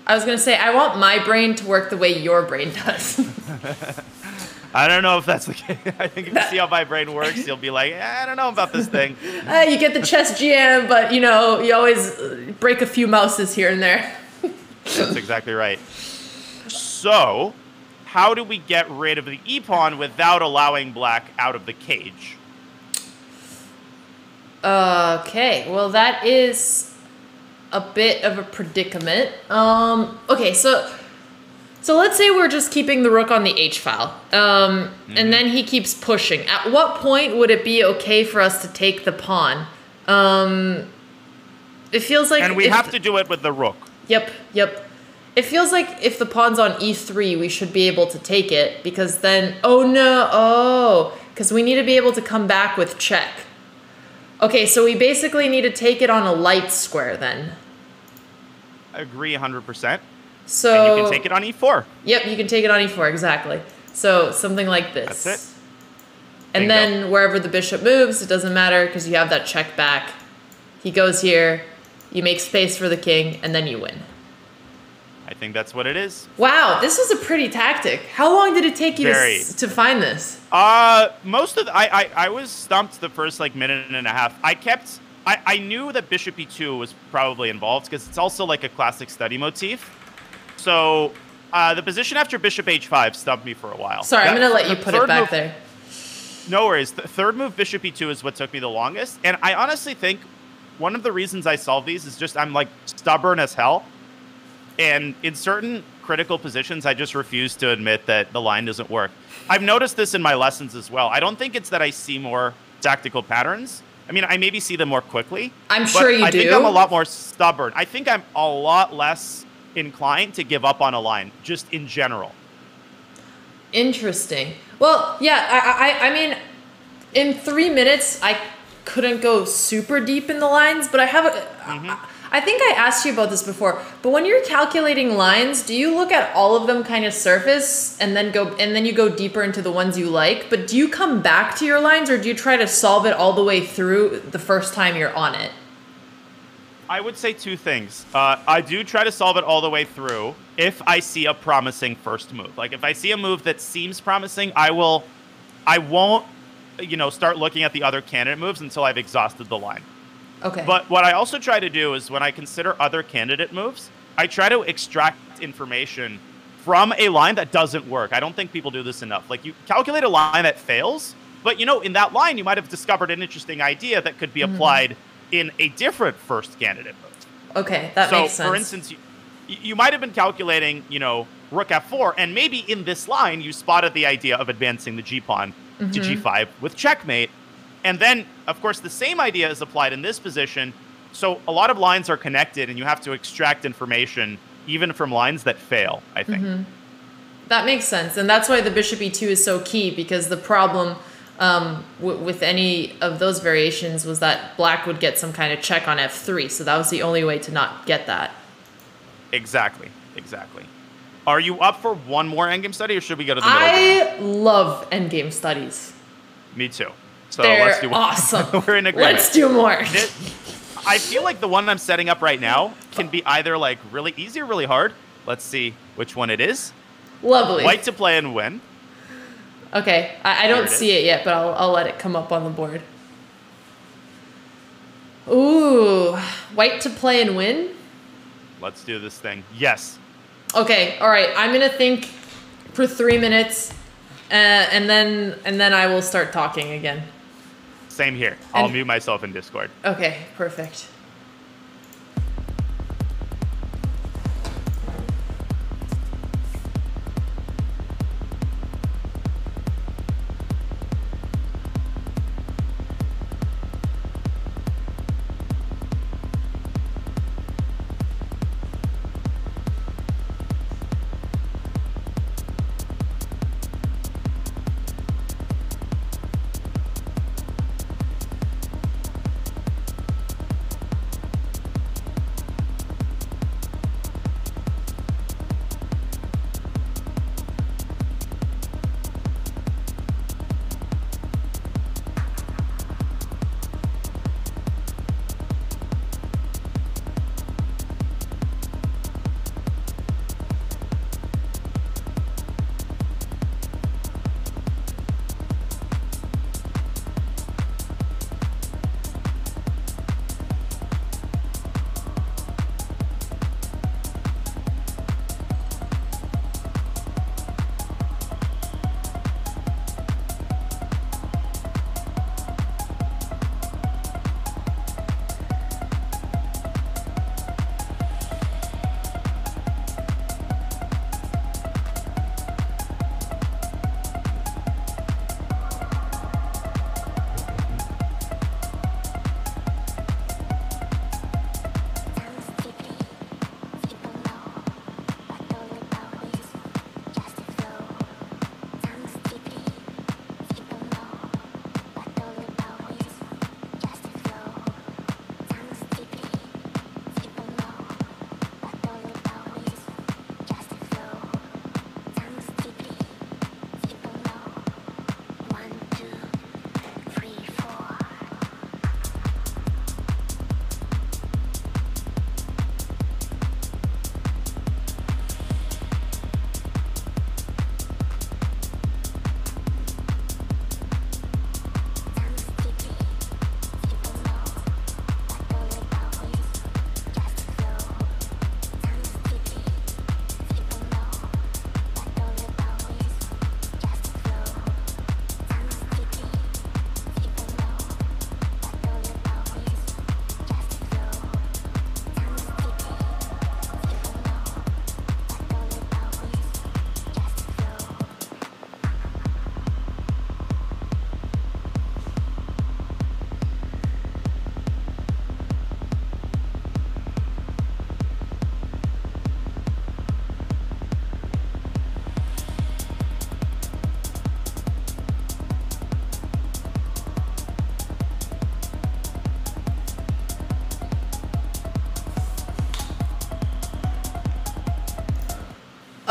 I was going to say, I want my brain to work the way your brain does. I don't know if that's the case. I think if you see how my brain works, you'll be like, I don't know about this thing. You get the chess GM, but, you always break a few mouses here and there. That's exactly right. So, how do we get rid of the e-pawn without allowing black out of the cage? Okay, well, that is a bit of a predicament. Okay, so let's say we're just keeping the rook on the h file, and then he keeps pushing. At what point would it be okay for us to take the pawn? It feels like... And we have to do it with the rook. Yep. It feels like if the pawn's on e3, we should be able to take it, because then... because we need to be able to come back with check. Okay, so we basically need to take it on a light square then. I agree 100%. So... And you can take it on e4. Yep, you can take it on e4, exactly. So something like this. That's it. And then wherever the bishop moves, it doesn't matter because you have that check back. He goes here, you make space for the king, and then you win. I think that's what it is. Wow, this was a pretty tactic. How long did it take you to find this? Most of I was stumped the first like minute and a half. I knew that bishop e2 was probably involved because it's also like a classic study motif. So the position after bishop h5 stumped me for a while. Sorry, I'm gonna let you put it back there. No worries. The third move, bishop e2, is what took me the longest. And I honestly think one of the reasons I solve these is just I'm like stubborn as hell. And in certain critical positions, I just refuse to admit that the line doesn't work. I've noticed this in my lessons as well. I don't think it's that I see more tactical patterns. I mean, I maybe see them more quickly. I'm sure you do. I think I'm a lot more stubborn. I think I'm a lot less inclined to give up on a line, just in general. Interesting. Well, yeah, I mean, in 3 minutes, I couldn't go super deep in the lines, but I have I think I asked you about this before, but when you're calculating lines, do you look at all of them kind of surface and then you go deeper into the ones you like? But do you come back to your lines, or do you try to solve it all the way through the first time you're on it? I would say two things. I do try to solve it all the way through if I see a promising first move. Like if I see a move that seems promising, I won't, start looking at the other candidate moves until I've exhausted the line. Okay. But what I also try to do is when I consider other candidate moves, I try to extract information from a line that doesn't work. I don't think people do this enough. Like you calculate a line that fails, but in that line, you might have discovered an interesting idea that could be applied in a different first candidate move. Okay, that makes sense. So, for instance, you might have been calculating, rook f4, and maybe in this line, you spotted the idea of advancing the g-pawn to g5 with checkmate. And then, of course, the same idea is applied in this position. So a lot of lines are connected, and you have to extract information even from lines that fail, I think. That makes sense. And that's why the bishop e2 is so key, because the problem with any of those variations was that black would get some kind of check on f3. So that was the only way to not get that. Exactly. Are you up for one more endgame study, or should we go to the middle game? I love endgame studies. Me too. So They're let's do one. awesome. We're in agreement. Let's do more. I feel like the one I'm setting up right now can be either like really easy or really hard. Let's see which one it is. Lovely. White to play and win. Okay, I don't see it yet, but I'll let it come up on the board. Ooh, white to play and win? Let's do this thing. Yes. Okay, all right. I'm gonna think for 3 minutes, and then I will start talking again. Same here. I'll mute myself in Discord. Okay, perfect.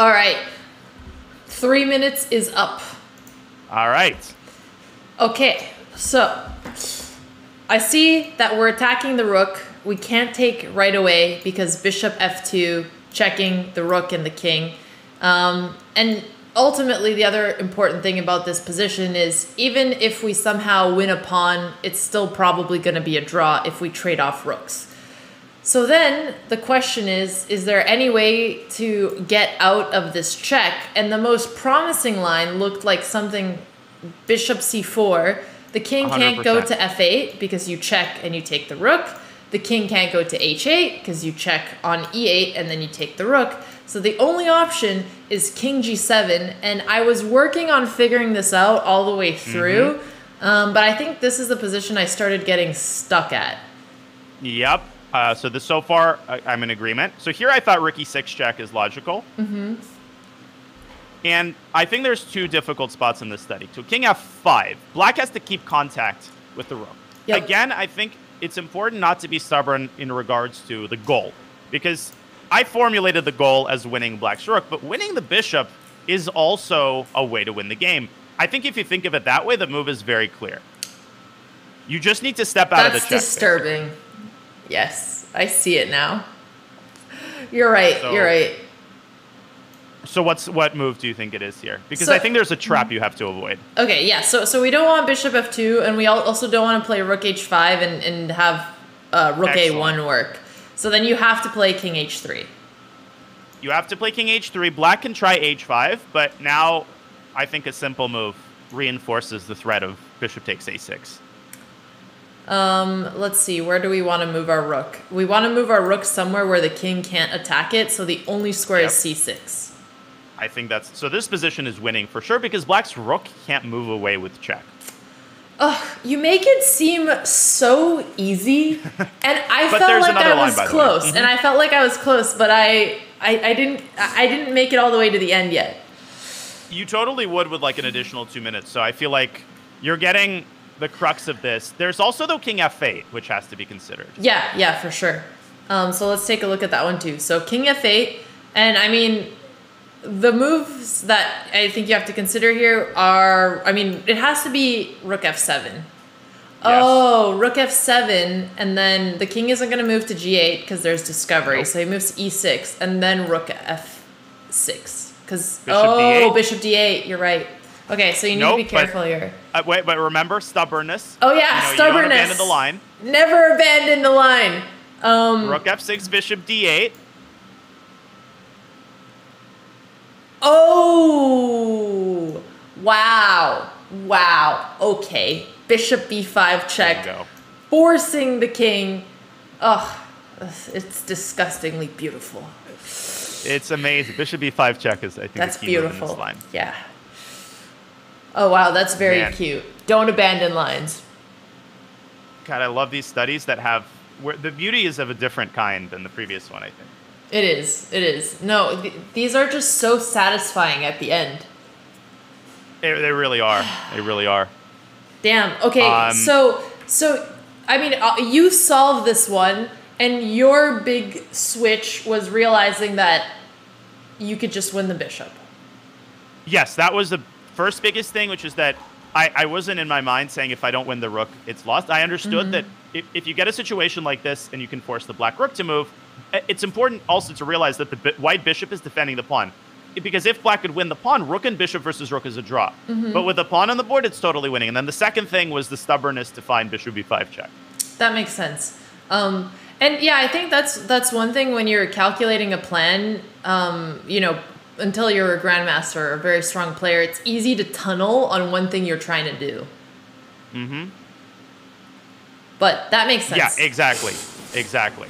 All right. 3 minutes is up. All right. Okay, so I see that we're attacking the rook. We can't take right away because bishop f2, checking the rook and the king. And ultimately, the other important thing about this position is even if we somehow win a pawn, it's still probably going to be a draw if we trade off rooks. So then the question is there any way to get out of this check? And the most promising line looked like something bishop c4. The king can't go to f8 because you check and you take the rook. The king can't go to h8 because you check on e8 and then you take the rook. So the only option is king g7. And I was working on figuring this out all the way through. But I think this is the position I started getting stuck at. Yep. So far, I'm in agreement. So here I thought rook e6 check is logical. And I think there's two difficult spots in this study. So king f5. Black has to keep contact with the rook. Yep. Again, I think it's important not to be stubborn in regards to the goal. Because I formulated the goal as winning black's rook, but winning the bishop is also a way to win the game. I think if you think of it that way, the move is very clear. You just need to step out of the check. That's disturbing. Basically. Yes, I see it now. You're right. You're right. So what move do you think it is here? Because I think there's a trap you have to avoid. Okay, yeah. So we don't want bishop f2, and we also don't want to play rook h5 and have rook a1 work. So then you have to play king h3. You have to play king h3. Black can try h5, but now I think a simple move reinforces the threat of bishop takes a6. Let's see. Where do we want to move our rook? We want to move our rook somewhere where the king can't attack it, so the only square is c6. I think that's... So this position is winning for sure because black's rook can't move away with check. Ugh, you make it seem so easy, and I felt like I was close, and I felt like I was close, but I didn't make it all the way to the end yet. You totally would with like an additional 2 minutes, so I feel like you're getting the crux of this. There's also though king f8, which has to be considered. Yeah, for sure. So let's take a look at that one too. So king f8, and I mean, the moves that I think you have to consider here are, I mean, it has to be rook f7. Yes. Oh, rook f7, and then the king isn't going to move to g8 because there's discovery. Nope. So he moves to e6, and then rook f6. Because, d8. Bishop d8, you're right. Okay, so you need to be careful here. Wait, but remember, stubbornness. Oh yeah, stubbornness. You don't abandon the line. Never abandon the line. Rook f6, bishop d8. Oh, wow. Okay, bishop b5 check, forcing the king. Ugh, it's disgustingly beautiful. It's amazing. Bishop b5 check is, I think, that's the key move in this line. Yeah. Oh wow, that's very cute. Don't abandon lines. God, I love these studies that have where the beauty is of a different kind than the previous one, I think. It is. No, these are just so satisfying at the end. They really are. They really are. Damn. Okay, so I mean, you solved this one, and your big switch was realizing that you could just win the bishop. Yes, that was the first biggest thing, which is that I wasn't in my mind saying if I don't win the rook, it's lost. I understood that if you get a situation like this and you can force the black rook to move, it's important also to realize that the white bishop is defending the pawn. Because if black could win the pawn, rook and bishop versus rook is a draw. But with the pawn on the board, it's totally winning. And then the second thing was the stubbornness to find bishop b5 check. That makes sense. And yeah, I think that's one thing when you're calculating a plan, you know, until you're a grandmaster or a very strong player, it's easy to tunnel on one thing you're trying to do. But that makes sense. Yeah, exactly.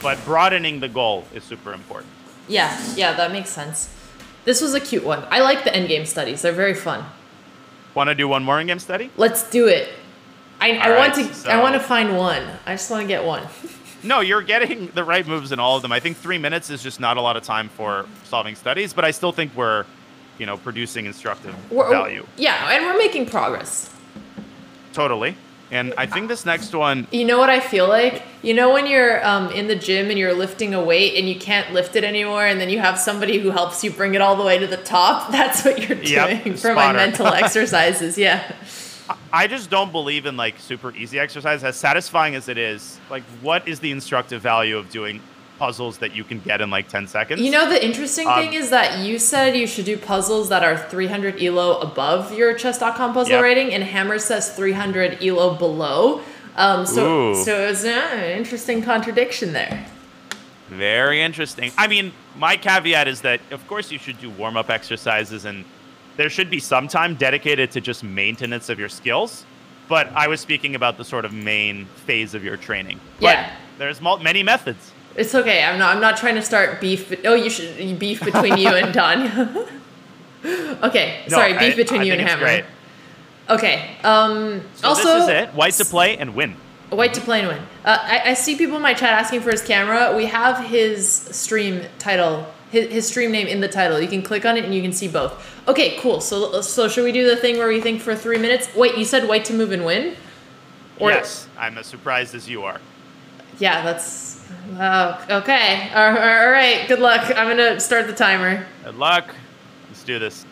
But broadening the goal is super important. Yeah, that makes sense. This was a cute one. I like the endgame studies. They're very fun. Want to do one more endgame study? Let's do it. I want to find one. I just want to get one. No, you're getting the right moves in all of them. I think 3 minutes is just not a lot of time for solving studies, but I still think we're, you know, producing instructive value. Yeah, and we're making progress. Totally. And I think this next one... You know what I feel like? You know when you're in the gym and you're lifting a weight and you can't lift it anymore and then you have somebody who helps you bring it all the way to the top? That's what you're doing for my mental exercises, yeah. I just don't believe in like super easy exercise. As satisfying as it is, like what is the instructive value of doing puzzles that you can get in like 10 seconds? You know, the interesting thing is that you said you should do puzzles that are 300 elo above your chess.com puzzle rating, and Hammer says 300 elo below. So it's an interesting contradiction there. Very interesting. I mean, my caveat is that, of course, you should do warm-up exercises, and there should be some time dedicated to just maintenance of your skills. But I was speaking about the sort of main phase of your training. Yeah. But there's many methods. It's okay. I'm not trying to start beef. Oh, you should beef between you and Tanya. Okay. No, sorry, beef between you and Hammer. Great. Okay. So also, this is it. White to play and win. White to play and win. I see people in my chat asking for his camera. We have his stream title, his stream name in the title. You can click on it and you can see both. Okay, cool. So should we do the thing where we think for 3 minutes? Wait, you said white to move and win? Or yes. I'm as surprised as you are. Yeah, that's... okay. All right. Good luck. I'm going to start the timer. Good luck. Let's do this.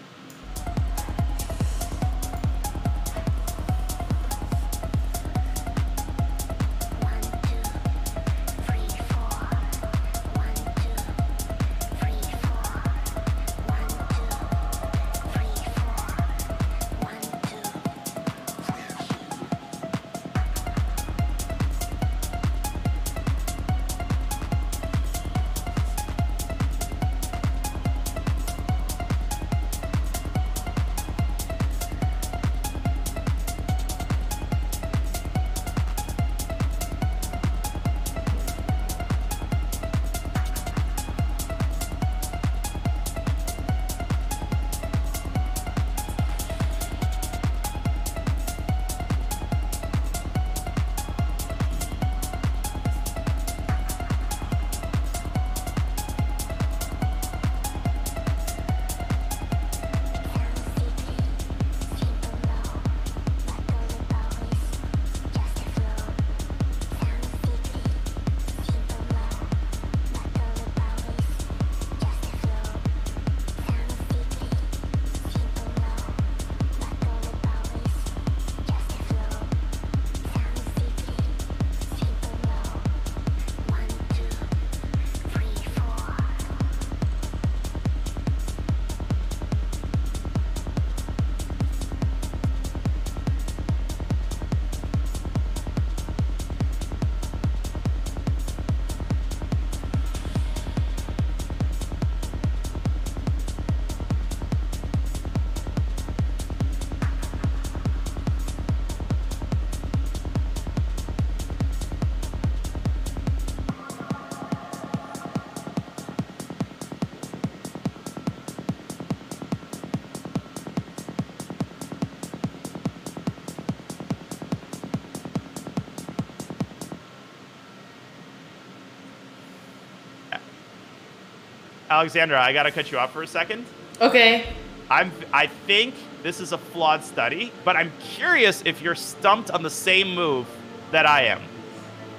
Alexandra, I gotta cut you off for a second. Okay. I think this is a flawed study, but I'm curious if you're stumped on the same move that I am.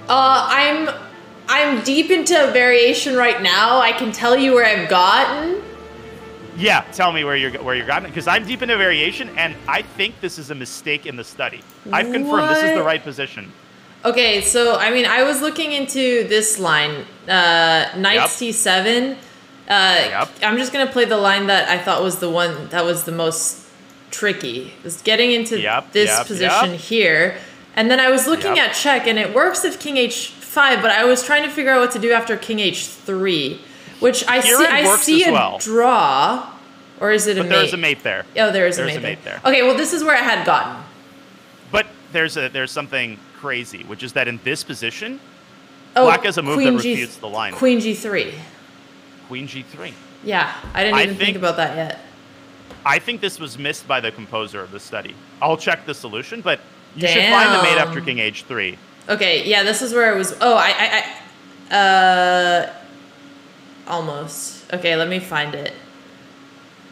I'm deep into a variation right now. I can tell you where I've gotten. Yeah, tell me where you're gotten, because I'm deep into variation, and I think this is a mistake in the study. I've confirmed this is the right position. Okay, so I mean, I was looking into this line, knight c7. I'm just gonna play the line that I thought was the one that was the most tricky. Is getting into this position here, and then I was looking at check, and it works if king h5, but I was trying to figure out what to do after king h3, which I see a draw, or is it a mate? But there's a mate there. Oh, there's a mate there. Okay, well, this is where I had gotten. But there's something crazy, which is that in this position, black has a move that refutes the line. Queen g3. Queen g3. Yeah, I didn't even think about that yet. I think this was missed by the composer of the study. I'll check the solution, but you should find the mate after king h3. Okay, yeah, this is where it was. Oh, almost. Okay, let me find it.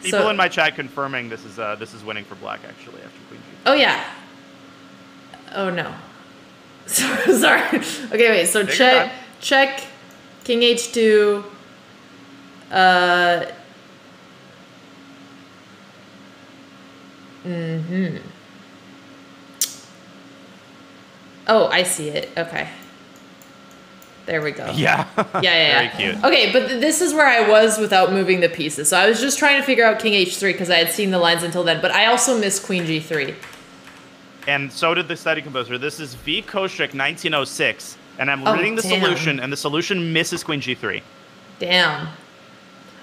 People in my chat confirming this is winning for black actually after queen g3. Oh yeah. Oh no. Sorry. Okay, wait. So check king h2. Oh, I see it. Okay. There we go. Yeah. Yeah. Very cute. Okay, but this is where I was without moving the pieces. So I was just trying to figure out king h3 because I had seen the lines until then, but I also missed queen g3. And so did the study composer. This is V. Koshik, 1906, and I'm reading the solution, and the solution misses queen g3. Damn.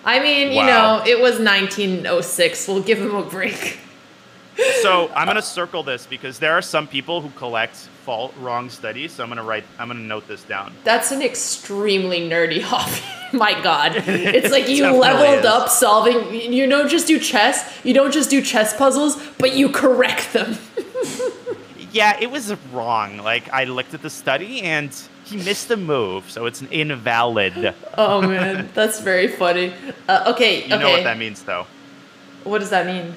I mean, you know, it was 1906. We'll give him a break. So I'm gonna circle this because there are some people who collect wrong studies. So I'm gonna note this down. That's an extremely nerdy hobby. My God, it's like you Definitely leveled is. up solving. You don't just do chess. You don't just do chess puzzles, but you correct them. Yeah, it was wrong. Like I looked at the study and he missed a move, so it's an invalid. Oh man, that's very funny. Okay, You know what that means, though. What does that mean?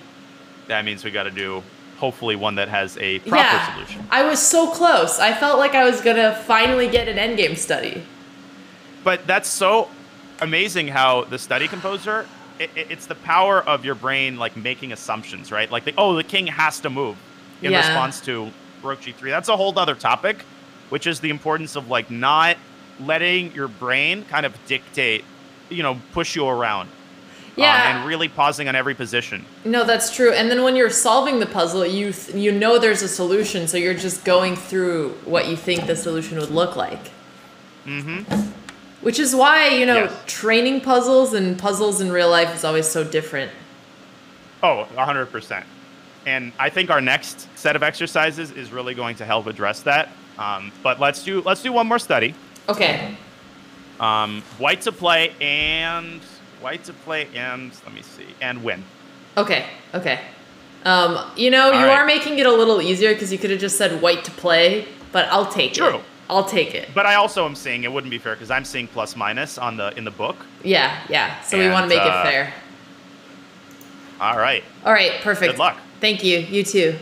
That means we got to do hopefully one that has a proper solution. I was so close. I felt like I was gonna finally get an endgame study. But that's so amazing how the study composer, it's the power of your brain like making assumptions, right? Like, the king has to move in response to rook g3. That's a whole other topic, which is the importance of like not letting your brain kind of dictate, push you around. Yeah. And really pausing on every position. No, that's true. And then when you're solving the puzzle, you know there's a solution, so you're just going through what you think the solution would look like. Mm-hmm. Which is why, training puzzles and puzzles in real life is always so different. Oh, 100%. And I think our next set of exercises is really going to help address that. But let's do one more study. Okay. White to play and let me see, and win. Okay. You are making it a little easier because you could have just said white to play, but I'll take it. True. I'll take it. But I also am saying it wouldn't be fair because I'm seeing plus minus in the book. Yeah. So we want to make it fair. All right, perfect. Good luck. Thank you. You too.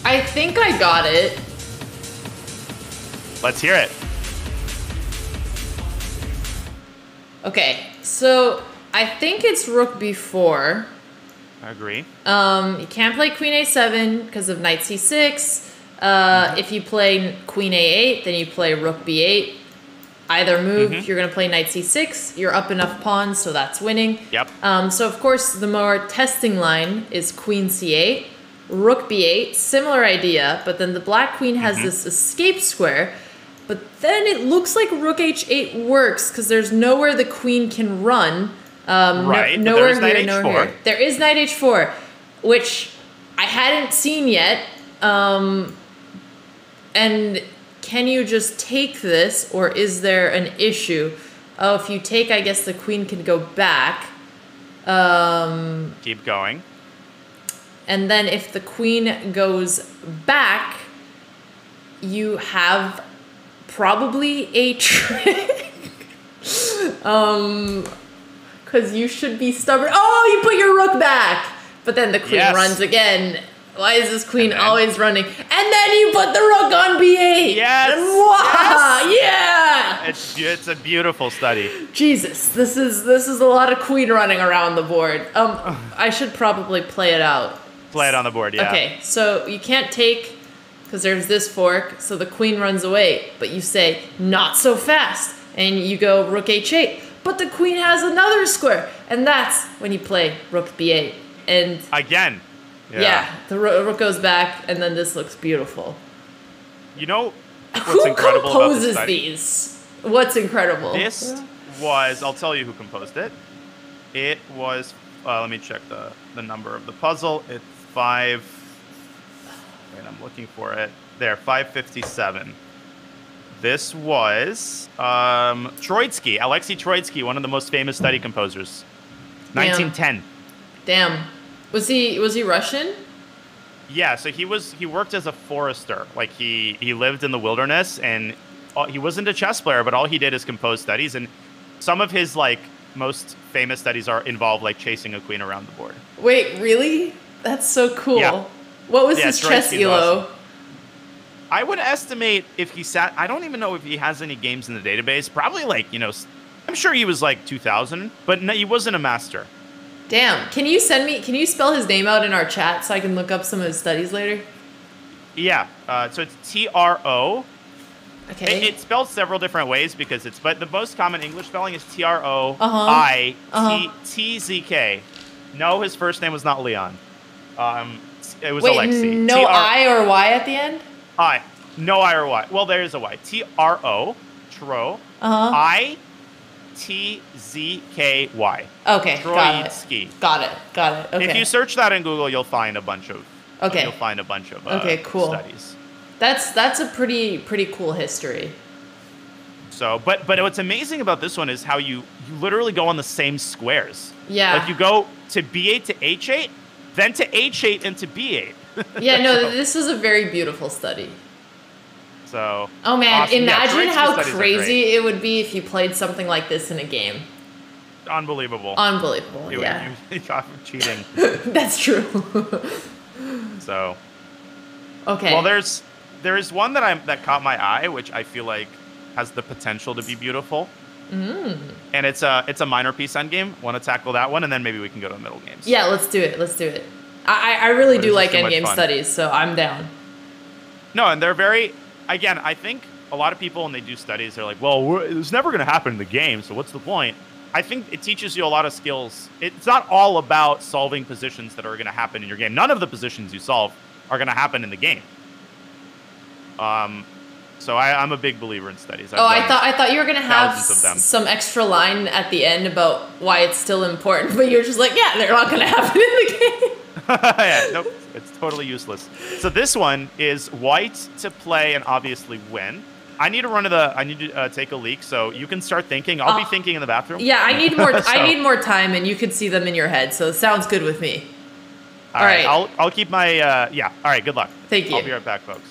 I think I got it. Let's hear it. Okay, so I think it's rook b4. I agree. You can't play queen a7 because of knight c6. If you play queen a8, then you play rook b8. Either move, you're going to play knight c6. You're up enough pawns, so that's winning. Yep. So, of course, the more testing line is queen c8, rook b8. Similar idea, but then the black queen has this escape square. But then it looks like rook h8 works because there's nowhere the queen can run. Right, but nowhere there's knight here, nowhere h4. here. There is knight h4, which I hadn't seen yet. And can you just take this, or is there an issue? Oh, if you take, I guess the queen can go back. Keep going. And then if the queen goes back, you have probably a trick. Because you should be stubborn. Oh, you put your rook back. But then the queen runs again. Why is this queen always running? And then you put the rook on b8. Yes. Yeah. It's a beautiful study. Jesus, this is a lot of queen running around the board. I should probably play it out. Play it on the board, yeah. Okay, so you can't take, because there's this fork, so the queen runs away. But you say, not so fast. And you go rook h8. But the queen has another square. And that's when you play rook b8. And again. Yeah, the rook goes back, and then this looks beautiful. You know what's incredible about this composes study? these? What's incredible? This was, I'll tell you who composed it. It was, let me check the number of the puzzle. It's 5, wait, I'm looking for it. There, 557. This was Troitsky, Alexei Troitsky, one of the most famous study composers. 1910. Damn. Was he Russian? Yeah, so he worked as a forester. Like he lived in the wilderness, and he wasn't a chess player, but all he did is compose studies, and some of his like most famous studies involve like chasing a queen around the board. Wait, really? That's so cool. Yeah. What was his chess elo? Awesome. I would estimate if he sat, I don't even know if he has any games in the database. Probably like, I'm sure he was like 2000, but no, he wasn't a master. Damn. Can you spell his name out in our chat so I can look up some of his studies later? Yeah. So it's T-R-O. Okay. It's spelled several different ways but the most common English spelling is T-R-O-I-T-Z-K. No, his first name was not Leon. It was Alexei. No I or Y at the end? I. No I or Y. Well, there is a Y. T-R-O, Tro, I-T-Z-K-Y. Okay, Troitsky. Got it. Okay. If you search that in Google, you'll find a bunch of cool studies. That's a pretty cool history. So, but what's amazing about this one is how you literally go on the same squares. Yeah. Like you go to b8 to h8, then to h8 and to b8. Yeah, no, this is a very beautiful study. So. Oh man, awesome. imagine how crazy it would be if you played something like this in a game. Unbelievable. Yeah. You got cheating. That's true. So. Okay. Well, there is one that caught my eye, which I feel like has the potential to be beautiful. And it's a minor piece endgame. Want to tackle that one, and then maybe we can go to the middle games. Yeah, let's do it. I really do like endgame studies, so I'm down. No, and they're very. Again, I think a lot of people when they do studies, they're like, "Well, it's never going to happen in the game, so what's the point?" I think it teaches you a lot of skills. It's not all about solving positions that are going to happen in your game. None of the positions you solve are going to happen in the game. So I'm a big believer in studies. I thought you were gonna have some extra line at the end about why it's still important, but you're just like, yeah, they're not gonna happen in the game. Yeah, nope, it's totally useless. So this one is white to play and obviously win. I need to take a leak, so you can start thinking. I'll be thinking in the bathroom. Yeah, I need more. I need more time, and you can see them in your head. So it sounds good with me. All right. I'll keep my yeah. All right. Good luck. Thank you. I'll be right back, folks.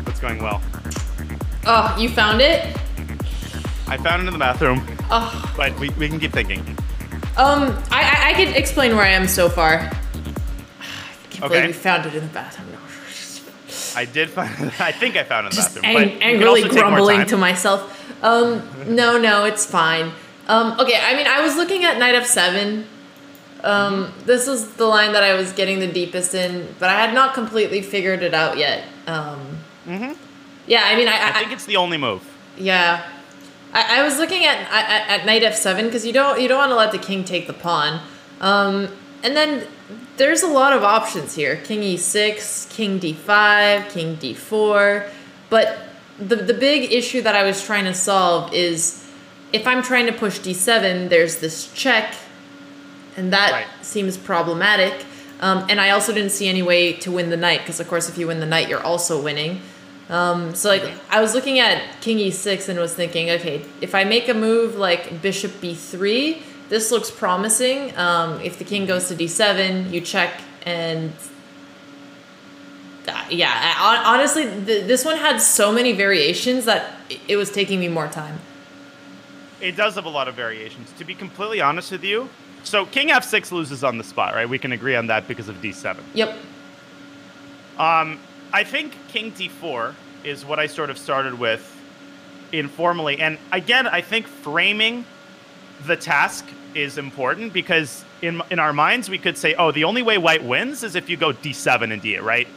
It's going well. Oh, you found it? I found it in the bathroom. Oh. But we can keep thinking. I can explain where I am so far. I can't believe Okay. you found it in the bathroom. No. I did find it. I think I found it in the Just bathroom. But we can angrily also take more grumbling time. to myself. No, it's fine. Okay, I mean, I was looking at Knight F7. This is the line that I was getting the deepest in, but I had not completely figured it out yet. Yeah, I mean, I think it's the only move. Yeah, I was looking at Knight F7 because you don't want to let the king take the pawn, and then there's a lot of options here: King E6, King D5, King D4. But the big issue that I was trying to solve is if I'm trying to push D7, there's this check, and that seems problematic. And I also didn't see any way to win the knight because, of course, if you win the knight, you're also winning. So like I was looking at King E6 and was thinking, okay, if I make a move like Bishop B3, this looks promising. If the king goes to D7, you check, and yeah, honestly, this one had so many variations that it was taking me more time. It does have a lot of variations. To be completely honest with you, so King F6 loses on the spot, right? We can agree on that because of D7. Yep. I think King D4 is what I sort of started with informally. And again, I think framing the task is important because in our minds, we could say, oh, the only way white wins is if you go D7 and D8, right?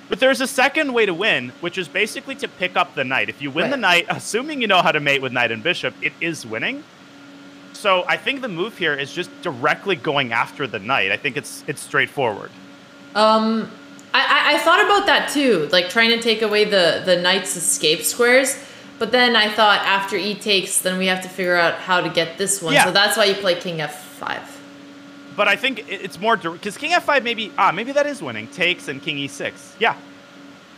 But there's a second way to win, which is basically to pick up the knight. If you win the knight, assuming you know how to mate with knight and bishop, it is winning. So I think the move here is just directly going after the knight. I think it's straightforward. I thought about that too, like trying to take away the knight's escape squares. But then I thought after e takes, then we have to figure out how to get this one. Yeah. So that's why you play King F5. But I think it's more because King F5 maybe that is winning. Takes and King E6. Yeah,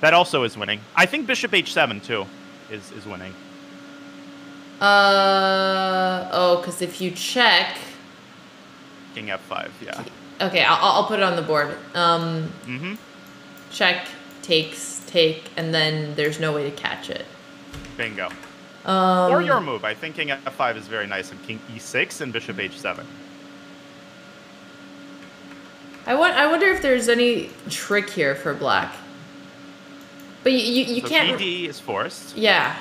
that also is winning. I think Bishop H7 too is winning. Because if you check King F5, yeah. Okay, I'll put it on the board. Check, takes, take, and then there's no way to catch it. Bingo. Or your move. I think King F5 is very nice, and King E6 and Bishop H7. I wonder if there's any trick here for black. But you so can't. BD is forced. Yeah.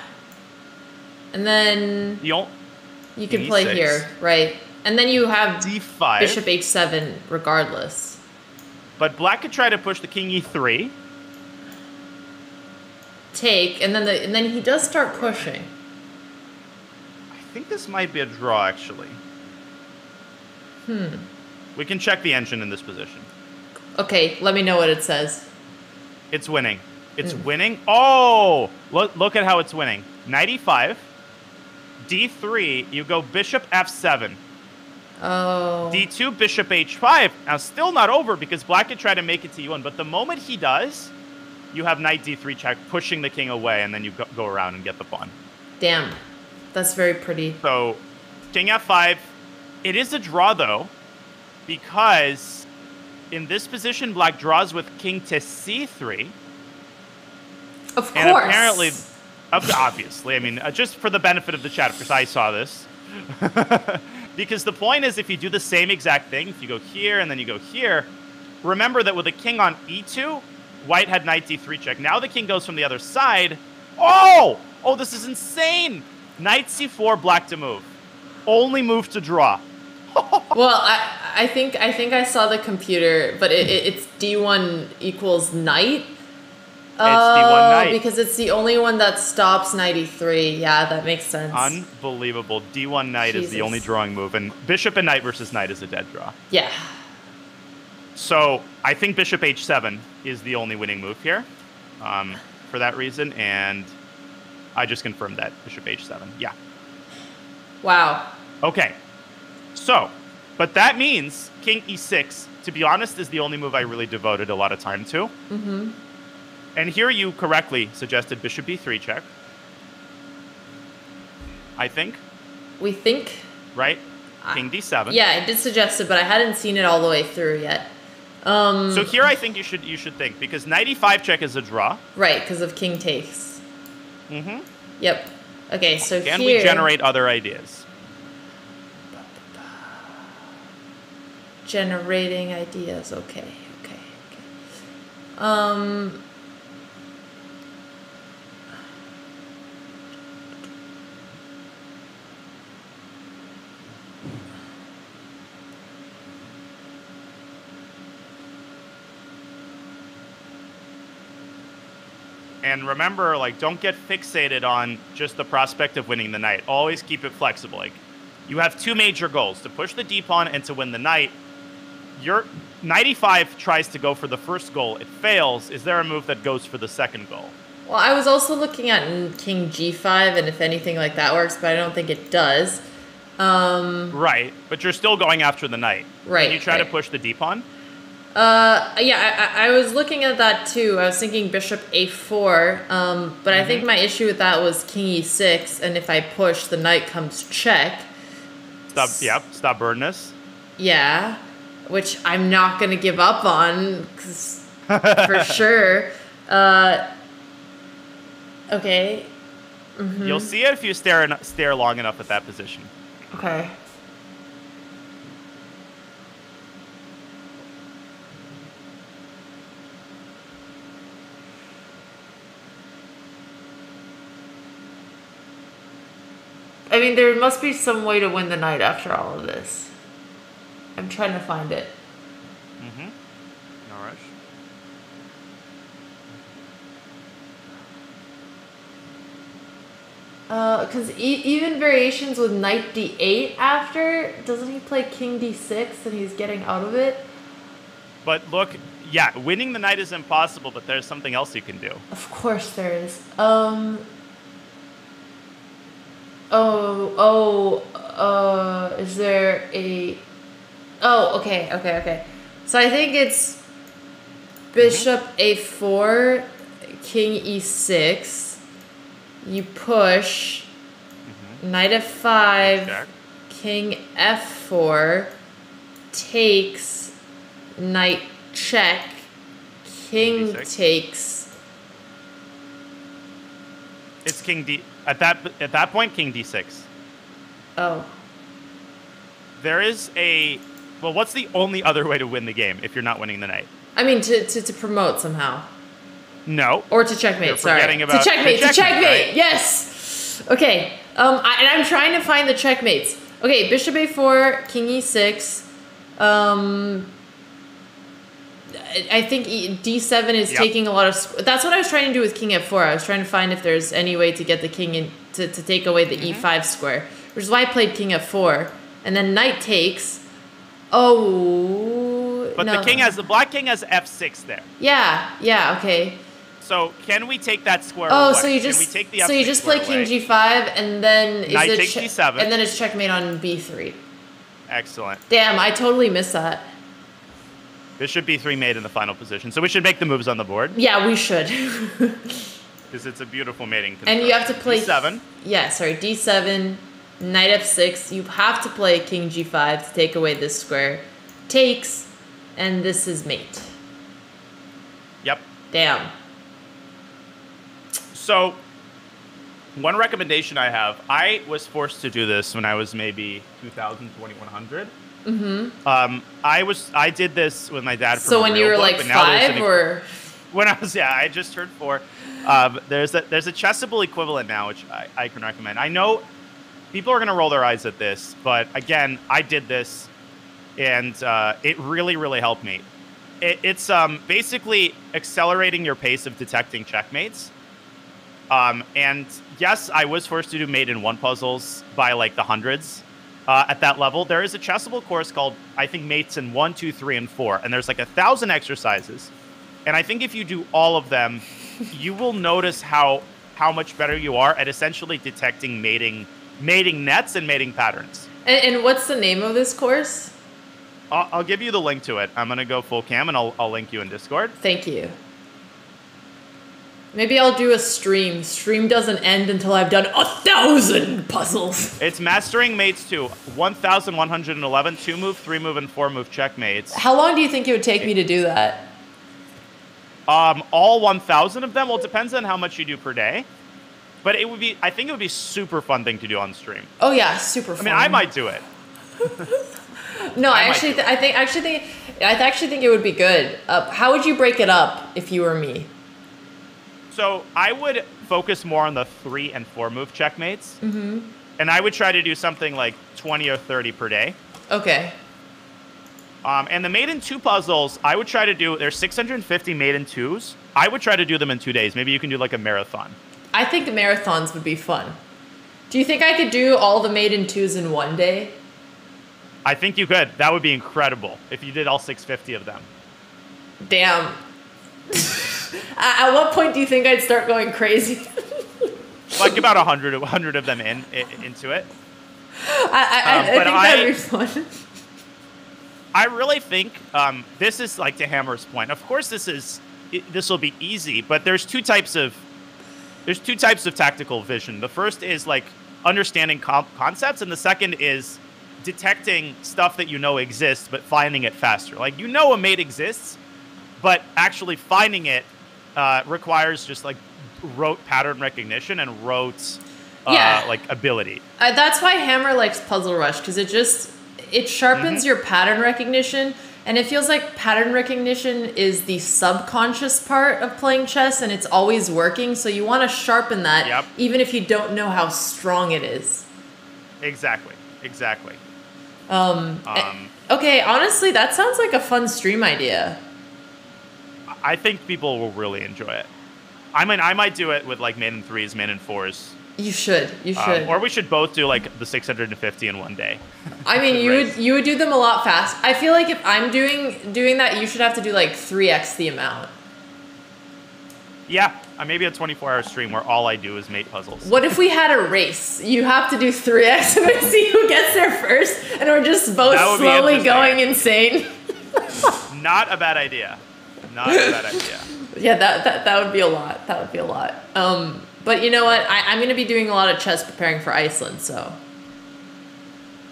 And then you can play E6. here, right? And then you have D5. Bishop H7 regardless. But black could try to push the King E3. Take, and then he does start pushing. I think this might be a draw, actually. We can check the engine in this position. Okay, let me know what it says. It's winning. It's winning. Oh! Look at how it's winning. Knight E5. D3, you go Bishop F7. Oh. D2, bishop h5. Now, still not over because black could try to make it to e1. But the moment he does, you have knight d3 check, pushing the king away, and then you go around and get the pawn. Damn. That's very pretty. So, king f5. It is a draw, though, because in this position, black draws with king to c3. Of course. And apparently, obviously, I mean, just for the benefit of the chat, because I saw this. Because the point is, if you do the same exact thing, if you go here and then you go here, remember that with a king on e2, white had knight d3 check. Now the king goes from the other side. Oh! Oh, this is insane! Knight c4, black to move. Only move to draw. Well, I think I saw the computer, but it's d1 equals knight. It's d1 knight. Because it's the only one that stops knight e3. Yeah, that makes sense. Unbelievable. D1 knight Jesus. is the only drawing move, and bishop and knight versus knight is a dead draw. Yeah. So I think bishop h7 is the only winning move here for that reason, and I just confirmed that. Bishop h7. Yeah. Wow. Okay. So, but that means king e6, to be honest, is the only move I really devoted a lot of time to. Mm-hmm. And here you correctly suggested bishop b3 check. I think. We think. Right? King d7. Yeah, I did suggest it, but I hadn't seen it all the way through yet. So here I think you should think, because knight e5 check is a draw. Right, because of king takes. Mm-hmm. Yep. Okay, so Can here... we generate other ideas? Generating ideas. Okay. And remember, like, don't get fixated on just the prospect of winning the knight. Always keep it flexible. Like, you have two major goals, to push the d-pawn and to win the knight. Your knight e5 tries to go for the first goal. It fails. Is there a move that goes for the second goal? Well, I was also looking at king g5, and if anything like that works, but I don't think it does. Right, but you're still going after the knight. Right. Can you try to push the d-pawn? Yeah, I was looking at that too. I was thinking bishop a4, but I think my issue with that was king e6, and if I push, the knight comes check. Stop burness. Yeah, which I'm not going to give up on, 'cause for sure. Okay. Mm-hmm. You'll see it if you stare long enough at that position. Okay. I mean, there must be some way to win the knight after all of this. I'm trying to find it. Mm-hmm. No rush. Because even variations with knight d8 after, doesn't he play king d6 and he's getting out of it? But look, yeah, winning the knight is impossible, but there's something else you can do. Of course there is. Is there a... Oh, okay. So I think it's bishop a4, king e6, you push, knight f5, king f4, takes, knight check, king takes. It's king d... At that point, king d6. Oh. There is a... Well, what's the only other way to win the game if you're not winning the knight? I mean, to promote somehow. No. Or to checkmate, You're forgetting about to checkmate, right? Yes! Okay. And I'm trying to find the checkmates. Okay, bishop a4, king e6. I think d7 is taking a lot of... That's what I was trying to do with king f4. I was trying to find if there's any way to get the king in to take away the e5 square, which is why I played king f4. And then knight takes. Oh, but no. the black king has f6 there. Yeah, okay. So can we take that square away? So you just play king g5 and then knight takes d7, and then it's checkmate on b3. Excellent. Damn, I totally missed that. This should be 3 mate in the final position. So we should make the moves on the board. Yeah, we should. Because it's a beautiful mating And you have to play... D7. Yeah, sorry, D7, knight F6. You have to play king G5 to take away this square. Takes, and this is mate. Yep. Damn. So, one recommendation I have, I was forced to do this when I was maybe 2000, 2100. I did this with my dad. So when you were like 5 or? When I was, I just turned 4. There's a chessable equivalent now, which I can recommend. I know people are going to roll their eyes at this, but again, I did this, and it really, really helped me. It's basically accelerating your pace of detecting checkmates. And yes, I was forced to do mate in 1 puzzles by like the hundreds. At that level, there is a chessable course called, I think, mates in 1, 2, 3, and 4, and there's like 1,000 exercises. And I think if you do all of them, you will notice how much better you are at essentially detecting mating nets and mating patterns. And what's the name of this course? I'll give you the link to it. I'm gonna go full cam, and I'll link you in Discord. Thank you. Maybe I'll do a stream. Stream doesn't end until I've done 1,000 puzzles. It's Mastering Mates 2, 1,111, 2-move, 3-move, and 4-move checkmates. How long do you think it would take me to do that? All 1,000 of them? Well, it depends on how much you do per day. But I think it would be super fun thing to do on stream. Oh yeah, super fun. I mean, I might do it. No, I actually think it would be good. How would you break it up if you were me? So I would focus more on the 3 and 4 move checkmates. Mm-hmm. And I would try to do something like 20 or 30 per day. Okay. And the mate in 2 puzzles, I would try to do, there's 650 mate in 2s. I would try to do them in 2 days. Maybe you can do like a marathon. I think the marathons would be fun. Do you think I could do all the mate in 2s in 1 day? I think you could. That would be incredible if you did all 650 of them. Damn. At what point do you think I'd start going crazy? Like about 100 of them into it. I think that'd be fun. I really think this is like to Hammer's point. Of course, this will be easy, but there's two types of tactical vision. The first is like understanding concepts, and the second is detecting stuff that you know exists, but finding it faster. Like you know a mate exists, but actually finding it requires just like rote pattern recognition and rote like ability. That's why Hammer likes Puzzle Rush, because it sharpens your pattern recognition, and it feels like pattern recognition is the subconscious part of playing chess, and it's always working, so you want to sharpen that even if you don't know how strong it is. Exactly. Okay, honestly, that sounds like a fun stream idea. I think people will really enjoy it. I mean, I might do it with like mate in 3s, mate in 4s. You should. Or we should both do like the 650 in 1 day. I mean, you would do them a lot fast. I feel like if I'm doing that, you should have to do like 3x the amount. Yeah, maybe a 24-hour stream where all I do is mate puzzles. What if we had a race? You have to do 3x and we see who gets there first, and we're just both slowly going insane. Not a bad idea. Yeah, that would be a lot. But you know what? I'm going to be doing a lot of chess preparing for Iceland, so.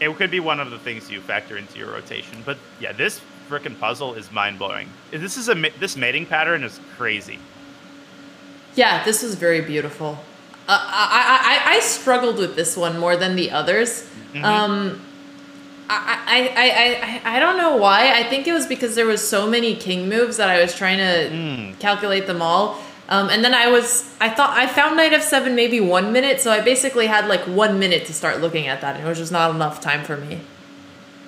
It could be one of the things you factor into your rotation. But yeah, this frickin' puzzle is mind-blowing. This mating pattern is crazy. Yeah, this was very beautiful. I struggled with this one more than the others. Mm-hmm. I don't know why. I think it was because there was so many king moves that I was trying to calculate them all. And then I found knight f7 maybe 1 minute, so I basically had like 1 minute to start looking at that, and it was just not enough time for me.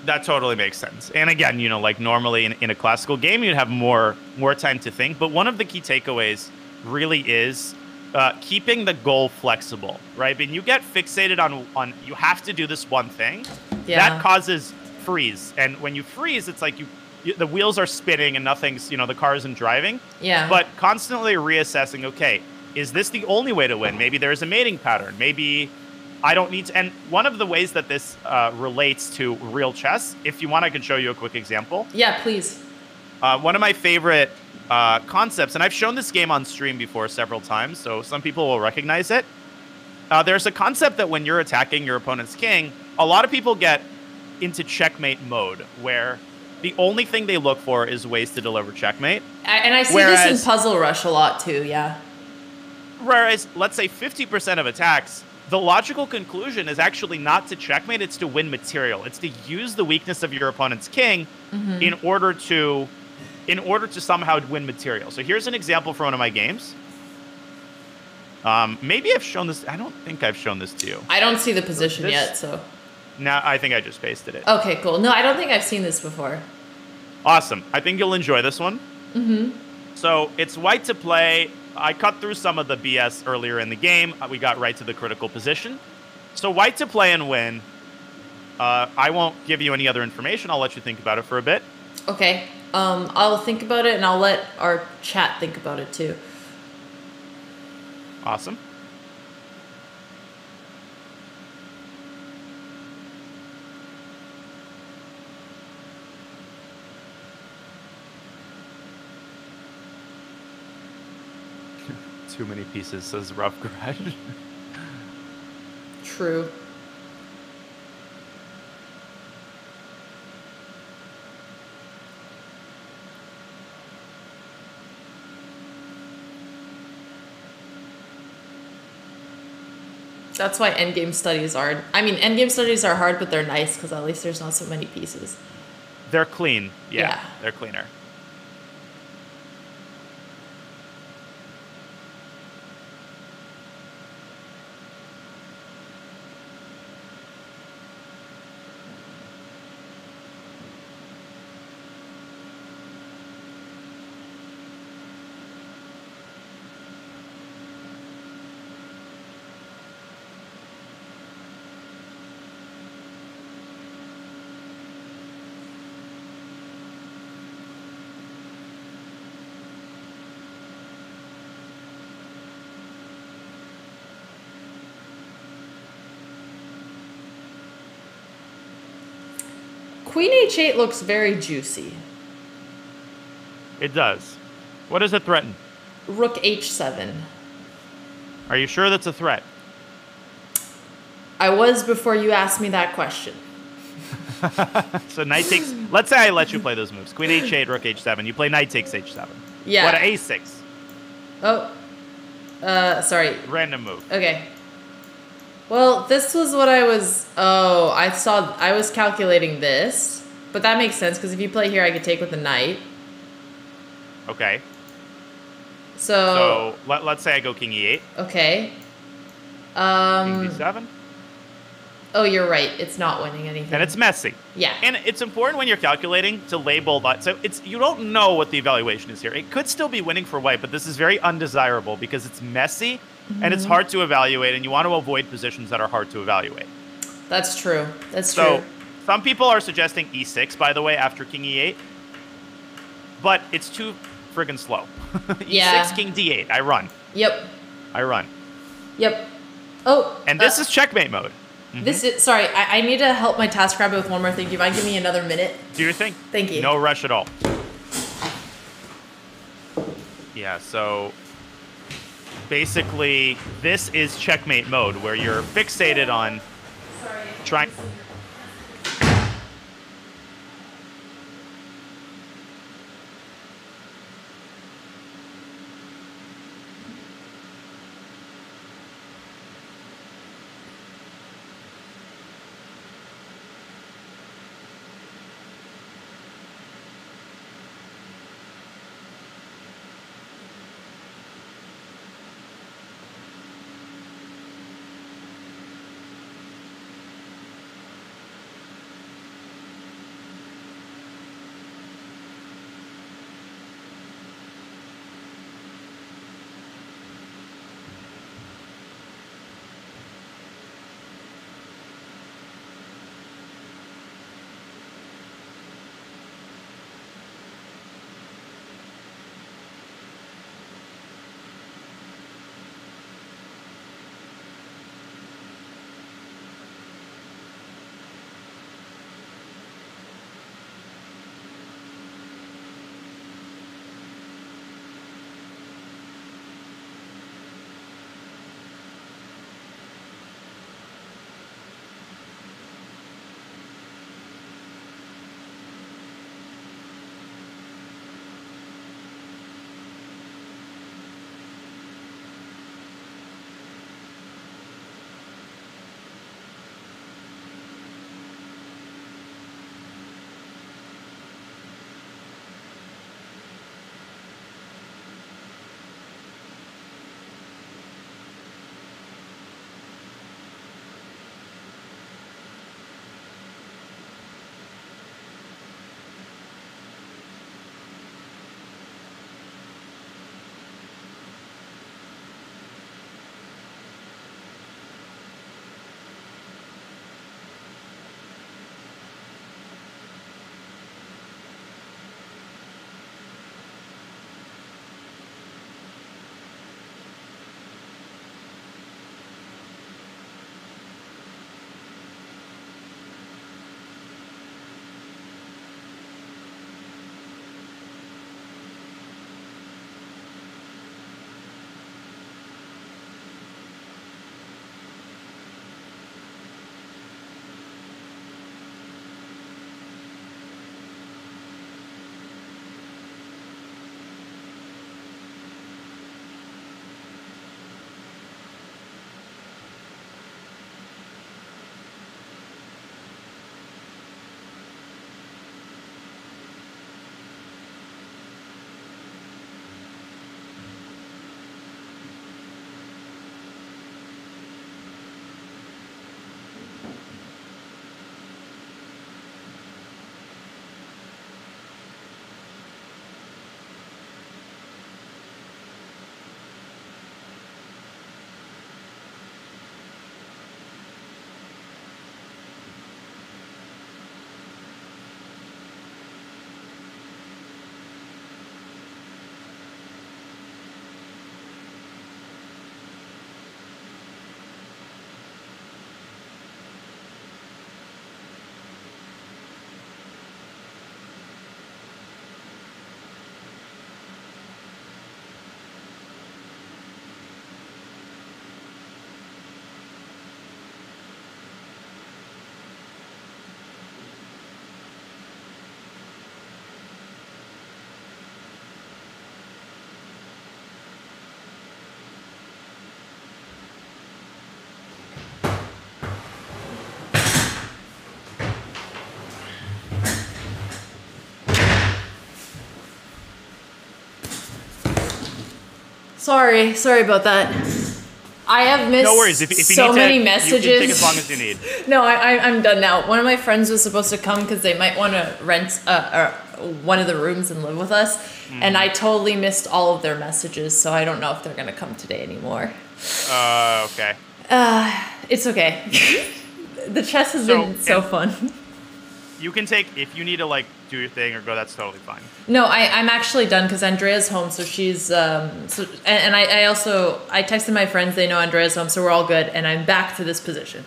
That totally makes sense. And again, you know, like normally in a classical game, you'd have more time to think. But one of the key takeaways really is keeping the goal flexible, right? When you get fixated on you have to do this one thing, that causes freeze. And when you freeze, it's like the wheels are spinning and nothing's, the car isn't driving. Yeah. But constantly reassessing, okay, is this the only way to win? Maybe there's a mating pattern. Maybe I don't need to. And one of the ways that this relates to real chess, if you want, I can show you a quick example. Yeah, please. One of my favorite concepts, and I've shown this game on stream before several times, so some people will recognize it. There's a concept that when you're attacking your opponent's king, a lot of people get into checkmate mode, where the only thing they look for is ways to deliver checkmate. And I see this in Puzzle Rush a lot too, yeah. Whereas, let's say 50% of attacks, the logical conclusion is actually not to checkmate, it's to win material. It's to use the weakness of your opponent's king in order to somehow win material. So here's an example from one of my games. Maybe I've shown this. I don't think I've shown this to you. I don't see the position yet, so. No, I think I just pasted it. Okay, cool. No, I don't think I've seen this before. Awesome. I think you'll enjoy this one. So it's white to play. I cut through some of the BS earlier in the game. We got right to the critical position. So white to play and win. I won't give you any other information. I'll let you think about it for a bit. Okay. I'll think about it, and I'll let our chat think about it too. Awesome. Too many pieces, says Rough Garage. True. That's why endgame studies are... I mean, endgame studies are hard, but they're nice, because at least there's not so many pieces. They're clean. Yeah. They're cleaner. Queen h8 looks very juicy. It does. What does it threaten? Rook h7. Are you sure that's a threat? I was before you asked me that question. So knight takes... Let's say I let you play those moves. Queen h8, rook h7. You play knight takes h7. Yeah. What, a6? Oh. Sorry. Random move. Okay. Well, this was what I was... Oh, I was calculating this. But that makes sense, because if you play here, I could take with the knight. Okay. So let's say I go king e8. Okay. King d7. Oh, you're right. It's not winning anything. And it's messy. Yeah. And it's important when you're calculating to label that. So you don't know what the evaluation is here. It could still be winning for white, but this is very undesirable because it's messy and it's hard to evaluate, and you want to avoid positions that are hard to evaluate. That's true. That's true. So some people are suggesting e6, by the way, after king e8. But it's too friggin' slow. E6, king d8. I run. Yep. I run. Yep. Oh. And this is checkmate mode. This is... Sorry, I need to help my TaskRabbit with one more thing. Do you mind giving me another minute? Do your thing. Thank you. No rush at all. Yeah, so... Basically, this is checkmate mode, where you're fixated on trying... Sorry about that. I have missed No worries. If you so need many to, messages. You can take as long as you need. No, I'm done now. One of my friends was supposed to come because they might want to rent one of the rooms and live with us. And I totally missed all of their messages, so I don't know if they're going to come today anymore. Okay. It's okay. The chess has been so fun. You can take, if you need to like do your thing or go, that's totally fine. No, I'm actually done because Andrea's home, so she's I texted my friends, they know Andrea's home, so we're all good, and I'm back to this position.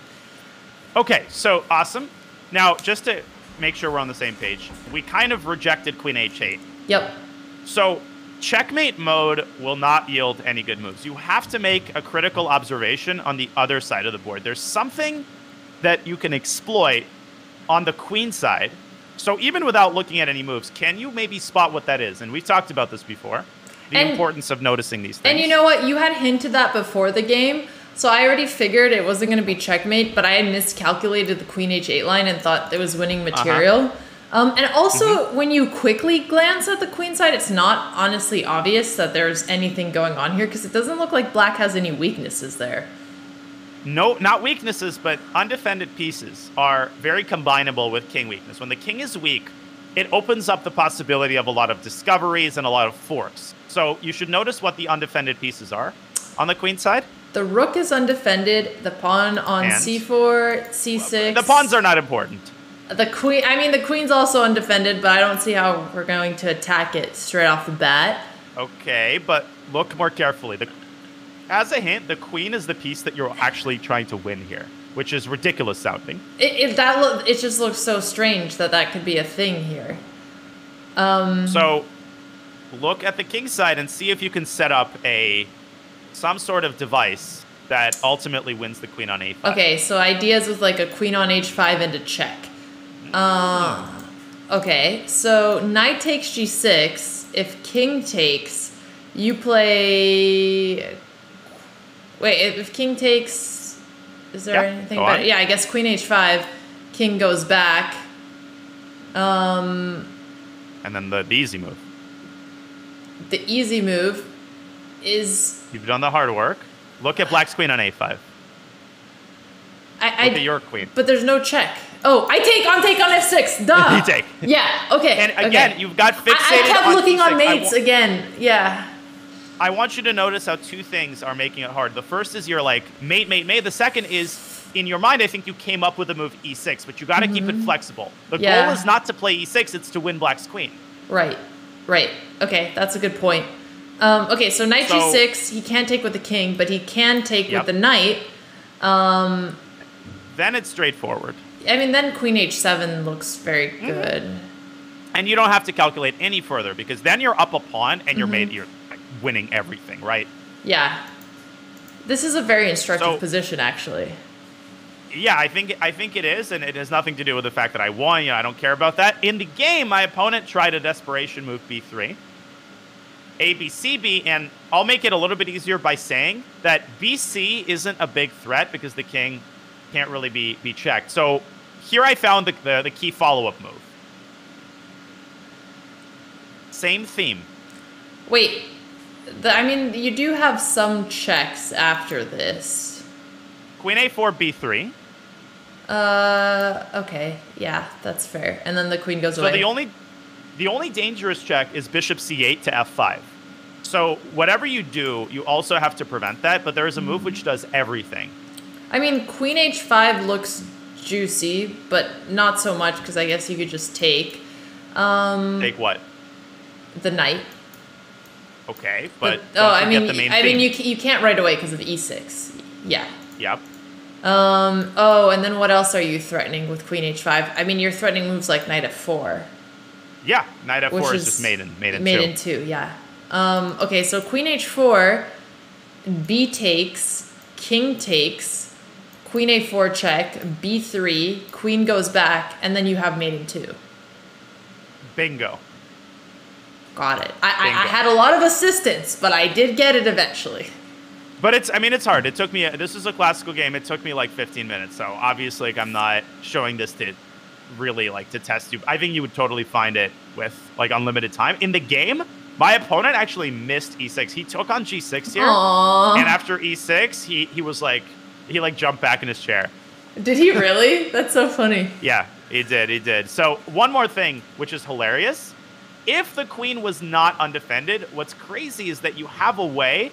Okay, so awesome. Now, just to make sure we're on the same page, we kind of rejected Queen H8. Yep. So checkmate mode will not yield any good moves. You have to make a critical observation on the other side of the board. There's something that you can exploit on the queen side. So even without looking at any moves, can you maybe spot what that is? And we've talked about this before, the importance of noticing these things. And you know what? You had hinted that before the game, so I already figured it wasn't going to be checkmate, but I had miscalculated the queen h8 line and thought it was winning material. And also, when you quickly glance at the queen side, it's not honestly obvious that there's anything going on here because it doesn't look like black has any weaknesses there. No, not weaknesses, but undefended pieces are very combinable with king weakness. When the king is weak, it opens up the possibility of a lot of discoveries and a lot of forks. So you should notice what the undefended pieces are on the queen side. The rook is undefended, the pawn on c4, c6. The pawns are not important. The queen, I mean, the queen's also undefended, but I don't see how we're going to attack it straight off the bat. Okay, but look more carefully. As a hint, the queen is the piece that you're actually trying to win here, which is ridiculous sounding. It just looks so strange that could be a thing here. So look at the king side and see if you can set up some sort of device that ultimately wins the queen on a5. Okay, so ideas with like a queen on h5 and a check. Okay, so knight takes g6. If king takes, you play... Wait, if king takes... Is there anything better? Yeah, I guess queen h5. King goes back. And then the easy move. The easy move is... You've done the hard work. Look at black's queen on a5. Look at your queen. But there's no check. Oh, I take on f6. Duh. You take. Yeah, okay. And again, you've got fixated I kept on looking c6. on mates again. Yeah. I want you to notice how two things are making it hard. The first is you're like, mate. The second is, in your mind, I think you came up with a move e6, but you got to keep it flexible. The goal is not to play e6, it's to win black's queen. Right. Okay, that's a good point. Okay, so knight g6, he can't take with the king, but he can take with the knight. Then it's straightforward. I mean, then queen h7 looks very good. And you don't have to calculate any further, because then you're up a pawn, and you're winning everything, right? Yeah. This is a very instructive position, actually. Yeah, I think it is, and it has nothing to do with the fact that I won. I don't care about that. In the game, my opponent tried a desperation move, b3. A, B, C, B, and I'll make it a little bit easier by saying that BC isn't a big threat because the king can't really be checked. So here I found the key follow-up move. Same theme. Wait, I mean, you do have some checks after this. Queen A4, B3. Okay, yeah, that's fair. And then the queen goes away. So the only dangerous check is bishop c8 to f5. So whatever you do, you also have to prevent that, but there is a move which does everything. I mean, queen h5 looks juicy, but not so much because I guess you could just take. Take what? The knight. Okay, but I mean, you can't right away because of e6. Yeah. Yep. And then what else are you threatening with queen h5? I mean, you're threatening moves like knight f4. Yeah, knight f4 is just made in two. Made in two, yeah. Okay, so queen h4, b takes, king takes, queen a4 check, b3, queen goes back, and then you have mate in two. Bingo. Got it. I had a lot of assistance, but I did get it eventually. But it's hard. It took me, this is a classical game. It took me like 15 minutes. So obviously I'm not showing this to really to test you. I think you would totally find it with like unlimited time. In the game, My opponent actually missed e6. He took on g6 here. Aww. And after e6, he was like, he like jumped back in his chair. Did he really? That's so funny. Yeah, he did. So one more thing, which is hilarious. If the queen was not undefended, what's crazy is that you have a way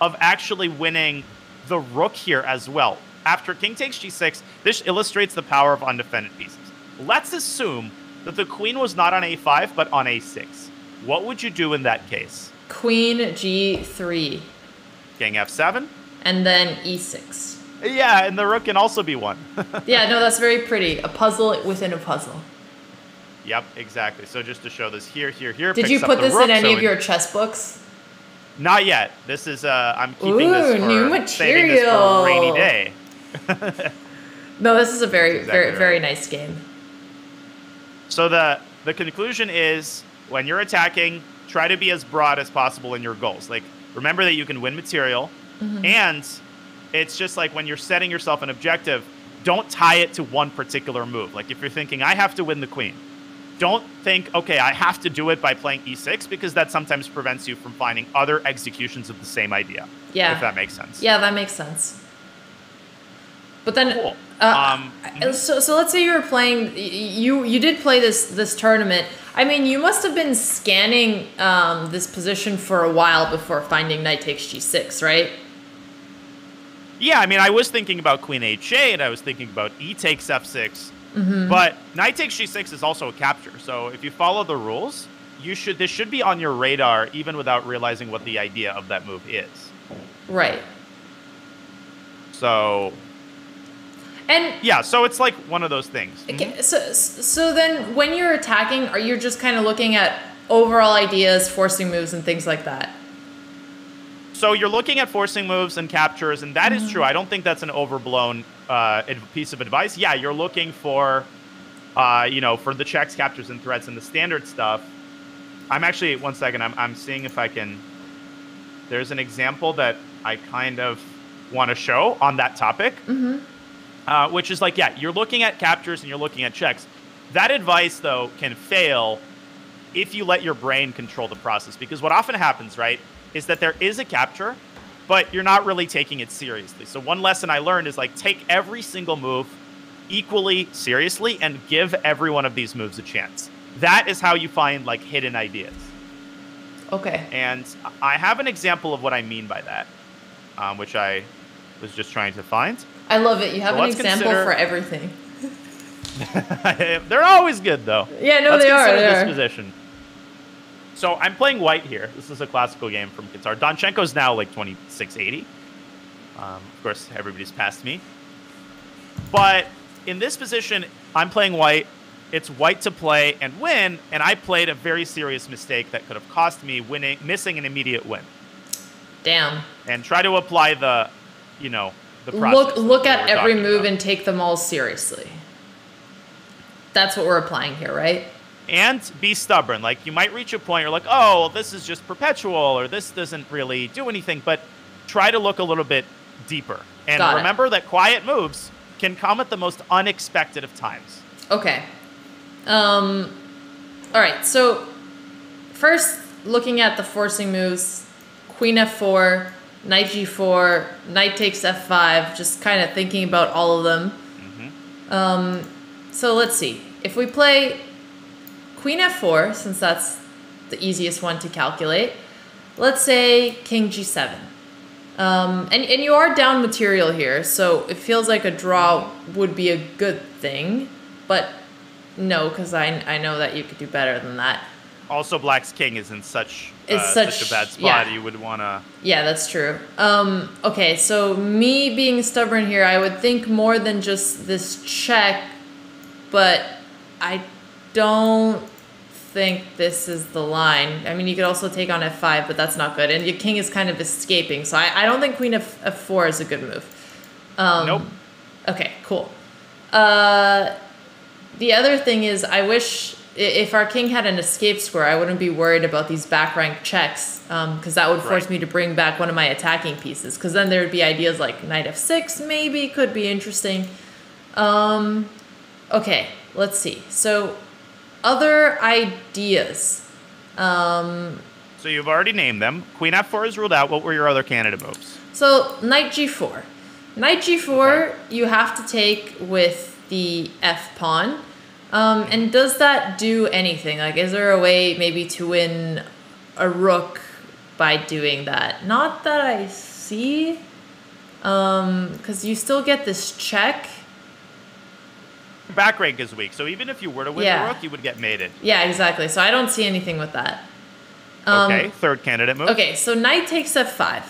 of actually winning the rook here as well. After king takes g6, this illustrates the power of undefended pieces. Let's assume that the queen was not on a5, but on a6. What would you do in that case? Queen g3. King f7? And then e6. Yeah, and the rook can also be won. Yeah, no, that's very pretty. A puzzle within a puzzle. Yep, exactly. So just to show this here. Did you put this in any of your chess books? Not yet. This is, I'm keeping this for, new material. saving this for a rainy day. No, this is a very, exactly very nice game. So the conclusion is, when you're attacking, try to be as broad as possible in your goals. Like, remember that you can win material, and it's just like when you're setting yourself an objective, don't tie it to one particular move. Like if you're thinking, I have to win the queen, don't think, okay, I have to do it by playing e6, because that sometimes prevents you from finding other executions of the same idea. Yeah. If that makes sense. Yeah, that makes sense. But then, cool. So let's say you were playing, you did play this tournament. I mean, you must have been scanning this position for a while before finding knight takes g6, right? Yeah, I mean, I was thinking about queen h8, I was thinking about e takes f6, but knight takes g6 is also a capture. So if you follow the rules, this should be on your radar even without realizing what the idea of that move is. Right. So, and yeah, so it's like one of those things. Okay, so then when you're attacking, are you just kind of looking at overall ideas, forcing moves, and things like that? So you're looking at forcing moves and captures, and that is true. I don't think that's an overblown piece of advice. Yeah, you're looking for, for the checks, captures, and threats and the standard stuff. I'm actually, one second, I'm seeing if I can, there's an example that I kind of want to show on that topic, which is like, yeah, you're looking at captures and you're looking at checks. That advice, though, can fail if you let your brain control the process, because what often happens, right, is that there is a capture, but you're not really taking it seriously. So one lesson I learned is like, take every single move equally seriously and give every one of these moves a chance. That is how you find like hidden ideas. Okay. And I have an example of what I mean by that, which I was just trying to find. I love it. You have an example for everything. They're always good, though. Yeah, no, Let's they are. consider this position. So I'm playing white here. This is a classical game from Qatar. Donchenko's now like 2680. Of course, everybody's passed me. But in this position, I'm playing white. It's white to play and win, and I played a very serious mistake that could have cost me missing an immediate win. Damn. And try to apply the process. Look at every move and take them all seriously. That's what we're applying here, right? And be stubborn. Like, you might reach a point, you're like, oh, well, this is just perpetual, or this doesn't really do anything, but try to look a little bit deeper. And remember that quiet moves can come at the most unexpected of times. Okay. All right, so first, looking at the forcing moves, queen f4, knight g4, knight takes f5, just kind of thinking about all of them. So let's see. If we play queen f4, since that's the easiest one to calculate, let's say king g7. And you are down material here, so it feels like a draw would be a good thing, but no, because I know that you could do better than that. Also, black's king is in such a bad spot, you would want to... Yeah, that's true. Okay, so me being stubborn here, I would think more than just this check, but I don't think this is the line. I mean, you could also take on f5, but that's not good. And your king is kind of escaping, so I don't think queen f4 is a good move. Nope. Okay, cool. The other thing is, I wish if our king had an escape square, I wouldn't be worried about these back rank checks, because that would force me to bring back one of my attacking pieces, because then there would be ideas like knight f6 maybe could be interesting. Okay, let's see. So other ideas. So So you've already named them. Queen F4 is ruled out. What were your other candidate moves? So knight G4. Knight G4 you have to take with the F pawn. And does that do anything? Like, is there a way maybe to win a rook by doing that? Not that I see. Because you still get this check. Back rank is weak, so even if you were to win the rook, you would get mated. Yeah, exactly. So I don't see anything with that. Okay, third candidate move. Okay, so knight takes F5.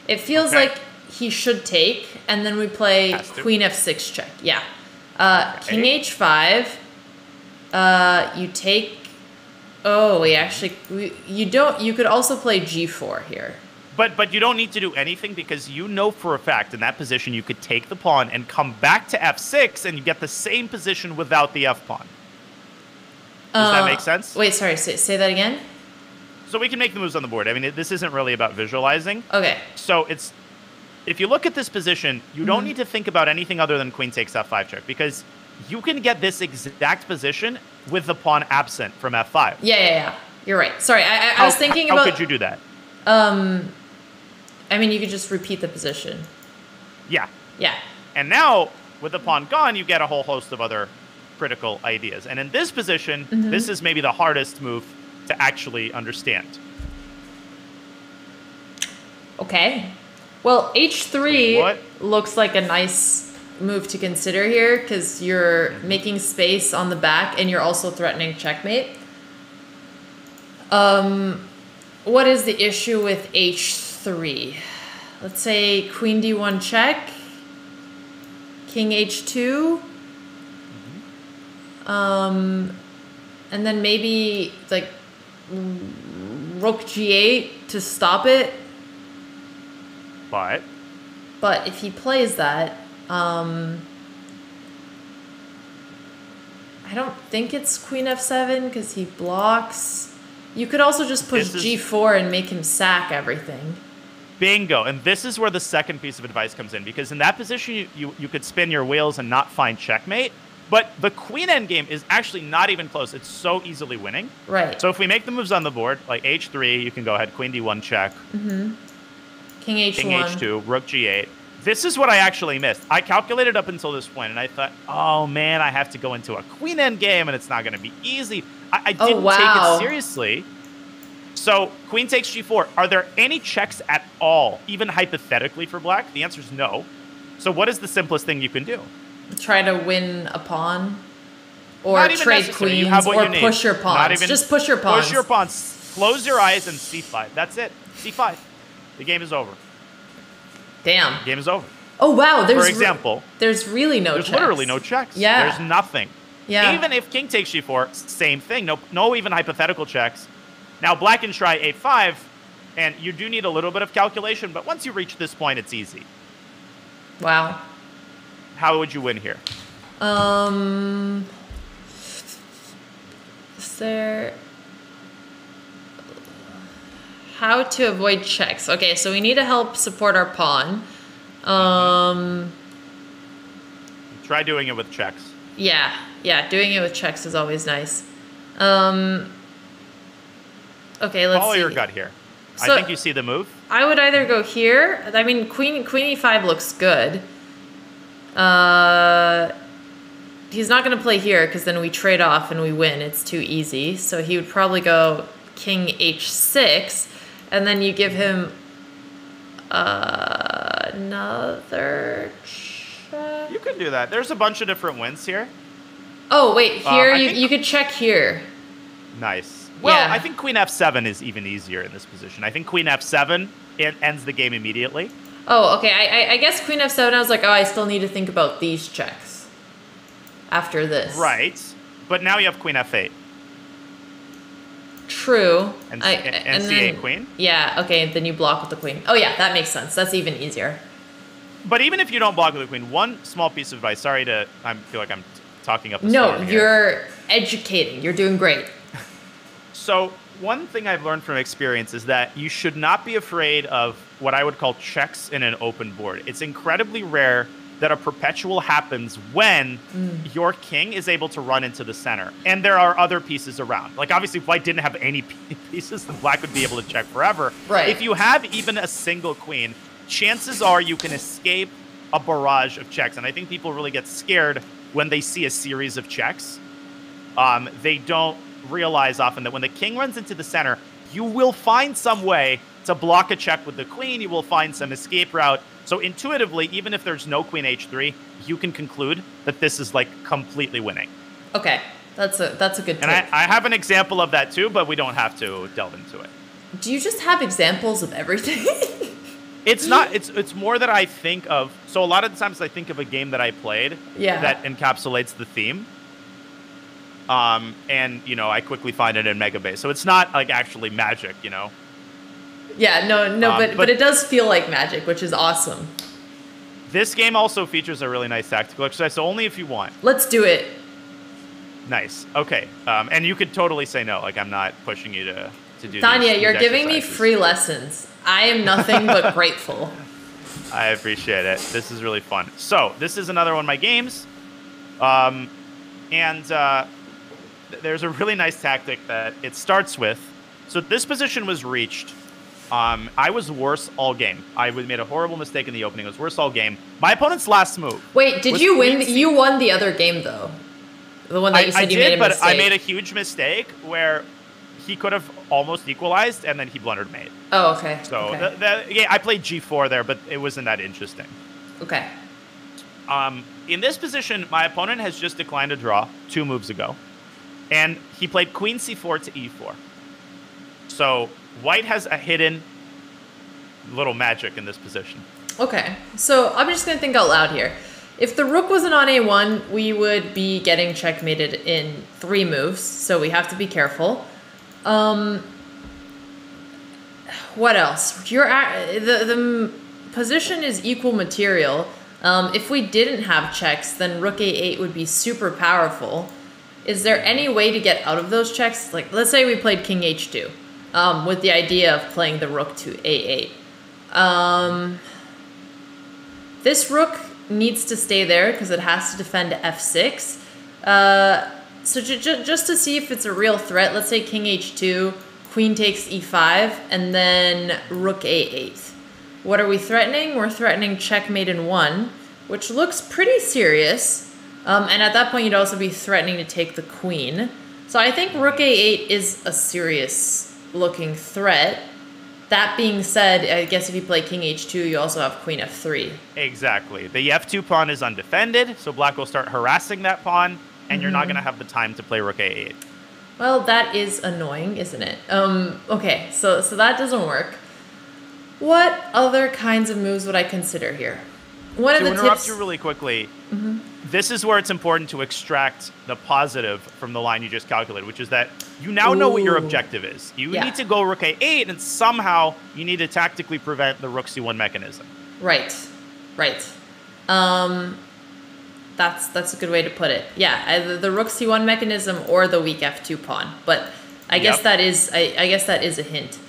It feels like he should take, and then we play queen F6 check. Yeah. King H5. You take. Oh, we actually you don't. You could also play G4 here. But you don't need to do anything because you know for a fact in that position you could take the pawn and come back to F6 and you get the same position without the F pawn. Does that make sense? Wait, sorry. Say that again. So we can make the moves on the board. I mean, this isn't really about visualizing. Okay. So if you look at this position, you don't need to think about anything other than queen takes F5 check because you can get this exact position with the pawn absent from F5. Yeah. You're right. Sorry, I was thinking about... How could you do that? I mean, you could just repeat the position. Yeah. Yeah. And now, with the pawn gone, you get a whole host of other critical ideas. And in this position, this is maybe the hardest move to actually understand. Okay. Well, H3 looks like a nice move to consider here because you're making space on the back and you're also threatening checkmate. What is the issue with H3? Let's say queen D1 check, king H2, and then maybe like rook G8 to stop it. But if he plays that, I don't think it's queen F7 because he blocks. You could also just push G4 and make him sack everything. Bingo. And this is where the second piece of advice comes in, because in that position, you could spin your wheels and not find checkmate. But the queen endgame is actually not even close. It's so easily winning. Right. So if we make the moves on the board, like H3, you can go ahead, queen D1 check. King H1. King H2, rook G8. This is what I actually missed. I calculated up until this point, and I thought, oh, man, I have to go into a queen endgame, and it's not going to be easy. I didn't take it seriously. So queen takes G4. Are there any checks at all, even hypothetically for black? The answer is no. So what is the simplest thing you can do? Try to win a pawn, or trade queens, or push your pawns. Just push your pawns. Push your pawns. Close your eyes and C5. That's it. C5. The game is over. Damn. The game is over. Oh wow. For example, there's really no checks. There's literally no checks. Yeah. There's nothing. Yeah. Even if king takes G4, same thing. No even hypothetical checks. Now black can try A5, and you do need a little bit of calculation, but once you reach this point, it's easy. Wow. How would you win here? Is there... How to avoid checks. Okay, so we need to help support our pawn. Try doing it with checks. Yeah, doing it with checks is always nice. Okay, let's Follow see. your gut here. So, I think you see the move. I would either go here. I mean, queen E5 looks good. He's not going to play here because then we trade off and we win. It's too easy. So he would probably go king H6, and then you give him another check. You could do that. There's a bunch of different wins here. Oh, wait. Here, you could check here. Nice. Well, yeah. I think queen F7 is even easier in this position. I think queen F7 ends the game immediately. Oh, okay. I guess queen F7, I was like, oh, I still need to think about these checks after this. Right. But now you have queen F8. True. And C8 queen? Yeah, okay. Then you block with the queen. Oh, yeah. That makes sense. That's even easier. But even if you don't block with the queen, one small piece of advice. Sorry to... I feel like I'm talking up a storm here. You're educating. You're doing great. So one thing I've learned from experience is that you should not be afraid of what I would call checks in an open board. It's incredibly rare that a perpetual happens when your king is able to run into the center. And there are other pieces around. Like, obviously, if white didn't have any pieces, then black would be able to check forever. Right. If you have even a single queen, chances are you can escape a barrage of checks. And I think people really get scared when they see a series of checks. They don't realize often that when the king runs into the center, you will find some way to block a check with the queen. You will find some escape route. So intuitively, even if there's no queen h3, you can conclude that this is like completely winning. Okay, that's a good tip. And I have an example of that too, but we don't have to delve into it. Do you just have examples of everything? It's not. It's more that I think of. So a lot of the times I think of a game that I played that encapsulates the theme. And I quickly find it in Megabase. So it's not like actually magic, Yeah, no, but it does feel like magic, which is awesome. This game also features a really nice tactical exercise, so only if you want. Let's do it. Nice. Okay. And you could totally say no. Like, I'm not pushing you to do Tanya, these you're giving me exercises. free lessons. I am nothing but grateful. I appreciate it. This is really fun. So, this is another one of my games. There's a really nice tactic that it starts with. So, this position was reached. I was worse all game. I made a horrible mistake in the opening. I was worse all game. My opponent's last move. Wait, did you win? You won the other game, though. The one that you said you made a mistake. But I made a huge mistake where he could have almost equalized, and then he blundered mate. Oh, okay. So, I played g4 there, but it wasn't that interesting. Okay. In this position, my opponent has just declined a draw 2 moves ago. And he played queen c4 to e4. So, white has a hidden little magic in this position. Okay, so I'm just going to think out loud here. If the rook wasn't on a1, we would be getting checkmated in 3 moves, so we have to be careful. What else? The position is equal material. If we didn't have checks, then rook a8 would be super powerful. Is there any way to get out of those checks? Like, let's say we played king h2. With the idea of playing the rook to a8. This rook needs to stay there because it has to defend f6. So just to see if it's a real threat, let's say king h2, queen takes e5, and then rook a8. What are we threatening? We're threatening checkmate in 1, which looks pretty serious. And at that point, you'd also be threatening to take the queen. So I think rook a8 is a serious looking threat. That being said, I guess if you play king h2, you also have queen f3. Exactly. The f2 pawn is undefended, so black will start harassing that pawn, and you're not going to have the time to play rook a8. Well, that is annoying, isn't it? Okay, so that doesn't work. What other kinds of moves would I consider here? One of the tips... To interrupt you really quickly, this is where it's important to extract the positive from the line you just calculated, which is that you now know what your objective is. You need to go rook a8, and somehow you need to tactically prevent the rook c1 mechanism. Right. That's a good way to put it. Yeah, either the rook c1 mechanism or the weak f2 pawn. But I guess that is I guess that is a hint.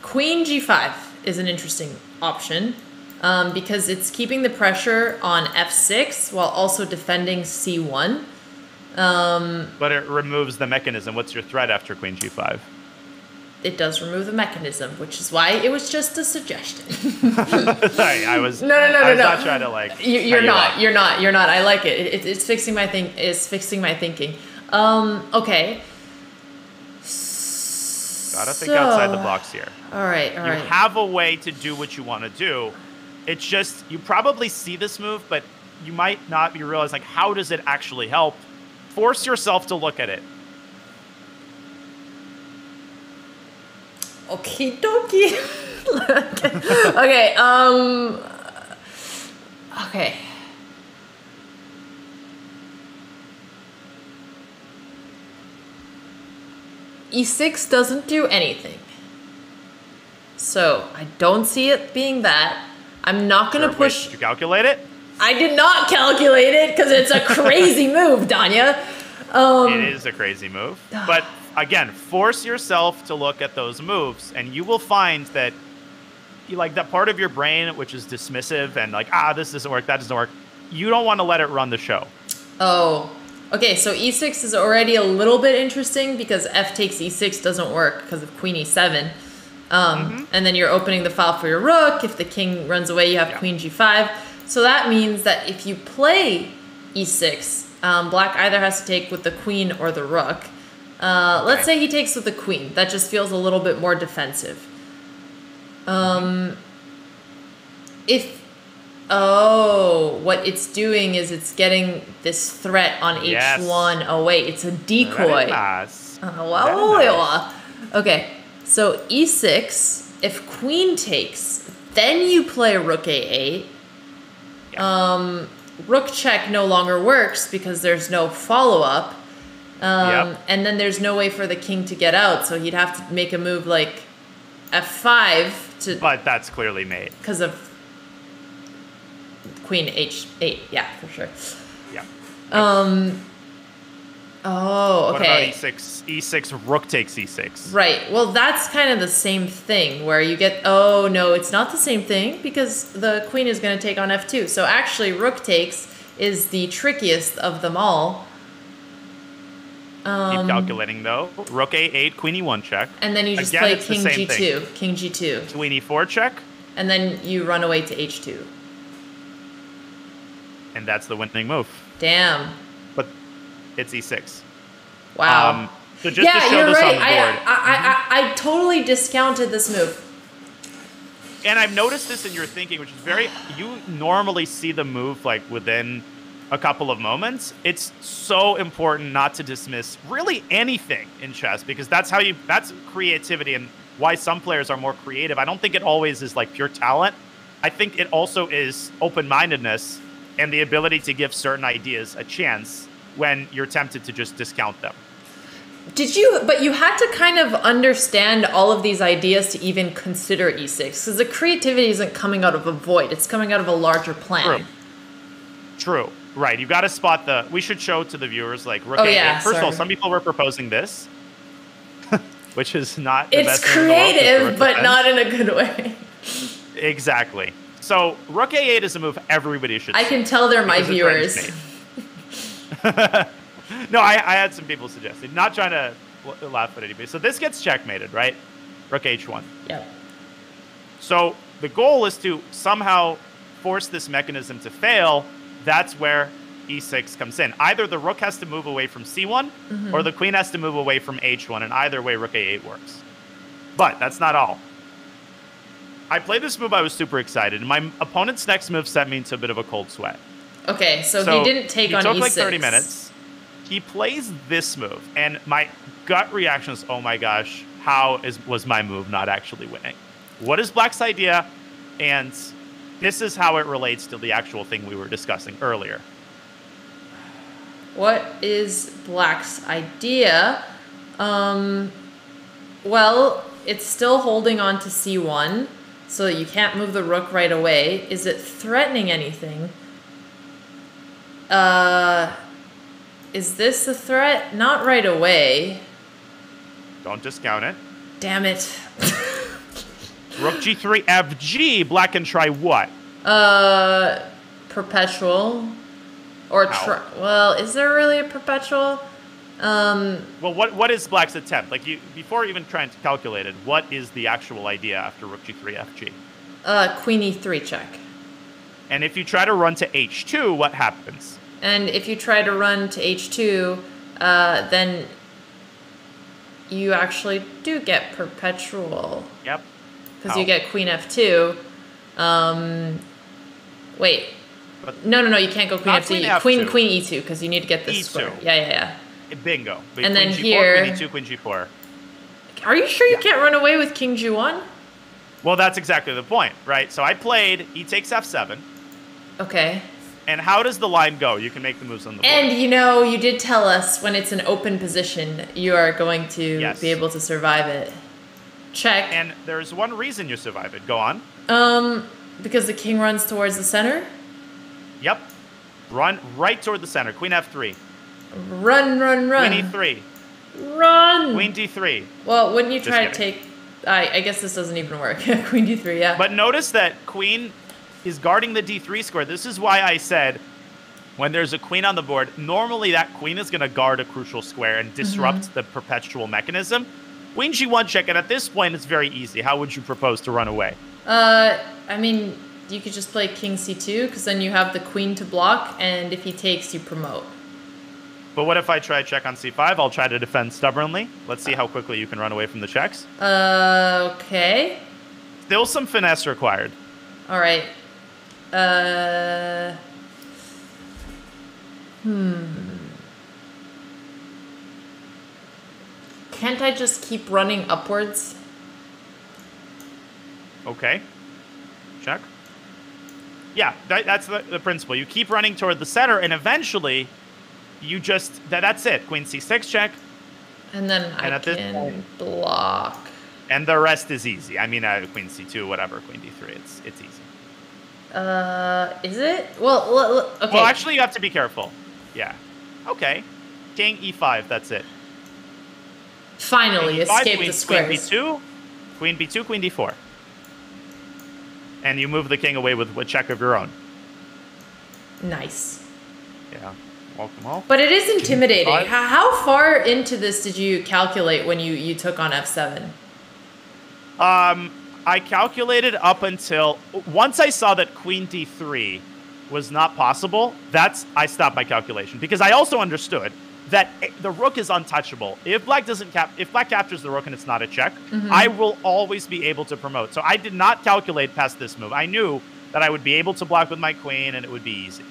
Queen g5 is an interesting option. Because it's keeping the pressure on f6 while also defending c1. But it removes the mechanism. What's your threat after queen g5? It does remove the mechanism, which is why it was just a suggestion. Sorry, I was no. not trying to like. You're not. I like it. It's fixing my thinking. Okay. Gotta think outside the box here. All right. You have a way to do what you want to do. It's just, you probably see this move, but you might not be realizing, like, how does it actually help? Force yourself to look at it. Okie dokie. Okay. E6 doesn't do anything. So, I don't see it being that. I'm not going to push... Wait, did you calculate it? I did not calculate it because it's a crazy move, Danya. It is a crazy move. But again, force yourself to look at those moves, and you will find that like that part of your brain which is dismissive and like, this doesn't work, that doesn't work. You don't want to let it run the show. Oh, okay. So e6 is already a little bit interesting because f takes e6 doesn't work because of queen e7. And then you're opening the file for your rook. If the king runs away, you have queen g5. So that means that if you play e6, black either has to take with the queen or the rook. Let's say he takes with the queen. That just feels a little bit more defensive. What it's doing is it's getting this threat on h1. Oh wait, it's a decoy. Very nice. Okay, so e6. If queen takes, then you play rook a8. Rook check no longer works because there's no follow-up. And then there's no way for the king to get out, so he'd have to make a move like f5 to... But that's clearly made. Because of queen h8, yeah, for sure. Yeah. Oh, okay. What about e6? E6, rook takes e6. Right. Well, that's kind of the same thing where you get... Oh, no, it's not the same thing because the queen is going to take on f2. So actually, rook takes is the trickiest of them all. Keep calculating, though. Rook a8, queen e1 check. And then you just play king g2. King g2. Queen e4 check. And then you run away to h2. And that's the winning move. Damn. But it's e6. Wow. So just to show this on the board. I totally discounted this move. And I've noticed this in your thinking, which is very... You normally see the move like within a couple of moments. It's so important not to dismiss really anything in chess because that's creativity and why some players are more creative. I don't think it always is like pure talent. I think it also is open-mindedness and the ability to give certain ideas a chance when you're tempted to just discount them. But you had to kind of understand all of these ideas to even consider e6 because the creativity isn't coming out of a void. It's coming out of a larger plan. True. Right. You've got to spot the... We should show to the viewers like rook a8. First of all, some people were proposing this, which is not the best thing in the world. It's creative, but not in a good way. Exactly. So rook a8 is a move everybody should see. I can tell they're my viewers. No, I had some people suggesting. Not trying to laugh at anybody. So this gets checkmated, right? Rook h1. Yep. So the goal is to somehow force this mechanism to fail. That's where e6 comes in. Either the rook has to move away from c1 or the queen has to move away from h1. And either way, rook a8 works. But that's not all. I played this move. I was super excited. And my opponent's next move sent me into a bit of a cold sweat. Okay, so he didn't take on e6. He took like 30 minutes. He plays this move. And my gut reaction is, oh my gosh, was my move not actually winning? What is Black's idea? And this is how it relates to the actual thing we were discussing earlier. What is Black's idea? Well, it's still holding on to c1, so that you can't move the rook right away. Is it threatening anything? Is this a threat? Not right away. Don't discount it. Damn it. Rook g3, fg. Black can try what? Perpetual. Or well, is there really a perpetual? Well, what is Black's attempt? Like before even trying to calculate it, what is the actual idea after Rook g3, fg? Queen e3 check. And if you try to run to h2, what happens? And if you try to run to h2, then you actually do get perpetual. Yep. Because you get queen f2. Wait. No, you can't go queen f2. Queen e2, because you need to get this e2. square. Yeah. Bingo. And then G4, here... Queen e2, queen g4. Are you sure you can't run away with king g1? Well, that's exactly the point, right? So I played e takes f7. Okay. And how does the line go? You can make the moves on the board. And you did tell us when it's an open position, you are going to be able to survive it. Check. And there's one reason you survive it. Go on. Because the king runs towards the center? Yep. Run right toward the center. Queen f3. Run. Queen e3. Run. Queen d3. Well, wouldn't you try to take... I guess this doesn't even work. Queen d3, yeah. But notice that queen is guarding the d3 square. This is why I said when there's a queen on the board, normally that queen is going to guard a crucial square and disrupt the perpetual mechanism. Queen g1 check, and at this point, it's very easy. How would you propose to run away? I mean, you could just play king c2, because then you have the queen to block, and if he takes, you promote. But what if I try check on c5? I'll try to defend stubbornly. Let's see how quickly you can run away from the checks. Okay. Still some finesse required. All right. Can't I just keep running upwards? Okay. Check. Yeah, that's the principle. You keep running toward the center, and eventually, you just... That's it. Queen c6 check. And then I can block. And the rest is easy. I mean, queen c2, whatever, queen d3. It's easy. Is it? Well, okay. Well, actually, you have to be careful. Yeah. Okay. King e5, that's it. Finally, King e5, escape the squares. Queen b2, queen d4. And you move the king away with a check of your own. Nice. Yeah. Welcome home. But it is intimidating. How far into this did you calculate when you took on f7? I calculated up until... Once I saw that queen d3 was not possible, I stopped my calculation. Because I also understood that the rook is untouchable. If black captures the rook and it's not a check, I will always be able to promote. So I did not calculate past this move. I knew that I would be able to block with my queen and it would be easy.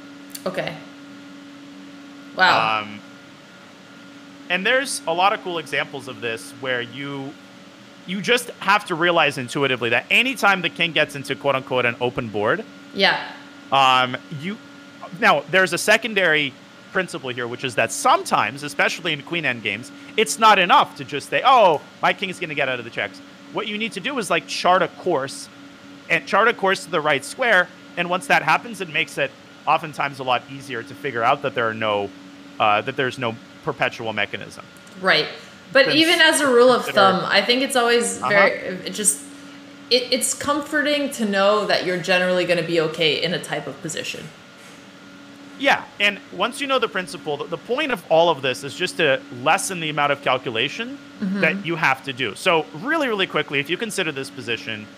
Okay. Wow. And there's a lot of cool examples of this where you just have to realize intuitively that anytime the king gets into quote-unquote an open board, now there's a secondary principle here, which is that sometimes, especially in queen endgames, it's not enough to just say, oh, my king is going to get out of the checks. What you need to do is like chart a course to the right square, and once that happens, it makes it oftentimes a lot easier to figure out that there's no perpetual mechanism. Right. But even as a rule of thumb, I think it's always it's comforting to know that you're generally going to be okay in a type of position. Yeah, and once you know the principle, the point of all of this is just to lessen the amount of calculation that you have to do. So really, really quickly, if you consider this position,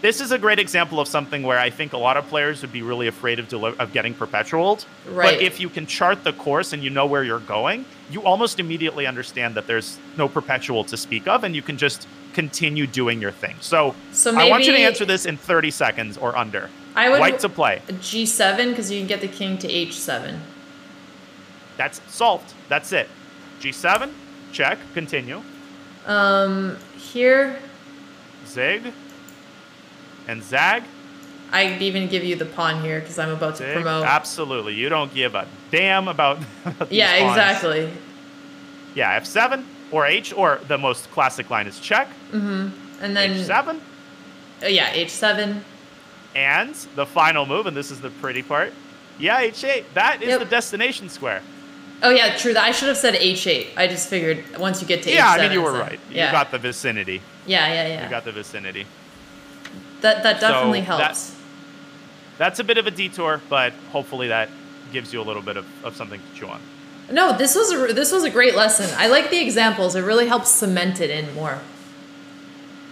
this is a great example of something where I think a lot of players would be really afraid of getting perpetualed. Right. But if you can chart the course and you know where you're going, you almost immediately understand that there's no perpetual to speak of, and you can just continue doing your thing. So maybe I want you to answer this in 30 seconds or under. I would White to play. G7, because you can get the king to H7. That's solved. That's it. G7, check, continue. Here. Zig. And zag. I'd even give you the pawn here, because I'm about to promote. Absolutely. You don't give a damn about these Yeah, pawns. exactly. Yeah, F7 or H, or the most classic line is check. And then H7. Yeah, H7. And the final move, and this is the pretty part. Yeah, H8. That is the destination square. Oh, yeah, true. I should have said H8. I just figured once you get to H7. Yeah, I mean, you were right. Yeah. You got the vicinity. Yeah. You got the vicinity. That definitely helps. That's a bit of a detour, but hopefully that gives you a little bit of something to chew on. No, this was a great lesson. I like the examples. It really helps cement it in more.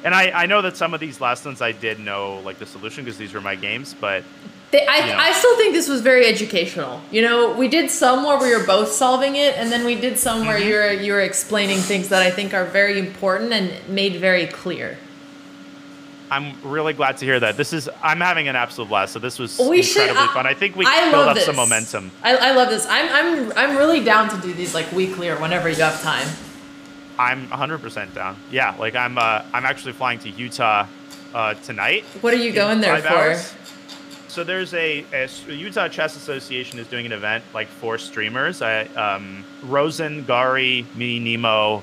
And I know that some of these last ones I did know like the solution because these were my games, but I still think this was very educational. You know, we did some where we were both solving it, and then we did some where you were explaining things that I think are very important and made very clear. I'm really glad to hear that. I'm having an absolute blast. So this was incredibly fun. I think we build up some momentum. I love this. I'm really down to do these like weekly or whenever you have time. I'm 100% down. Yeah, like I'm actually flying to Utah tonight. What are you going there for? So there's a Utah Chess Association is doing an event like for streamers. Rosen, Gari, me, Nemo,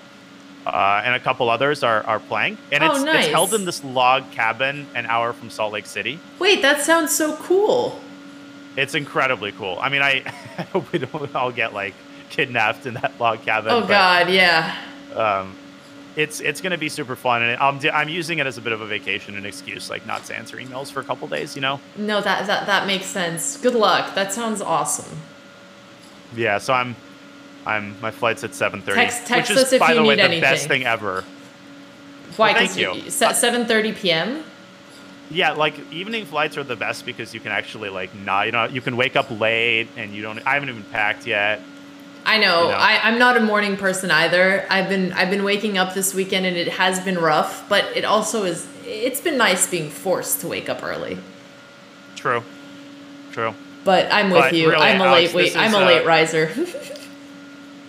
and a couple others are playing. And it's held in this log cabin an hour from Salt Lake City. Wait, that sounds so cool. It's incredibly cool. I mean, I hope we don't all get like kidnapped in that log cabin. Oh God, yeah. it's going to be super fun, and I'm using it as a bit of a vacation, an excuse, like not to answer emails for a couple days, you know. No, that makes sense. Good luck. That sounds awesome. Yeah, so my flight's at 7:30. Text which is, us if by you the way, need the anything. best thing ever. Why? Well, thank you. 7:30 p.m. Yeah, like evening flights are the best because you can actually like not, you can wake up late and I haven't even packed yet. I know. You know? I'm not a morning person either. I've been waking up this weekend and it has been rough, but it also it's been nice being forced to wake up early. True. But I'm with you. Really, I'm a Alex, I'm a late riser.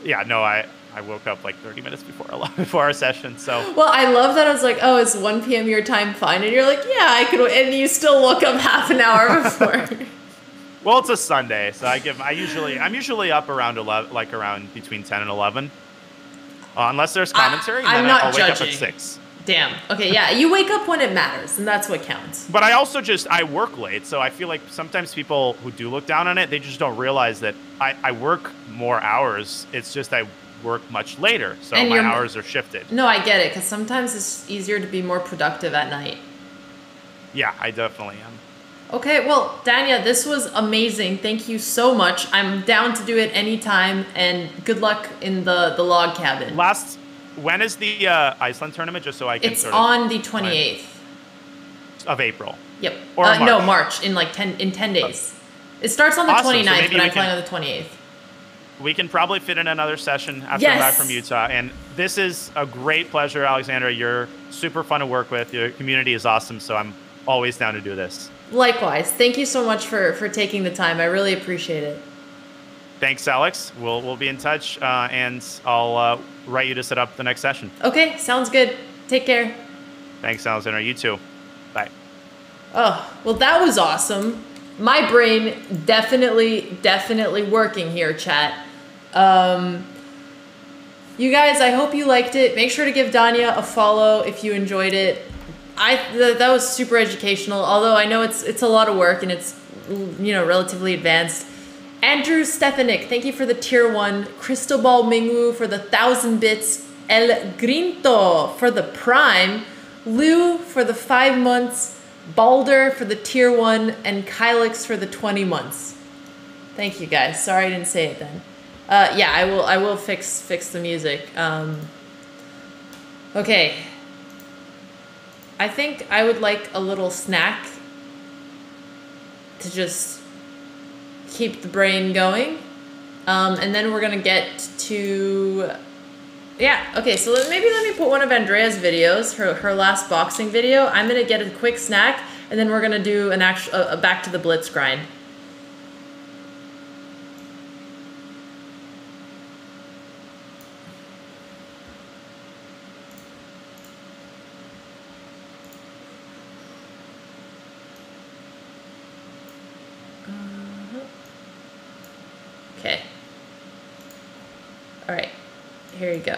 Yeah, no, I woke up like 30 minutes before our session, so. Well, I love that. I was like, oh, it's 1 p.m. your time, fine. And you're like, yeah, I could, and you still woke up half an hour before. Well, it's a Sunday, so I'm usually up around 11, like around between 10 and 11. Unless there's commentary, I'm then not I'll wake judging. up at 6. Damn. Okay, yeah, you wake up when it matters, and that's what counts. But I also I work late, so I feel like sometimes people who do look down on it, they just don't realize that I work more hours. It's just I work much later, so And my hours are shifted. No, I get it, because sometimes it's easier to be more productive at night. Yeah, I definitely am. Okay, well, Dania, this was amazing. Thank you so much. I'm down to do it anytime, and good luck in the log cabin. When is the Iceland tournament, just so I can It's on the 28th. Of April. Yep. Or March. No, March, in like 10 days. It starts on the Awesome, so 29th, maybe but I'm we playing can- on the 28th. We can probably fit in another session after I'm back from Utah. And this is a great pleasure, Alexandra. You're super fun to work with. Your community is awesome, so I'm always down to do this. Likewise. Thank you so much for taking the time. I really appreciate it. Thanks, Alex. We'll be in touch, and I'll write you to set up the next session. Okay, sounds good. Take care. Thanks, Alexandra. You too. Bye. Oh, well, that was awesome. My brain definitely working here, chat. You guys, I hope you liked it. Make sure to give Dania a follow if you enjoyed it. That was super educational, although I know it's a lot of work and it's, you know, relatively advanced. Andrew Stefanik, thank you for the tier 1. Cristobal Mingwu for the 1,000 bits. El Grinto for the prime. Lou for the 5 months. Balder for the tier 1. And Kylix for the 20 months. Thank you guys. Sorry I didn't say it then. Yeah, I will fix the music. Okay. I think I would like a little snack to just keep the brain going. And then we're gonna get to, yeah, okay, so maybe let me put one of Andrea's videos, her last boxing video. I'm gonna get a quick snack, and then we're gonna do an actual back to the blitz grind. Okay. All right, here you go.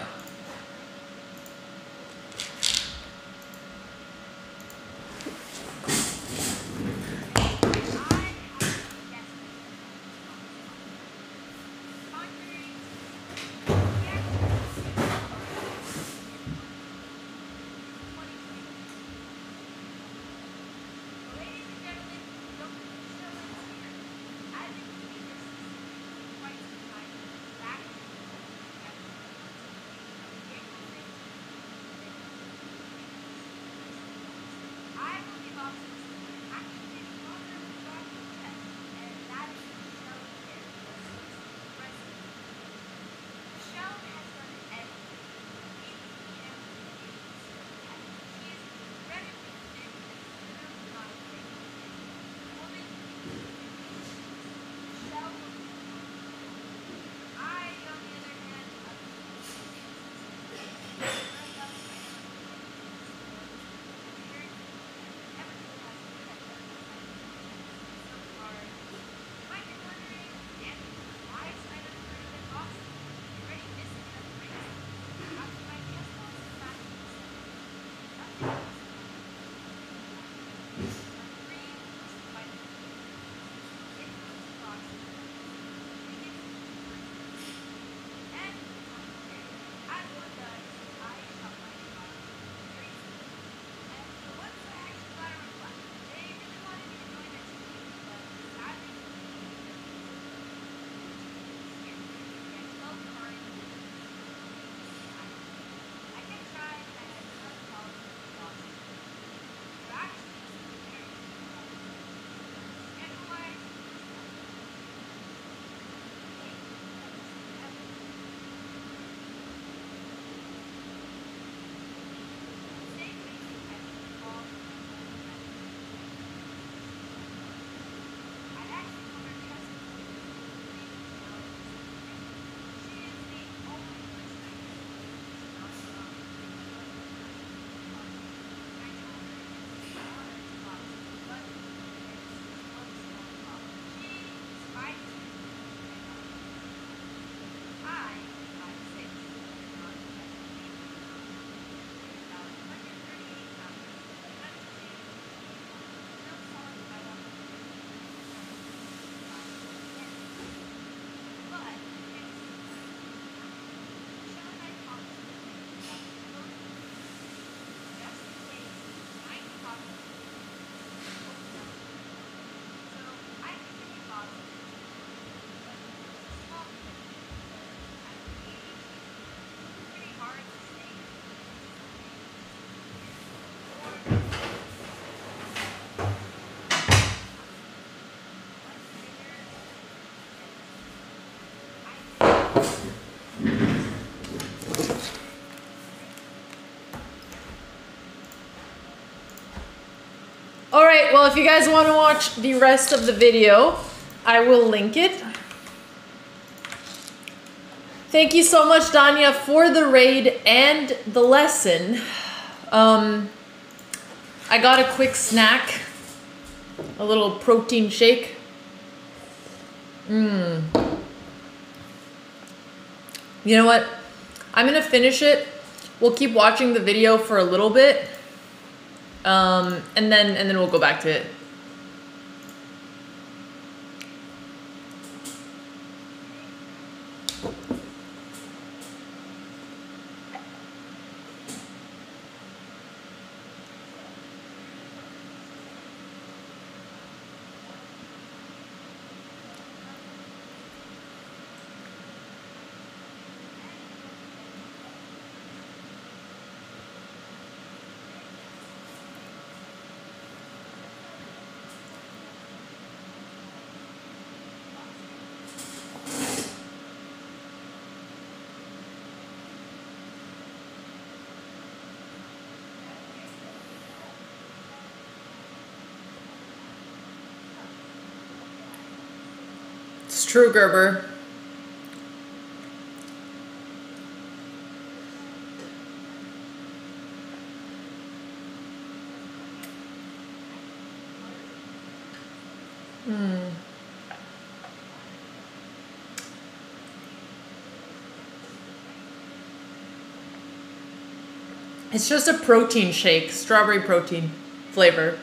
right, well, if you guys want to watch the rest of the video, I will link it. Thank you so much, Danya, for the raid and the lesson. I got a quick snack, a little protein shake. You know what? I'm gonna finish it. We'll keep watching the video for a little bit, and then we'll go back to it. It's true, Gerber. It's just a protein shake, strawberry protein flavor.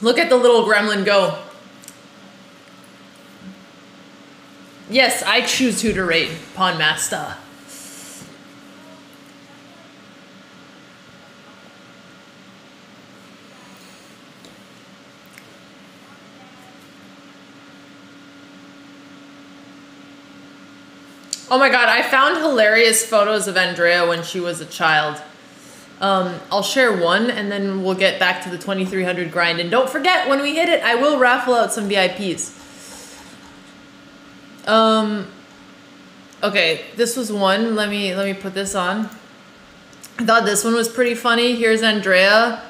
Look at the little gremlin go. Yes, I choose who to raid, Pawn Master. Oh my god, I found hilarious photos of Andrea when she was a child. I'll share one and then we'll get back to the 2300 grind. And don't forget, when we hit it, I will raffle out some VIPs. Okay, this was one. Let me put this on. I thought this one was pretty funny. Here's Andrea.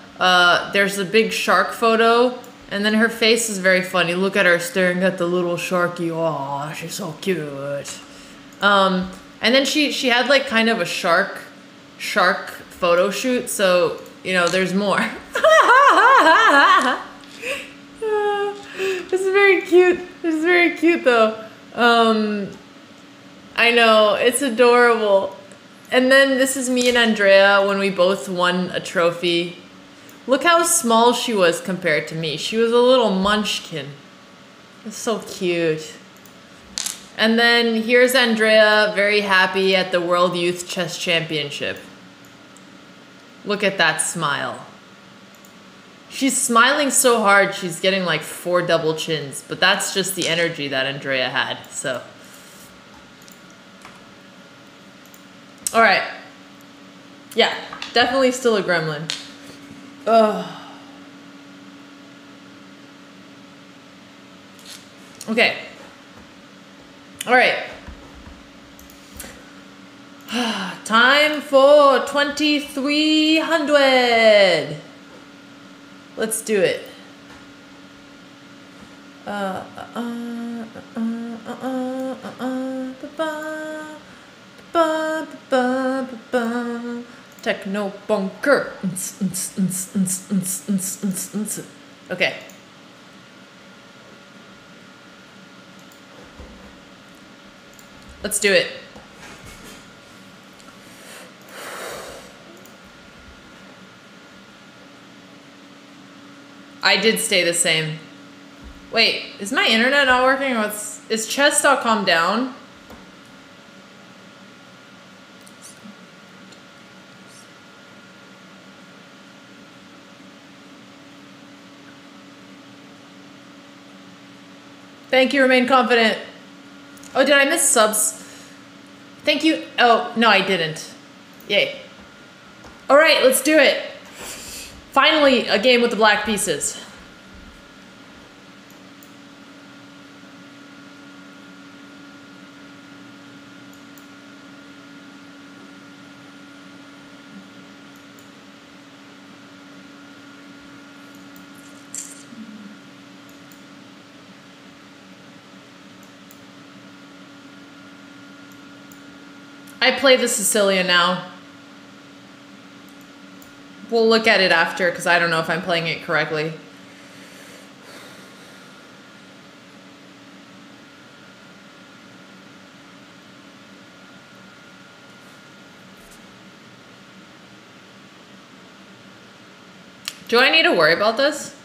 There's a big shark photo, and then her face is very funny. Look at her staring at the little sharky. Oh, she's so cute. And then she had like kind of a shark photo shoot, so you know there's more. This is very cute. This is very cute though. I know, it's adorable. And then this is me and Andrea when we both won a trophy. Look how small she was compared to me. She was a little munchkin. It's so cute. And then here's Andrea, very happy at the World Youth Chess Championship. Look at that smile. She's smiling so hard, she's getting like 4 double chins, but that's just the energy that Andrea had, so. All right. Yeah, definitely still a gremlin. Ugh. Okay. All right. Time for 2300. Let's do it. Techno bunker. Okay. Let's do it. I did stay the same. Wait, is my internet not working? Or is chess.com down? Thank you, remain confident. Oh, did I miss subs? Thank you. Oh, no, I didn't. Yay. All right, let's do it. Finally, a game with the black pieces. I play the Sicilian now. We'll look at it after because I don't know if I'm playing it correctly. Do I need to worry about this?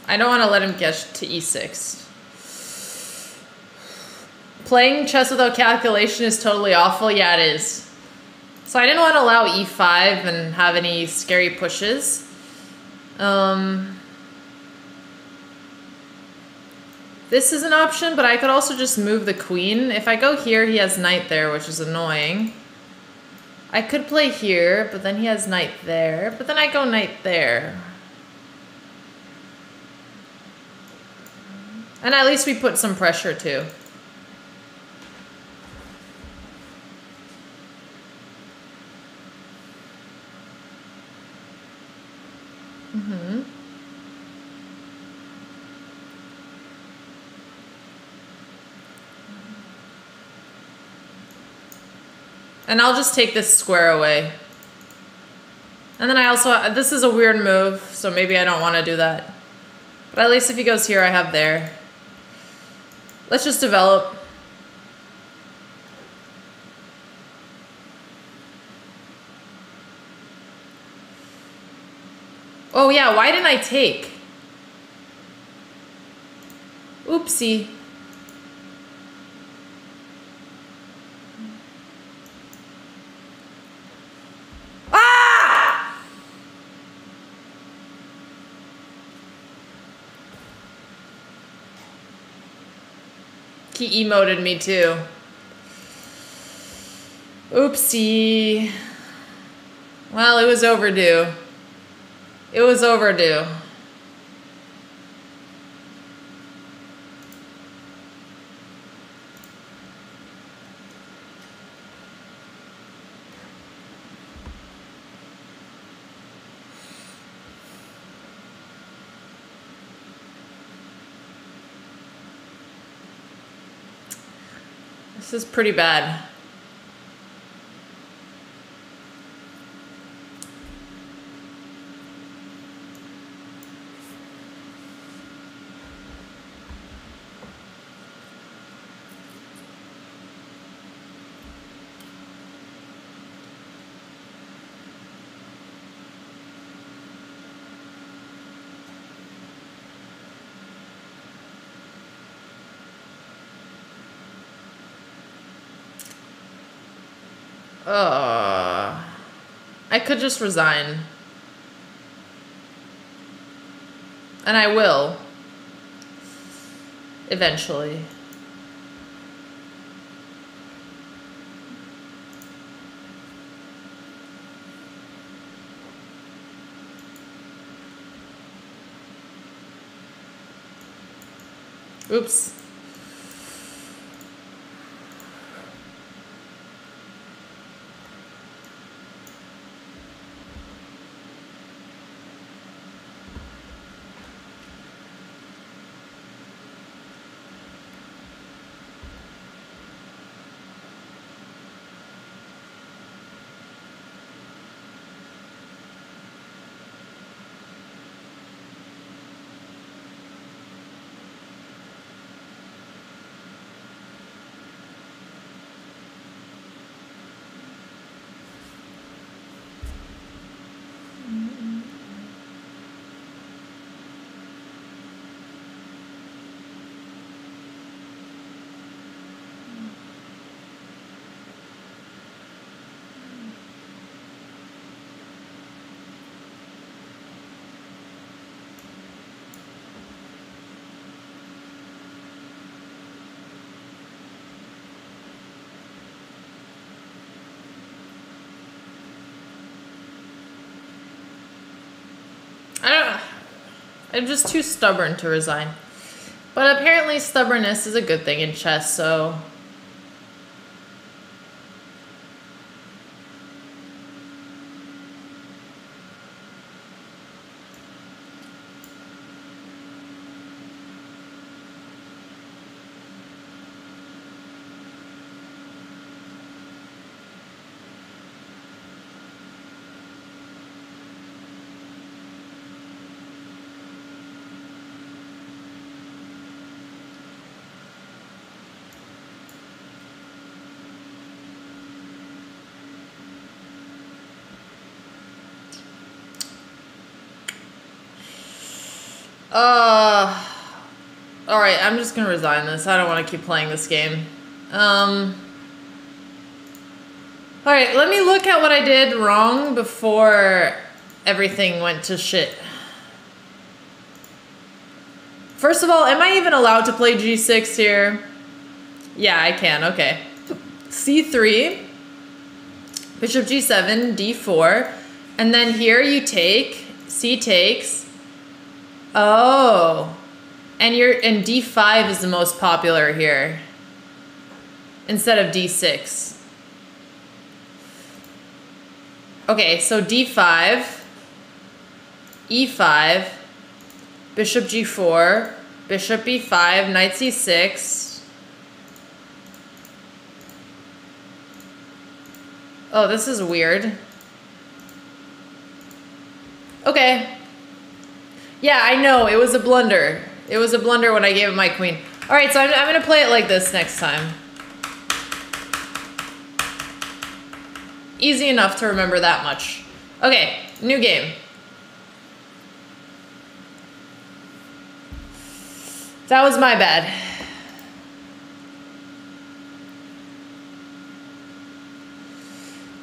I don't want to let him get to e6. Playing chess without calculation is totally awful. Yeah, it is. So I didn't want to allow e5 and have any scary pushes. This is an option, but I could also just move the queen. If I go here, he has knight there, which is annoying. I could play here, but then he has knight there. But then I go knight there. And at least we put some pressure too. And I'll just take this square away. And then I also, this is a weird move, so maybe I don't want to do that. But at least if he goes here, I have there. Let's just develop. Oh yeah, why didn't I take? Oopsie. Ah! He emoted me too. Oopsie. Well, it was overdue. It was overdue. This is pretty bad. I could just resign. And I will. Eventually. Oops. I'm just too stubborn to resign. But apparently stubbornness is a good thing in chess, so... Alright, I'm just gonna resign this. I don't want to keep playing this game. Alright, let me look at what I did wrong before everything went to shit. First of all, am I even allowed to play g6 here? Yeah, I can, okay. c3, bishop g7, d4, and then here you take, c takes. Oh, and d5 is the most popular here instead of d6. Okay, so d5, e5, bishop g4, bishop b5, knight c6. Oh, this is weird. Okay. Yeah, I know, it was a blunder. It was a blunder when I gave it my queen. All right, so I'm gonna play it like this next time. Easy enough to remember that much. Okay, new game. That was my bad.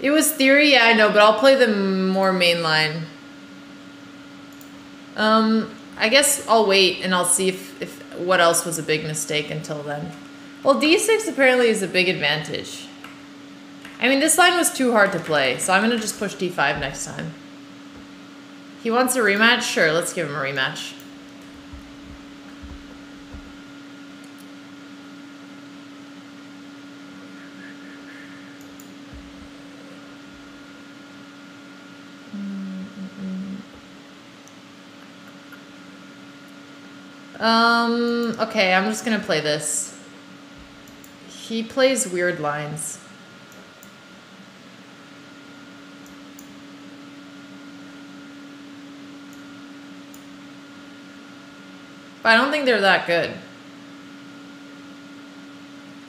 It was theory, yeah, I know, but I'll play the more mainline. I guess I'll wait and I'll see if what else was a big mistake until then. Well, d6 apparently is a big advantage. I mean, this line was too hard to play, so I'm gonna just push d5 next time. He wants a rematch? Sure, let's give him a rematch. Okay, I'm just gonna play this. He plays weird lines. But I don't think they're that good.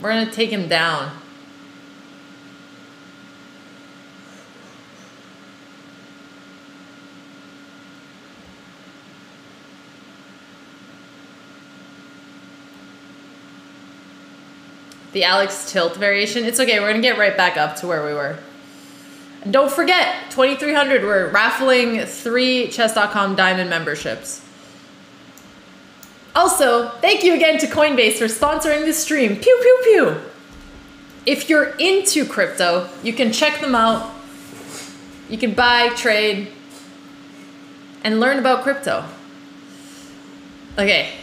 We're gonna take him down. The Alex Tilt variation. It's okay, we're gonna get right back up to where we were. And don't forget, 2,300, we're raffling 3 chess.com diamond memberships. Also, thank you again to Coinbase for sponsoring this stream. Pew, pew, pew. If you're into crypto, you can check them out. You can buy, trade, and learn about crypto. Okay.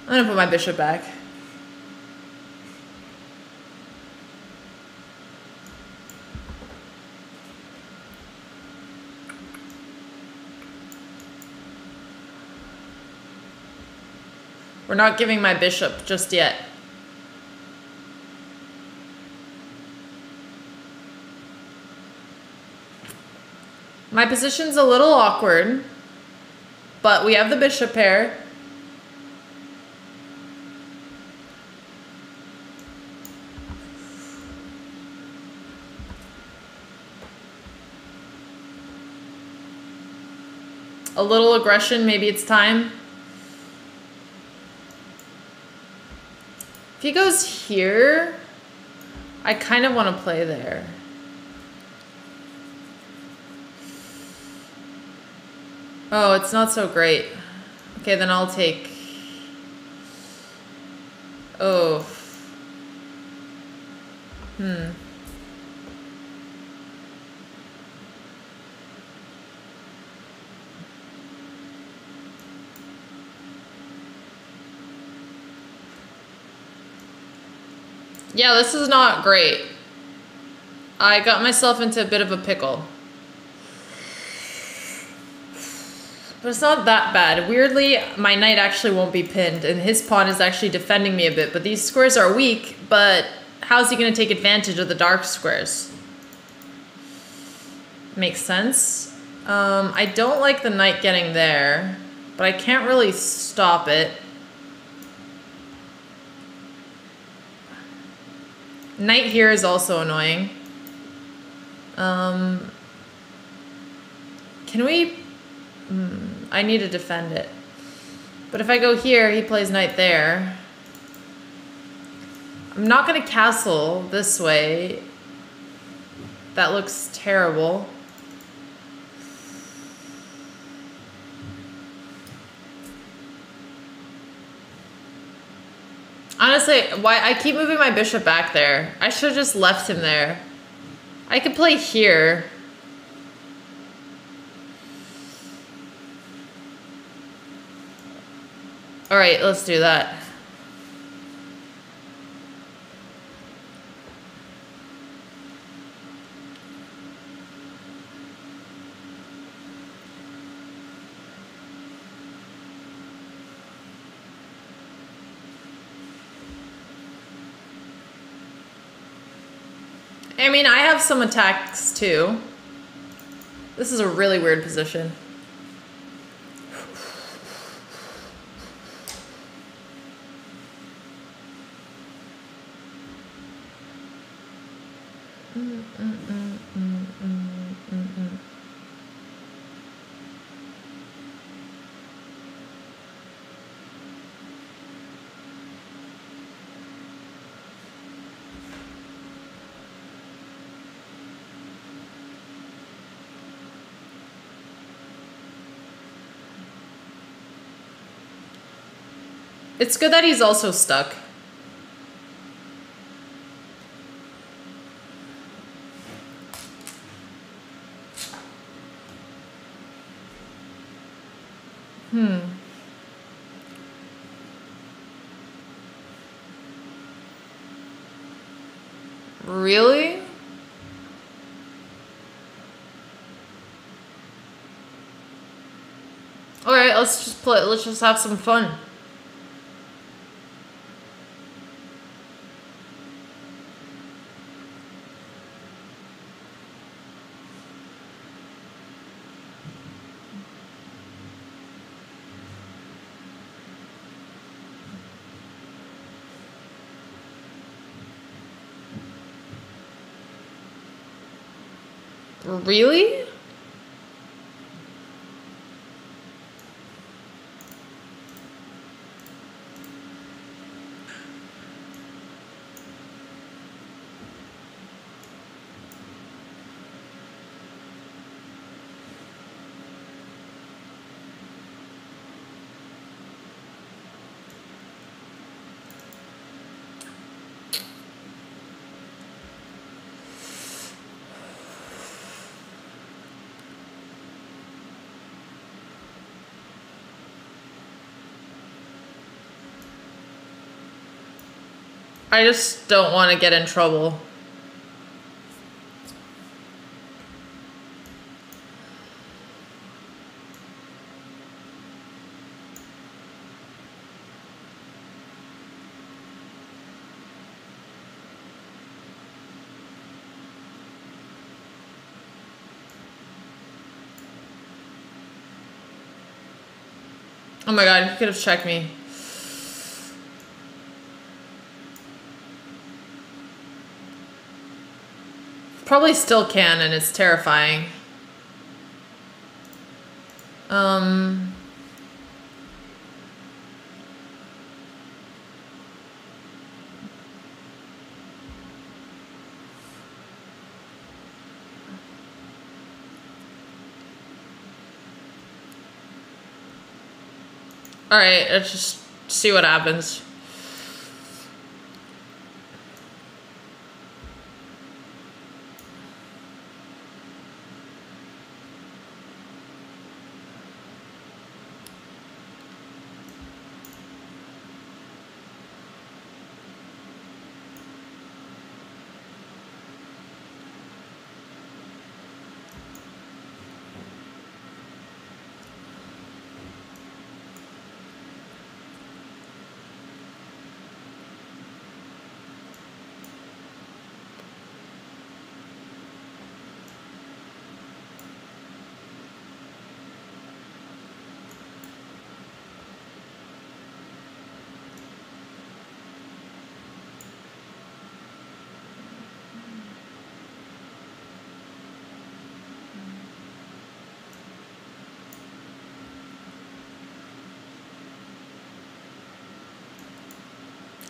I'm gonna put my bishop back. We're not giving my bishop just yet. My position's a little awkward, but we have the bishop pair. A little aggression, maybe it's time. If he goes here, I kind of want to play there. Oh, it's not so great. Okay, then I'll take... Oh. Yeah, this is not great. I got myself into a bit of a pickle. But it's not that bad. Weirdly, my knight actually won't be pinned, and his pawn is actually defending me a bit, but these squares are weak, but how's he gonna take advantage of the dark squares? Makes sense. I don't like the knight getting there, but I can't really stop it. Knight here is also annoying. Can we... I need to defend it. But if I go here, he plays knight there. I'm not gonna castle this way. That looks terrible. Honestly, why I keep moving my bishop back there? I should have just left him there. I could play here. All right, let's do that. I mean, I have some attacks too. This is a really weird position. It's good that he's also stuck. Really? All right, let's just play. Let's just have some fun. Really? I just don't want to get in trouble. Oh my god, he could have checked me. Probably still can, and it's terrifying. All right, let's just see what happens.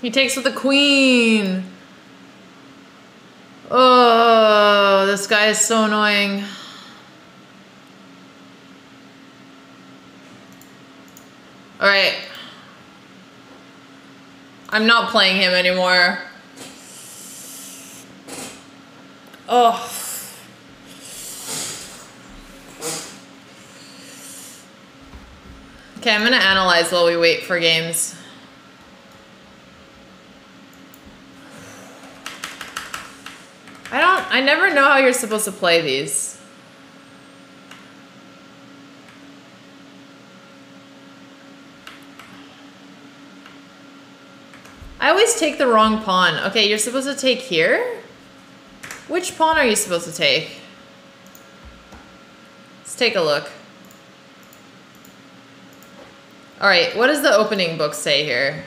He takes with the queen. Oh, this guy is so annoying. All right. I'm not playing him anymore. Oh. Okay, I'm gonna analyze while we wait for games. I never know how you're supposed to play these. I always take the wrong pawn. Okay, you're supposed to take here? Which pawn are you supposed to take? Let's take a look. All right, what does the opening book say here?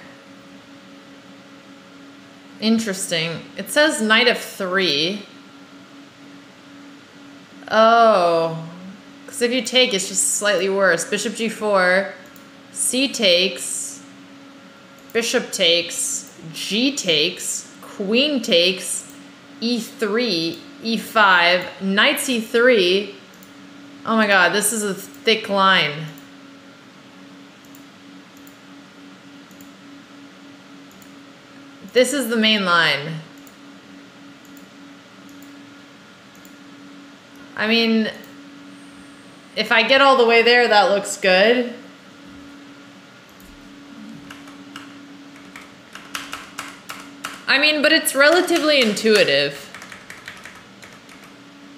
Interesting. It says knight of 3. Oh, because if you take, it's just slightly worse. Bishop g4, c takes, bishop takes, g takes, queen takes, e3, e5, knight c3. Oh my god, this is a thick line. This is the main line. I mean, if I get all the way there, that looks good. I mean, but it's relatively intuitive.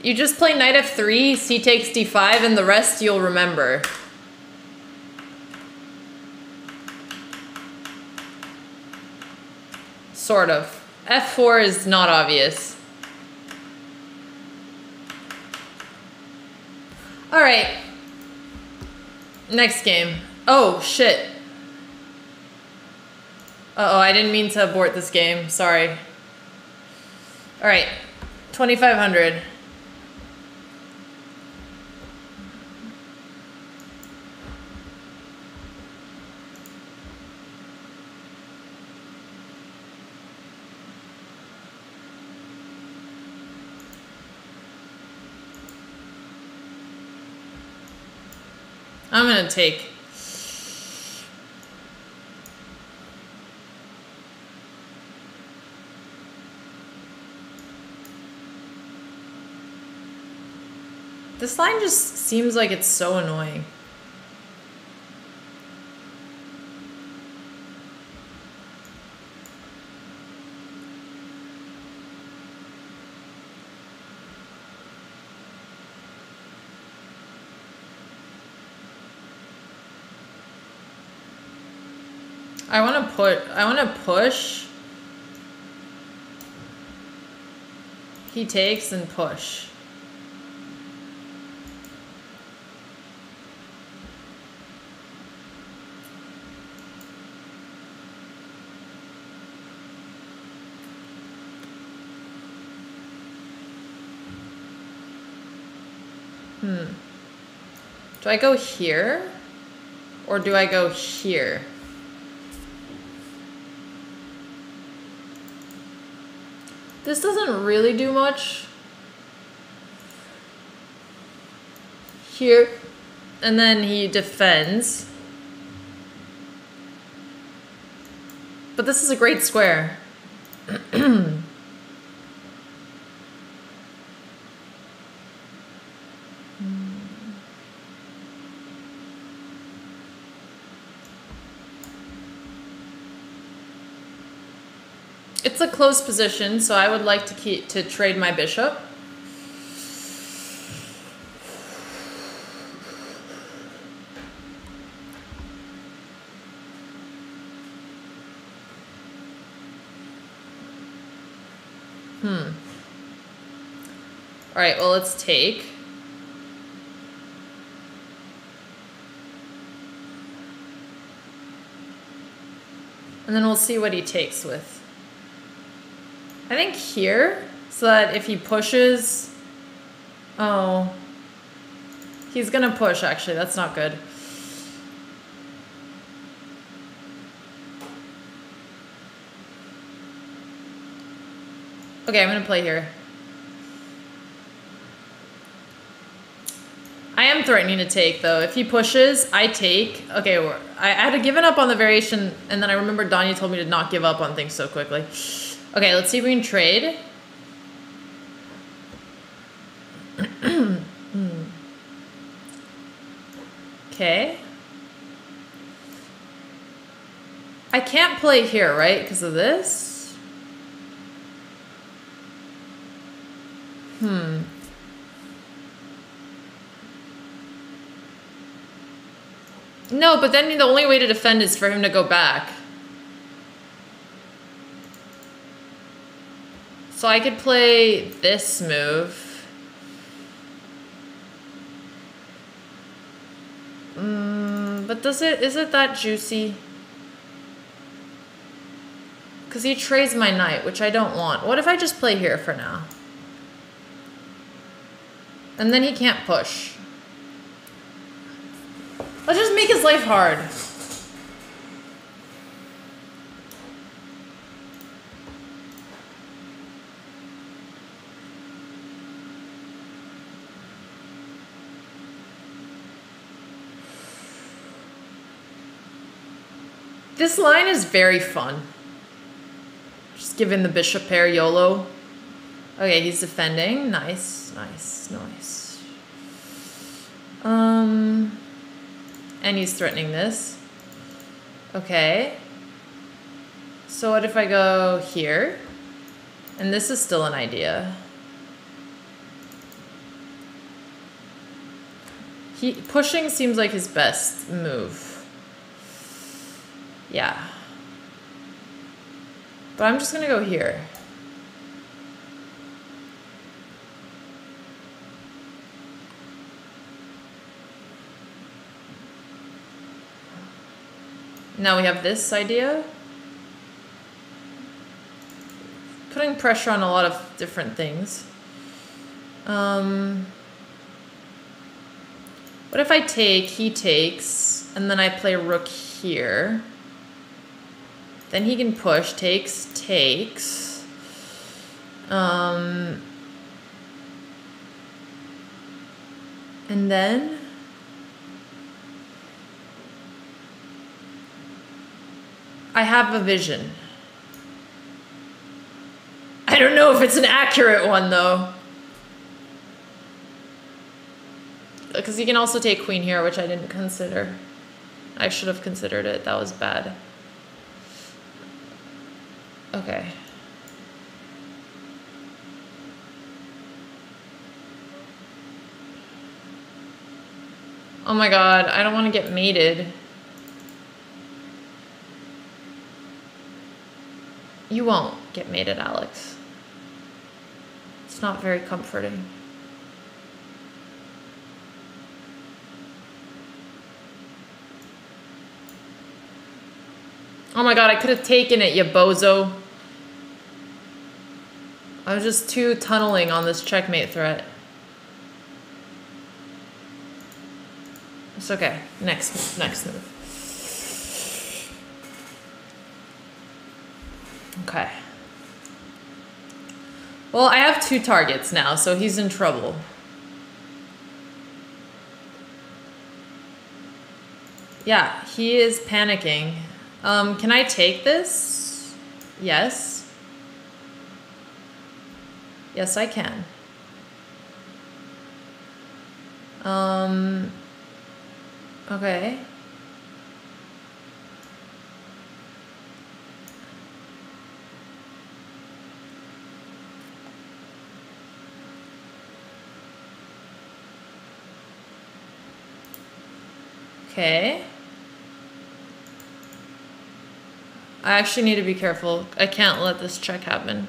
You just play knight f3, c takes d5, and the rest you'll remember. Sort of. f4 is not obvious. All right. Next game. Oh, shit. Uh-oh, I didn't mean to abort this game. Sorry. All right. 2,500. I'm gonna take. This line just seems like it's so annoying. I want to push. He takes and push. Do I go here? Or do I go here? This doesn't really do much. Here. And then he defends. But this is a great square. It's a close position, so I would like to trade my bishop. All right, well, let's take. And then we'll see what he takes with. I think here, so that if he pushes, oh, he's gonna push actually, that's not good. Okay, I'm gonna play here. I am threatening to take, though. If he pushes, I take. Okay, I had given up on the variation, and then I remember Danya told me to not give up on things so quickly. Okay, let's see if we can trade. Okay. I can't play here, right? Because of this? No, but then the only way to defend is for him to go back. So I could play this move. But is it that juicy? Because he trades my knight, which I don't want. What if I just play here for now? And then he can't push. I'll just make his life hard. This line is very fun. Just giving the bishop pair YOLO. Okay, he's defending. Nice, nice, nice. And he's threatening this. Okay. So what if I go here? And this is still an idea. Pushing seems like his best move. Yeah. But I'm just gonna go here. Now we have this idea. Putting pressure on a lot of different things. What if I take, he takes, and then I play rook here? Then he can push, takes, takes. And then I have a vision. I don't know if it's an accurate one though. Because he can also take queen here, which I didn't consider. I should have considered it. That was bad. Okay. Oh my god, I don't want to get mated. You won't get mated, Alex. It's not very comforting. Oh my god, I could have taken it, you bozo. I was just too tunneling on this checkmate threat. It's okay. Next move. Okay. Well, I have 2 targets now, so he's in trouble. Yeah, he is panicking. Can I take this? Yes. Yes, I can. Okay. Okay. I actually need to be careful. I can't let this check happen.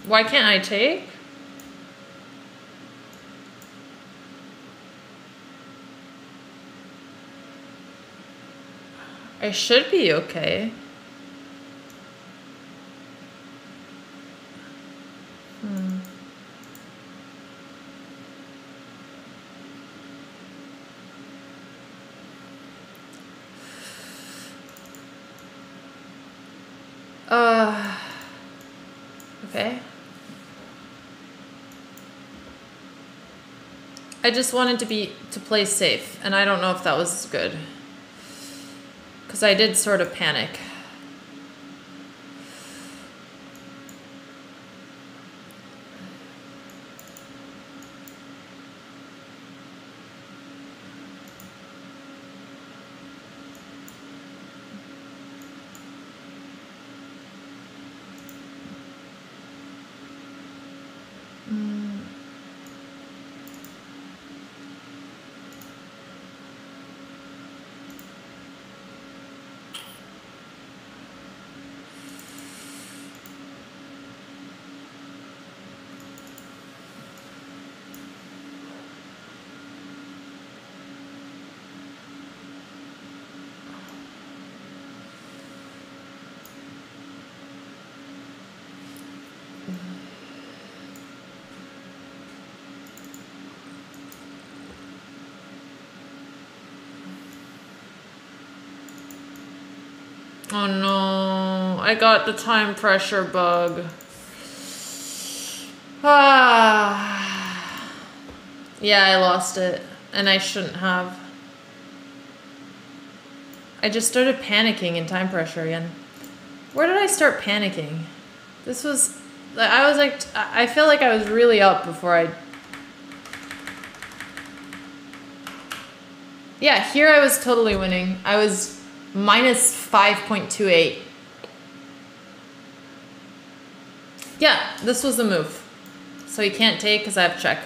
Why can't I take? I should be okay. Okay. I just wanted to play safe, and I don't know if that was good. Because I did sort of panic. Oh no, I got the time pressure bug. Ah. Yeah, I lost it, and I shouldn't have. I just started panicking in time pressure again. Where did I start panicking? This was, I was like, I feel like I was really up before I... Yeah, here I was totally winning. I was minus 5.28. Yeah, this was the move. So he can't take because I have check.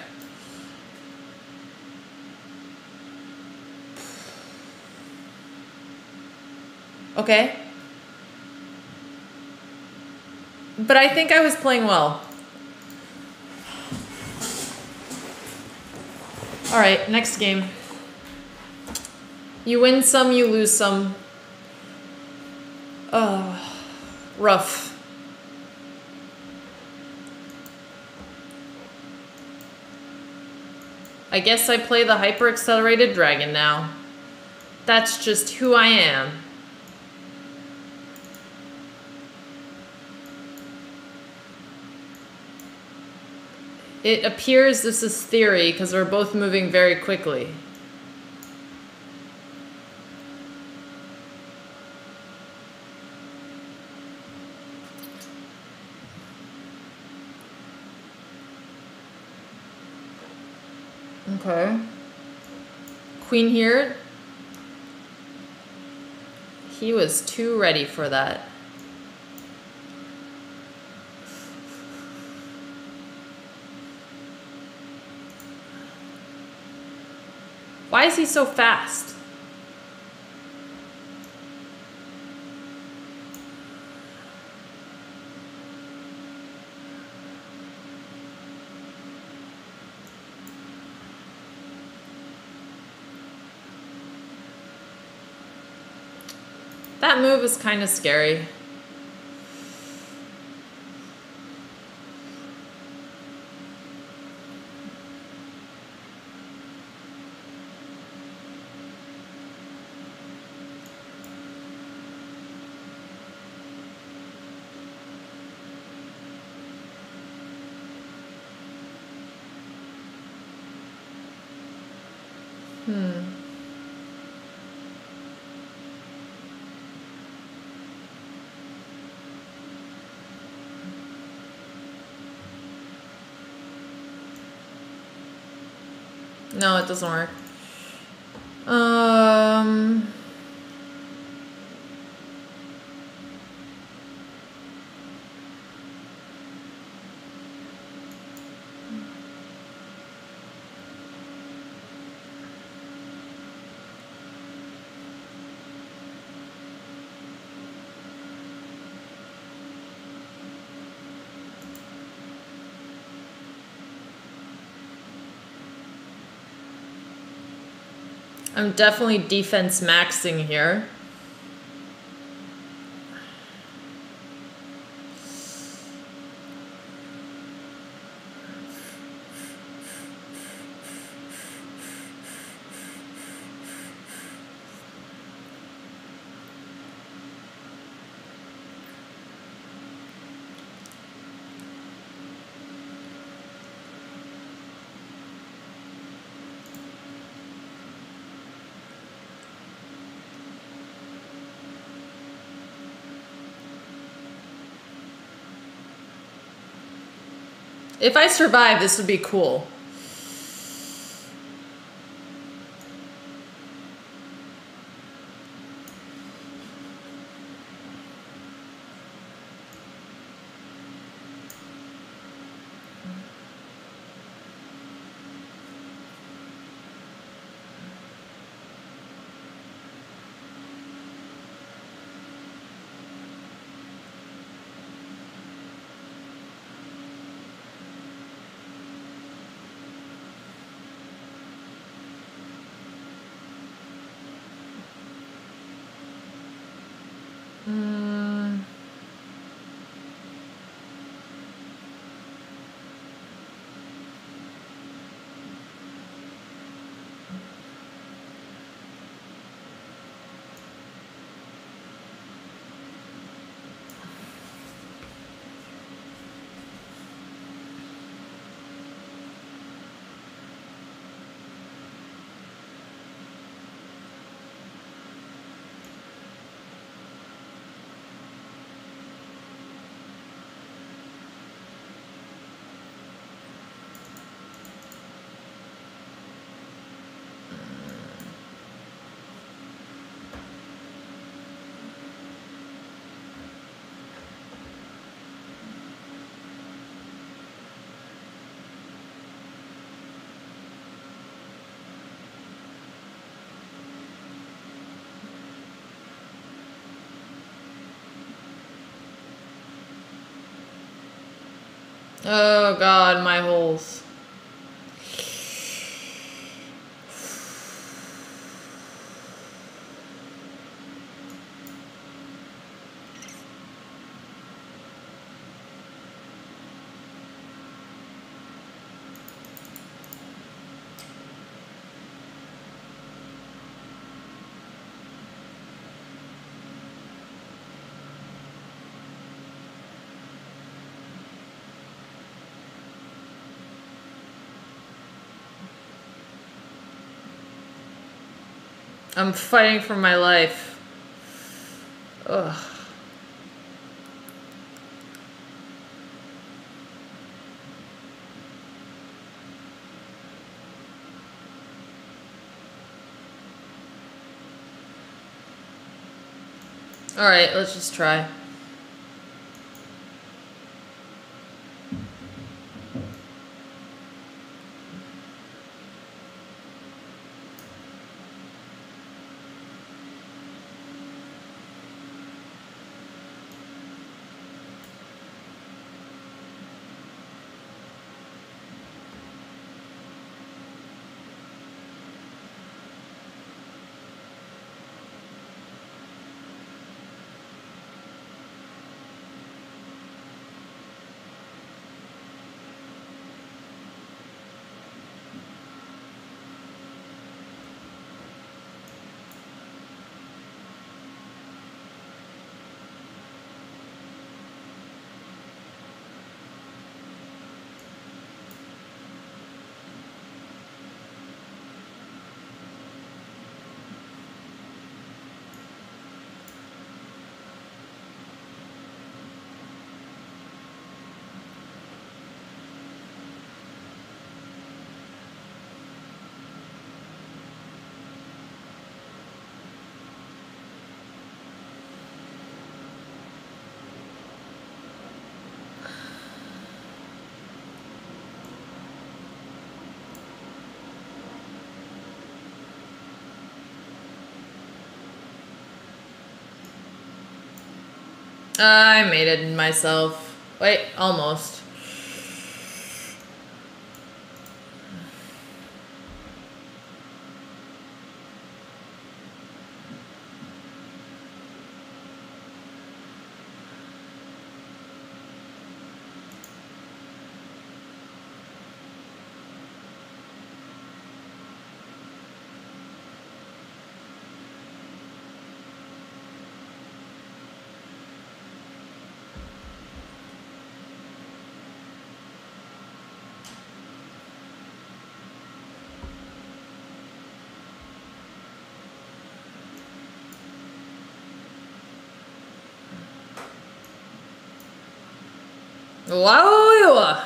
Okay. But I think I was playing well. All right, next game. You win some, you lose some. Oh, rough. I guess I play the hyper-accelerated dragon now. That's just who I am. It appears this is theory because we're both moving very quickly. Okay. Queen here. He was too ready for that. Why is he so fast? That move is kind of scary. No, it doesn't work. I'm definitely defense maxing here. If I survive, this would be cool. Oh God, my holes. I'm fighting for my life. Ugh. All right, let's just try. I made it myself. Wait, almost. Wow.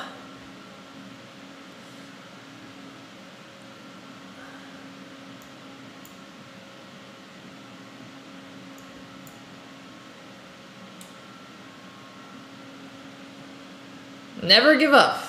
Never give up.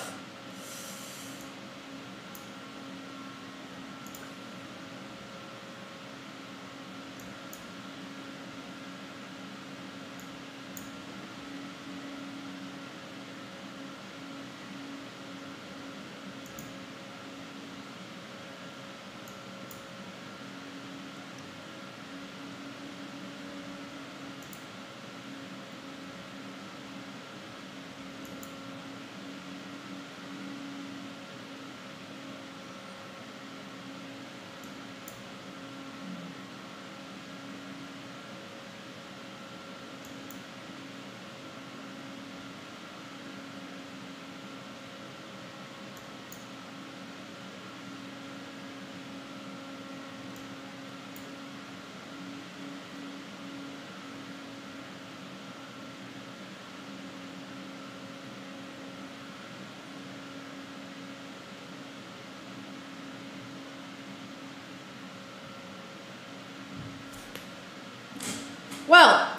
Well,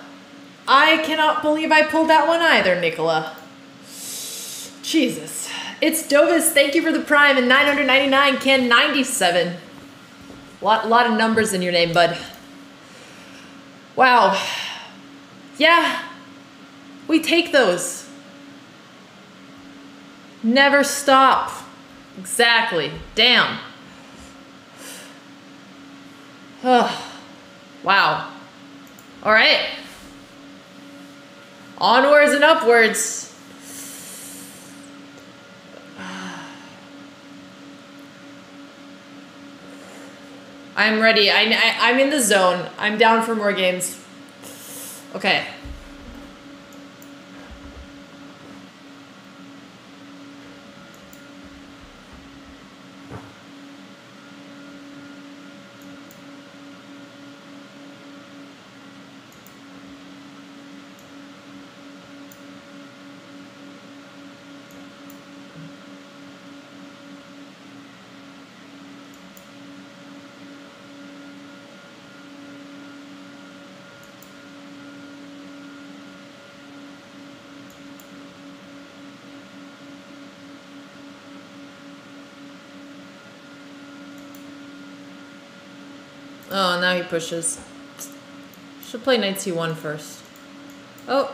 I cannot believe I pulled that one either, Nicola. Jesus. It's Dovis. Thank you for the prime and 999 Ken 97. Lot of numbers in your name, bud. Wow. Yeah. We take those. Never stop. Exactly. Damn. Wow. All right. Onwards and upwards. I'm ready. I'm in the zone. I'm down for more games. Okay. Oh, now he pushes. Should play knight c1 first. Oh.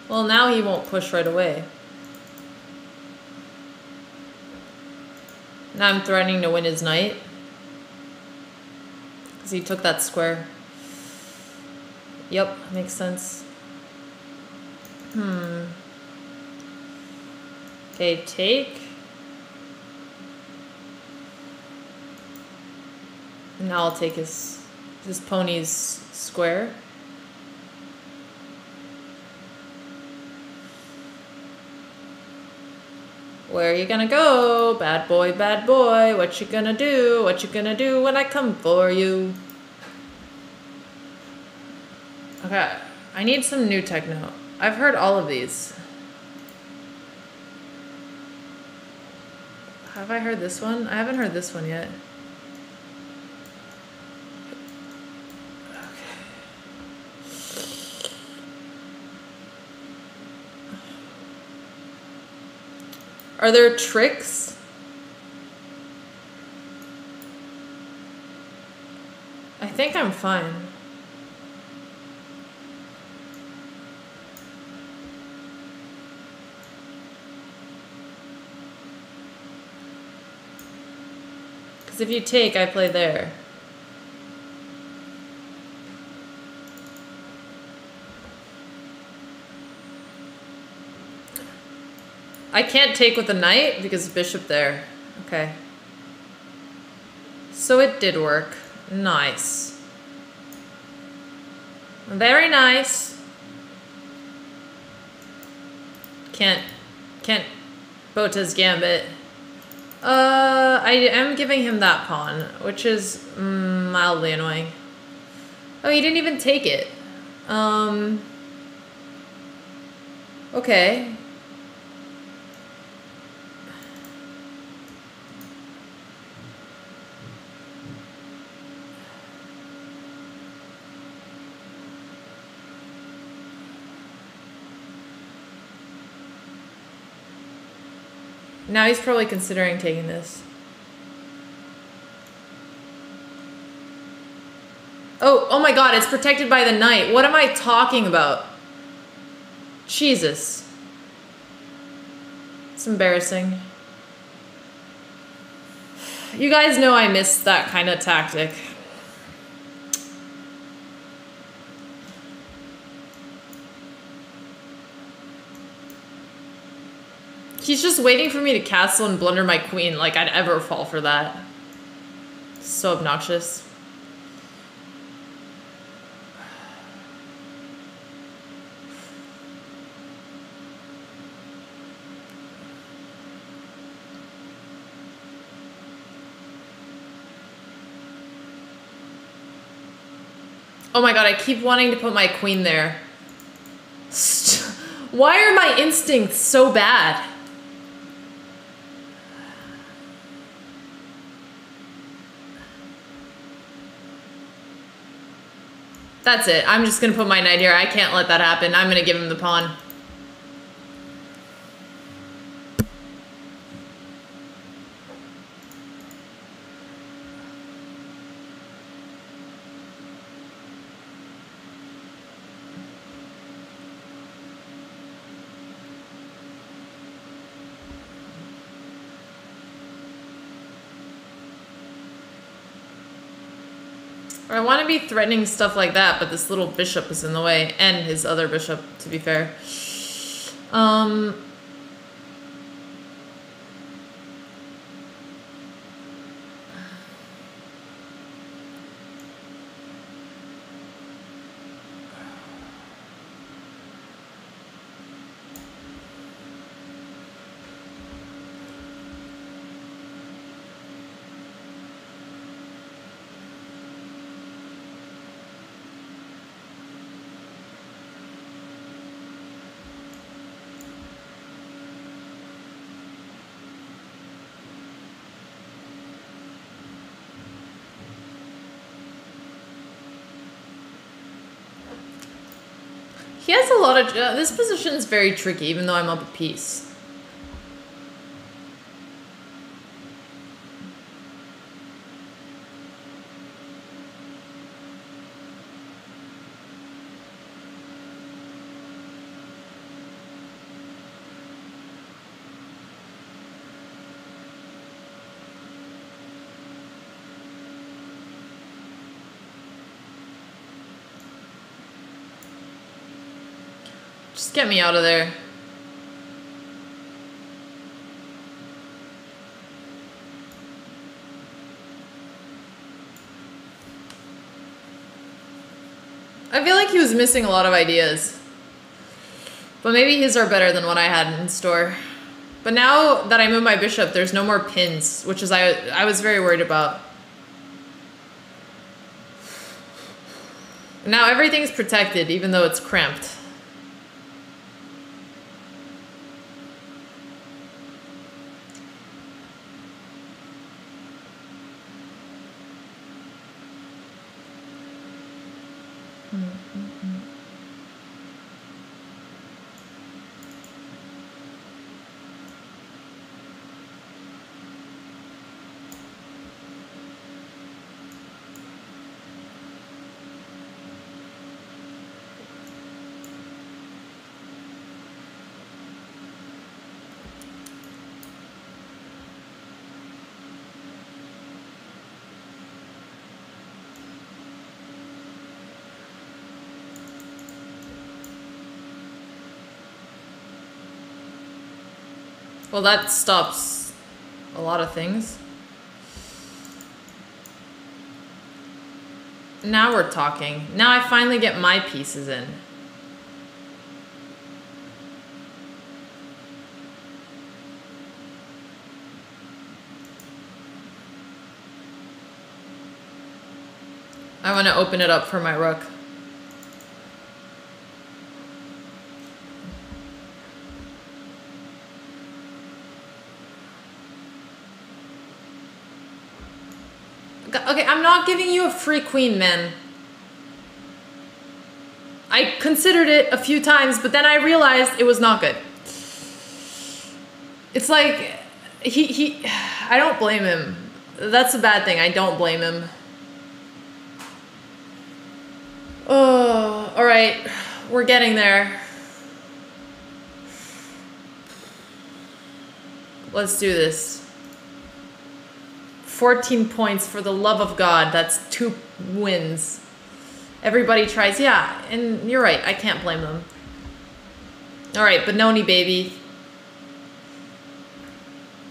Well, now he won't push right away. Now I'm threatening to win his knight. Because he took that square. Yep, makes sense. Okay, take. Now I'll take his pony's square. Where are you gonna go? Bad boy, what you gonna do? What you gonna do when I come for you? Okay, I need some new techno. I've heard all of these. Have I heard this one? I haven't heard this one yet. Are there tricks? I think I'm fine. Because if you take, I play there. I can't take with the knight because bishop there. Okay. So it did work. Nice. Very nice. Can't Botez Gambit. I am giving him that pawn, which is mildly annoying. Oh, he didn't even take it. Okay. Now he's probably considering taking this. Oh my god, it's protected by the knight. What am I talking about? Jesus. It's embarrassing. You guys know I miss that kind of tactic. He's just waiting for me to castle and blunder my queen, like I'd ever fall for that. So obnoxious. Oh my god, I keep wanting to put my queen there. Why are my instincts so bad? That's it. I'm just gonna put my knight here. I can't let that happen. I'm gonna give him the pawn. I want to be threatening stuff like that, but this little bishop is in the way, and his other bishop, to be fair. He has a lot of... this position is very tricky, even though I'm up a piece. Just get me out of there. I feel like he was missing a lot of ideas. But maybe his are better than what I had in store. But now that I move my bishop, there's no more pins, which is I was very worried about. Now everything's protected, even though it's cramped. Well, that stops a lot of things. Now we're talking. Now I finally get my pieces in. I want to open it up for my rook. Okay, I'm not giving you a free queen, man. I considered it a few times, but then I realized it was not good. It's like, I don't blame him. That's a bad thing. I don't blame him. Oh, all right. We're getting there. Let's do this. 14 points, for the love of God. That's 2 wins. Everybody tries. Yeah, and you're right. I can't blame them. All right, Benoni, baby.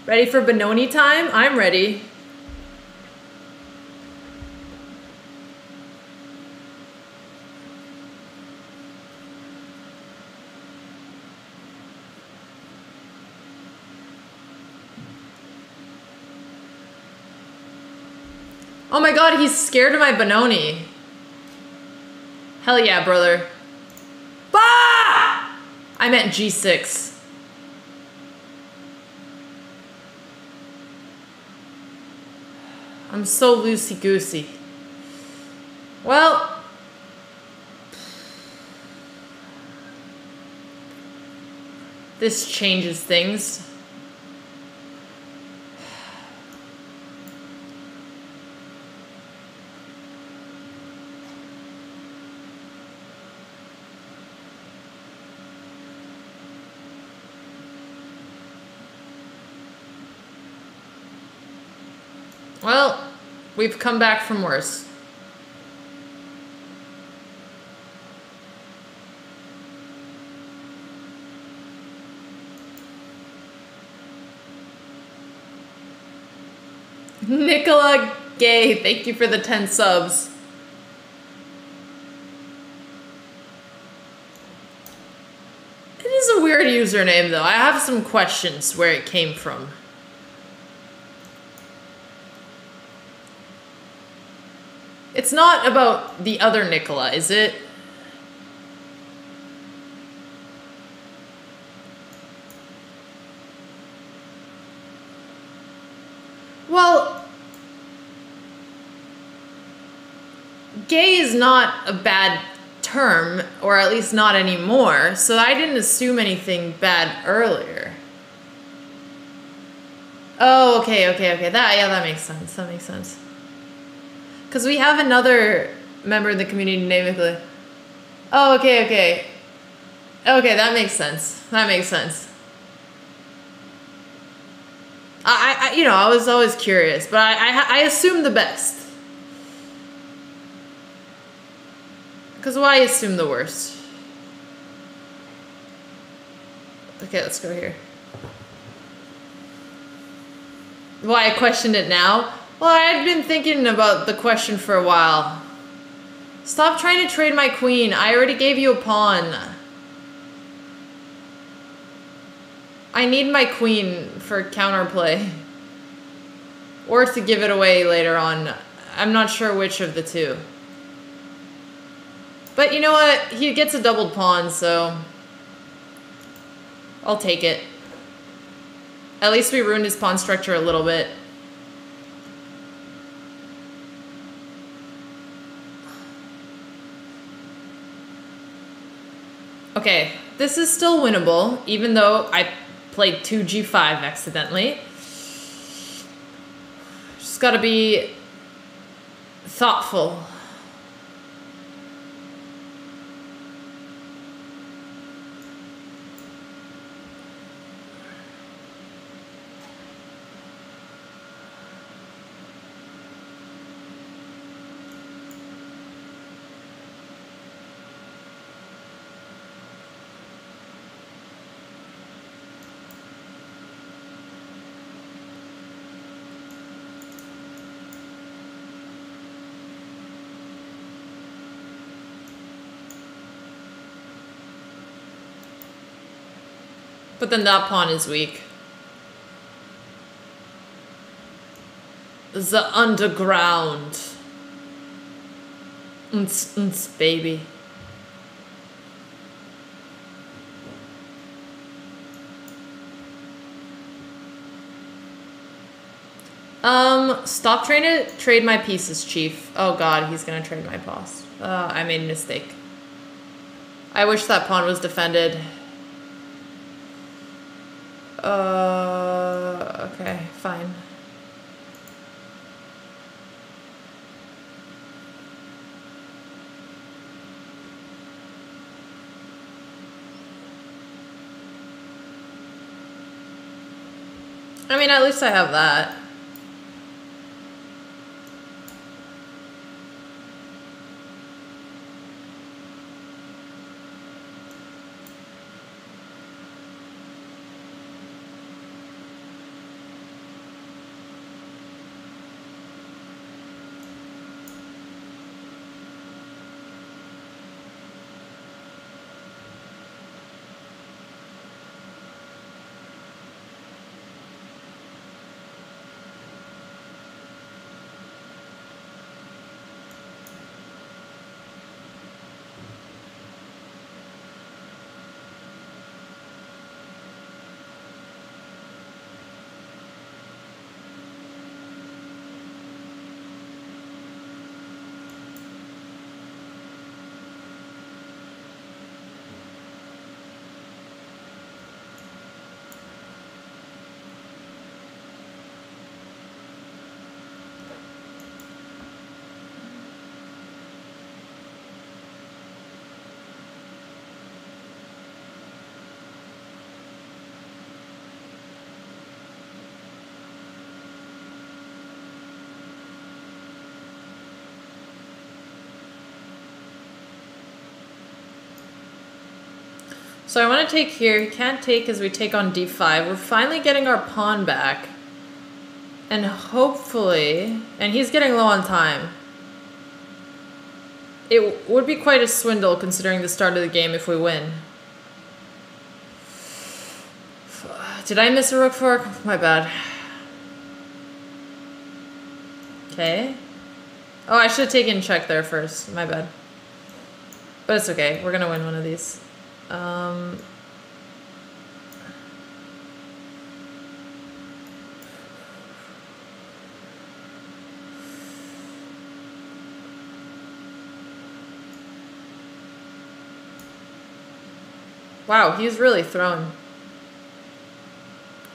Ready for Benoni time? I'm ready. Oh my god, he's scared of my Benoni. Hell yeah, brother. Bah! I meant G6. I'm so loosey-goosey. Well, this changes things. Well, we've come back from worse. Nicola Gay, thank you for the 10 subs. It is a weird username though. I have some questions where it came from. It's not about the other Nicola, is it? Well, gay is not a bad term, or at least not anymore, so I didn't assume anything bad earlier. Oh, okay. That makes sense. That makes sense. Because we have another member in the community named Nicola. Oh, okay. Okay, that makes sense. That makes sense. I was always curious, but I assumed the best. Because why assume the worst? Okay, let's go here. Why I questioned it now? Well, I've been thinking about the question for a while. Stop trying to trade my queen. I already gave you a pawn. I need my queen for counterplay. Or to give it away later on. I'm not sure which of the two. But you know what? He gets a doubled pawn, so I'll take it. At least we ruined his pawn structure a little bit. Okay, this is still winnable, even though I played 2g5 accidentally. Just gotta be thoughtful. But then that pawn is weak. The underground. Baby. Stop trying to trade my pieces, Chief. Oh god, he's gonna trade my pawn. I made a mistake. I wish that pawn was defended. Okay. Okay, fine. I mean, at least I have that. So I want to take here. He can't take as we take on d5. We're finally getting our pawn back. And hopefully... And he's getting low on time. It would be quite a swindle considering the start of the game if we win. Did I miss a rook fork? My bad. Okay. Oh, I should have taken check there first. My bad. But it's okay. We're going to win one of these. Wow, he's really thrown.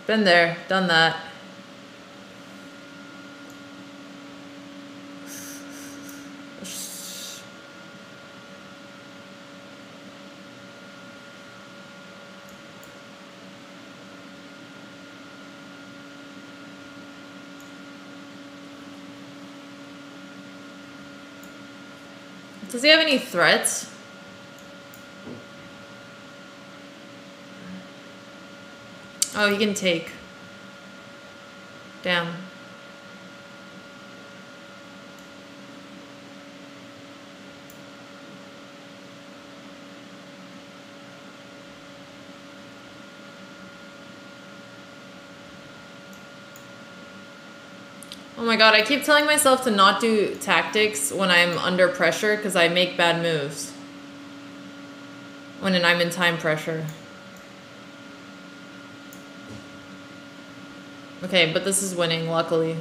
Been there, done that. Does he have any threats? Oh, he can take. Damn. Oh my god, I keep telling myself to not do tactics when I'm under pressure because I make bad moves. When I'm in time pressure. Okay, but this is winning, luckily.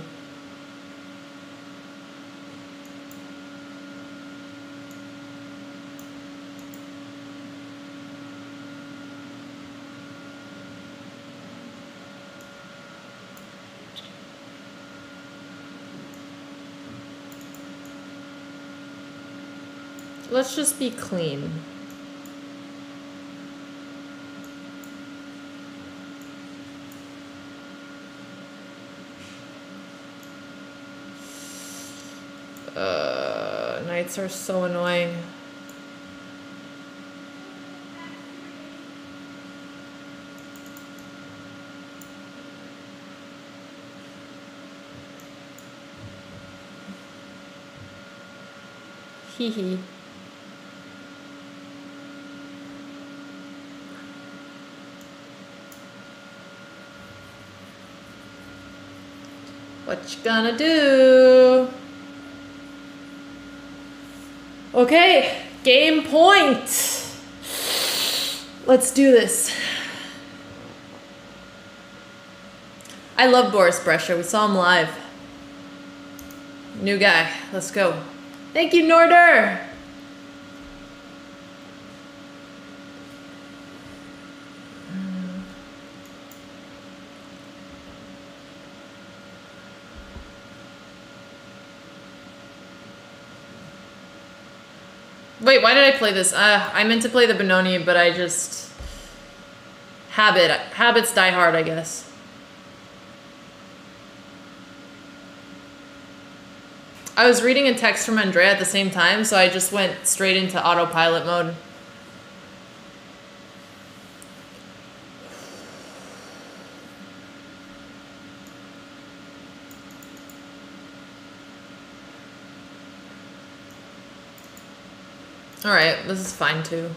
Let's just be clean. Knights are so annoying. Hee hee. What you gonna do? Okay, game point. Let's do this. I love Boris Brescia. We saw him live. New guy. Let's go. Thank you, Norder. Wait, why did I play this? I meant to play the Benoni, but I just... Habits die hard, I guess. I was reading a text from Andrea at the same time, so I just went straight into autopilot mode. Alright, this is fine too.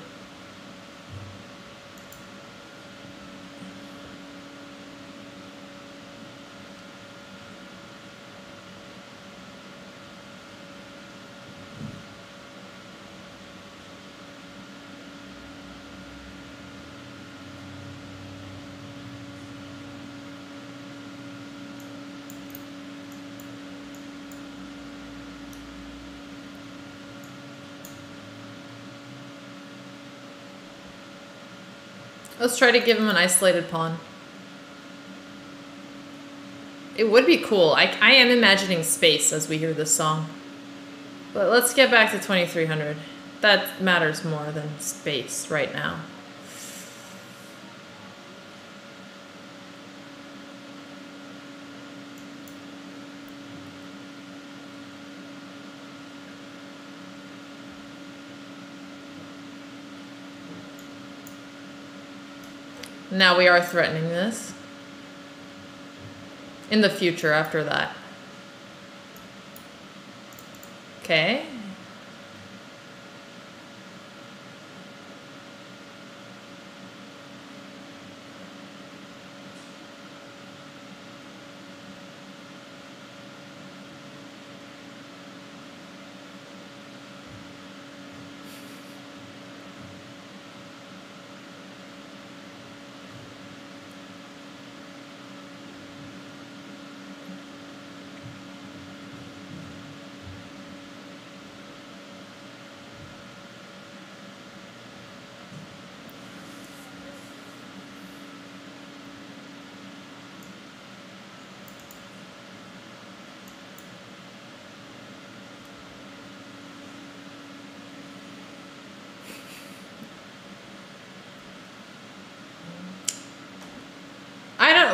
Let's try to give him an isolated pawn. It would be cool. I am imagining space as we hear this song. But let's get back to 2300. That matters more than space right now. Now we are threatening this. In the future after that. Okay.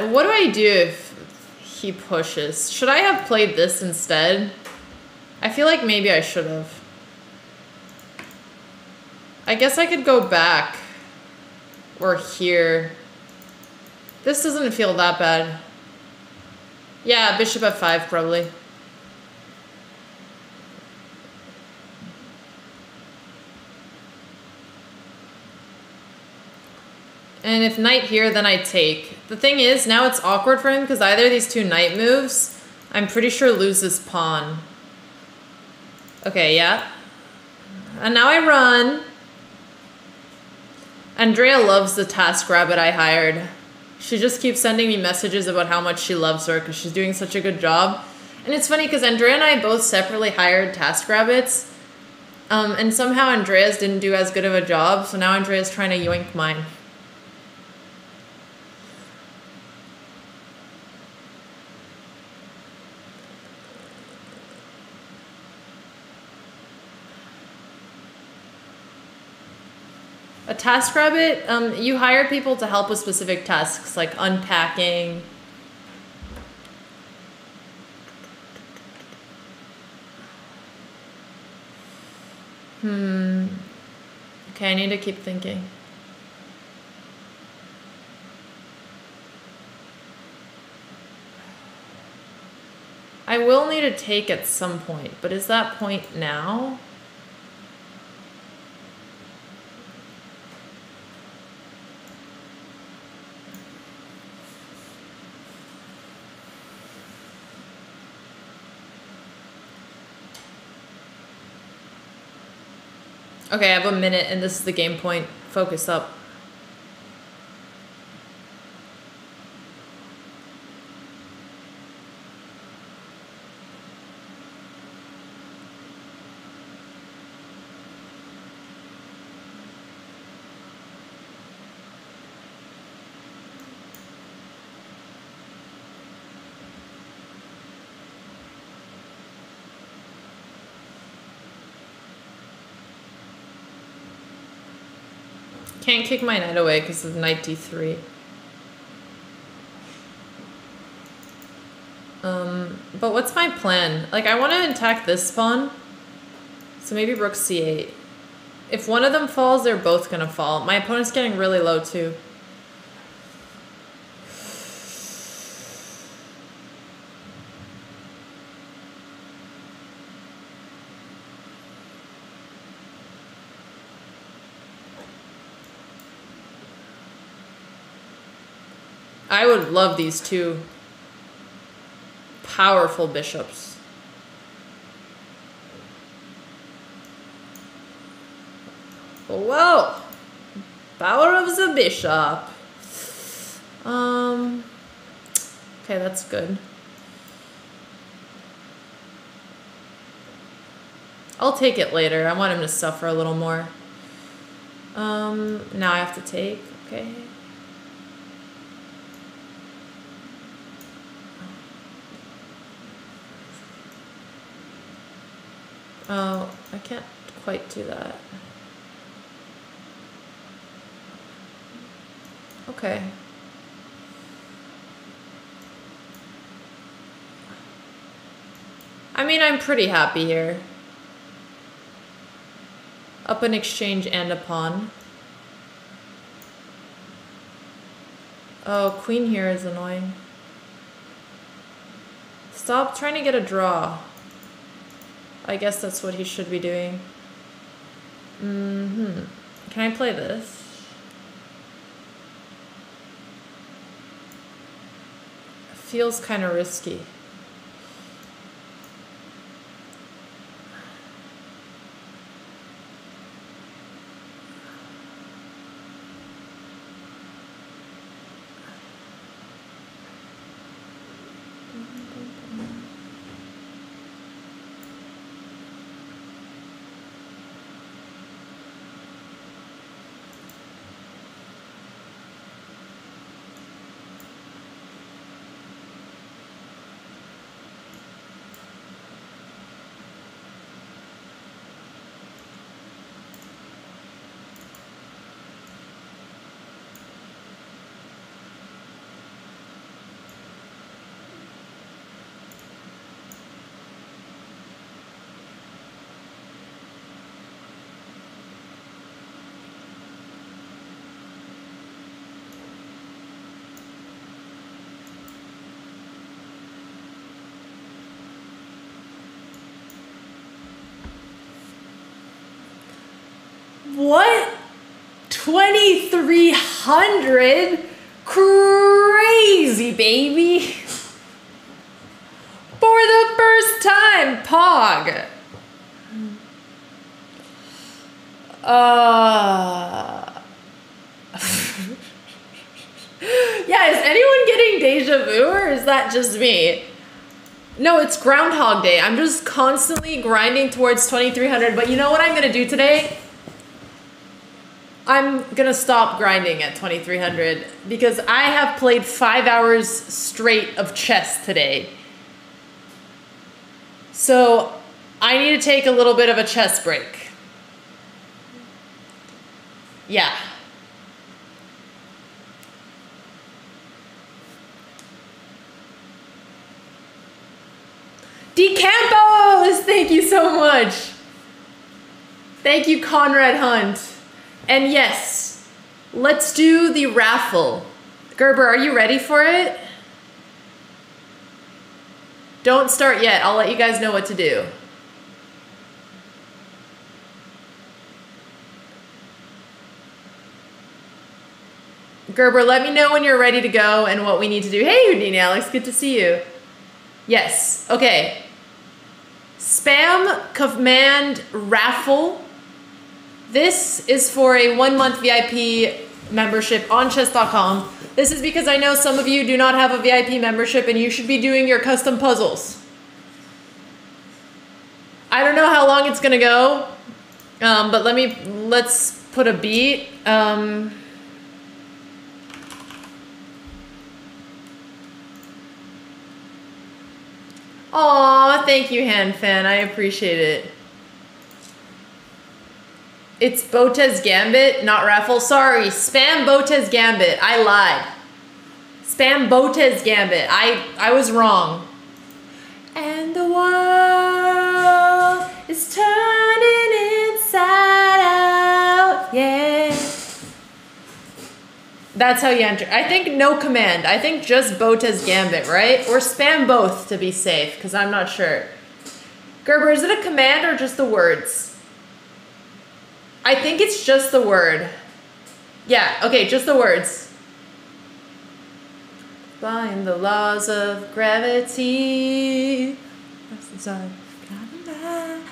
What do I do if he pushes? Should I have played this instead? I feel like maybe I should have. I guess I could go back. Or here. This doesn't feel that bad. Yeah, bishop f5 probably. And if knight here, then I take. The thing is, now it's awkward for him because either of these two knight moves, I'm pretty sure loses pawn. Okay, yeah. And now I run. Andrea loves the TaskRabbit I hired. She just keeps sending me messages about how much she loves her because she's doing such a good job. And it's funny because Andrea and I both separately hired TaskRabbits. And somehow Andrea's didn't do as good of a job, so now Andrea's trying to yoink mine. A TaskRabbit, you hire people to help with specific tasks, like unpacking. Okay, I need to keep thinking. I will need to take at some point, but is that point now? Okay, I have a minute and this is the game point. Focus up. Can't kick my knight away because of knight d3. But what's my plan? Like, I want to attack this pawn. So maybe rook c8. If one of them falls, they're both gonna fall. My opponent's getting really low too. I would love these two powerful bishops. Whoa! Power of the bishop. Okay, that's good. I'll take it later. I want him to suffer a little more. Now I have to take. Okay. Oh, I can't quite do that. Okay. I mean, I'm pretty happy here. Up an exchange and a pawn. Oh, queen here is annoying. Stop trying to get a draw. I guess that's what he should be doing. Can I play this? Feels kind of risky. What? 2,300? Crazy, baby. For the first time, Pog. Yeah, is anyone getting deja vu or is that just me? No, it's Groundhog Day. I'm just constantly grinding towards 2,300, but you know what I'm gonna do today? I'm gonna stop grinding at 2,300 because I have played 5 hours straight of chess today. So I need to take a little bit of a chess break. Yeah. DeCampos! Thank you so much. Thank you, Conrad Hunt. And yes, let's do the raffle. Gerber, are you ready for it? Don't start yet. I'll let you guys know what to do. Gerber, let me know when you're ready to go and what we need to do. Hey, Houdini Alex, good to see you. Yes, okay. Spam command raffle. This is for a 1-month VIP membership on chess.com. This is because I know some of you do not have a VIP membership and you should be doing your custom puzzles. I don't know how long it's gonna go, but let's put a beat. Aw, thank you, Han Fan. I appreciate it. It's Botez Gambit, not Raffle. Sorry, spam Botez Gambit. I lied. Spam Botez Gambit. I was wrong. And the world is turning inside out. Yeah. That's how you enter. I think no command. I think just Botez Gambit, right? Or spam both to be safe, because I'm not sure. Gerber, is it a command or just the words? I think it's just the word. Yeah, okay, just the words. Defying the laws of gravity.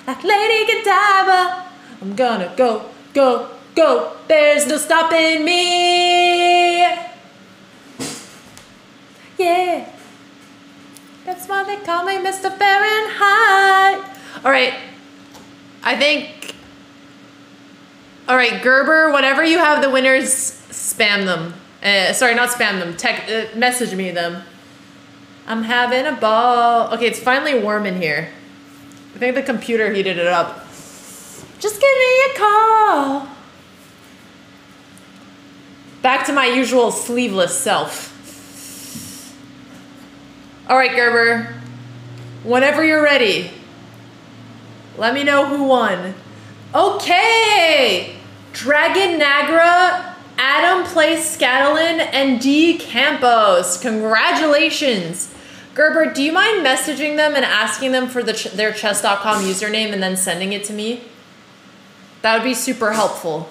Like Lady Godiva, I'm gonna go, go, go. There's no stopping me. Yeah. That's why they call me Mr. Fahrenheit. All right. I think. All right, Gerber, whenever you have the winners, spam them. Sorry, not spam them. Message me them. I'm having a ball. Okay, it's finally warm in here. I think the computer heated it up. Just give me a call. Back to my usual sleeveless self. All right, Gerber. Whenever you're ready, let me know who won. Okay! Dragon Nagra, Adam plays Scatolin, and D Campos. Congratulations. Gerber, do you mind messaging them and asking them for their chess.com username and then sending it to me? That would be super helpful.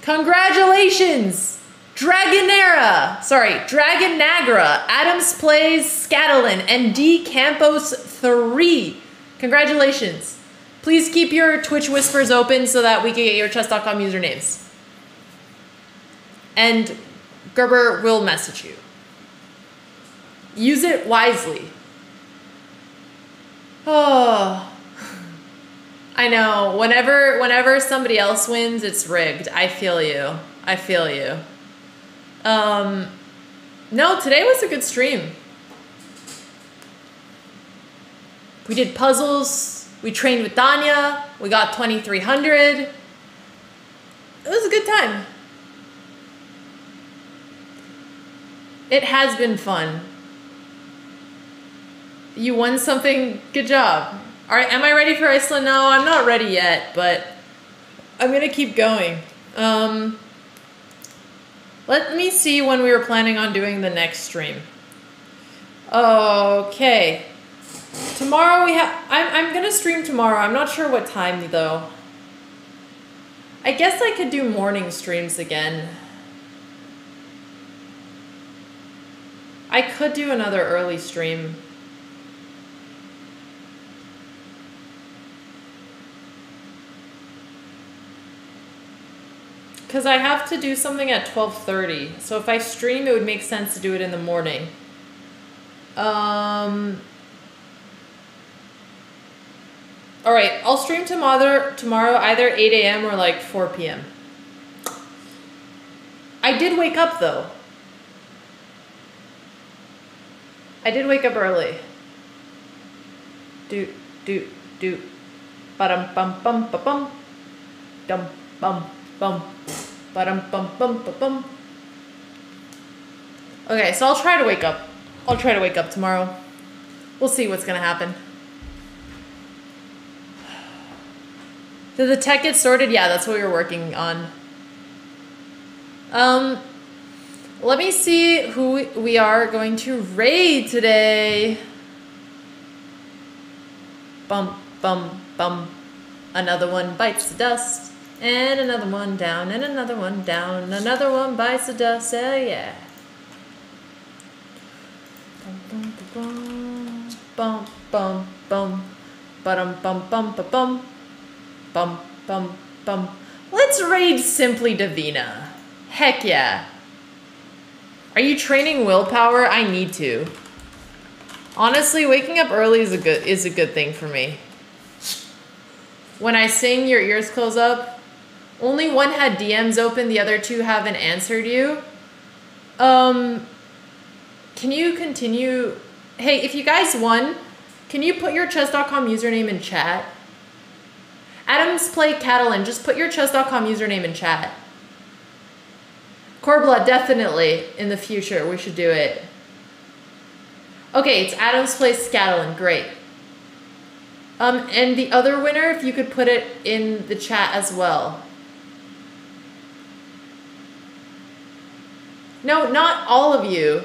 Congratulations! Dragon Nagra, Adams plays Scatolin, and D Campos 3. Congratulations. Please keep your Twitch whispers open so that we can get your chess.com usernames. And Gerber will message you. Use it wisely. Oh, I know. Whenever somebody else wins, it's rigged. I feel you. I feel you. No, today was a good stream. We did puzzles. We trained with Danya. We got 2300. It was a good time. It has been fun. You won something. Good job. All right, am I ready for Iceland? No, I'm not ready yet, but I'm gonna keep going. Let me see when we were planning on doing the next stream. Okay. Tomorrow we have, I'm gonna stream tomorrow. I'm not sure what time though. I guess I could do morning streams again. I could do another early stream. Because I have to do something at 12:30. So if I stream, it would make sense to do it in the morning. All right, I'll stream tomorrow either 8 a.m. or like 4 p.m. I did wake up though. I did wake up early. Doot, doot, doot. Ba-dum bum bum ba bum. Dum bum bum. Ba-dum bum bum ba bum. Okay, so I'll try to wake up. I'll try to wake up tomorrow. We'll see what's gonna happen. Did the tech get sorted? Yeah, that's what we were working on. Let me see who we are going to raid today. Bum, bum, bum. Another one bites the dust. And another one down, and another one down. Another one bites the dust, oh yeah. Bum, bum, bum, bum, bum, bum. Ba-dum, bum, bum, ba-bum. Bum, bum, bum. Let's raid Simply Davina. Heck yeah. Are you training willpower? I need to. Honestly, waking up early is a good thing for me. When I sing, your ears close up. Only one had DMs open, the other two haven't answered you. Can you continue? Hey, if you guys won, can you put your chess.com username in chat? Adams Play Catalan, just put your chess.com username in chat. Corbla, definitely in the future, we should do it. Okay, it's Adams Play Catalan, great. And the other winner, if you could put it in the chat as well. No, not all of you.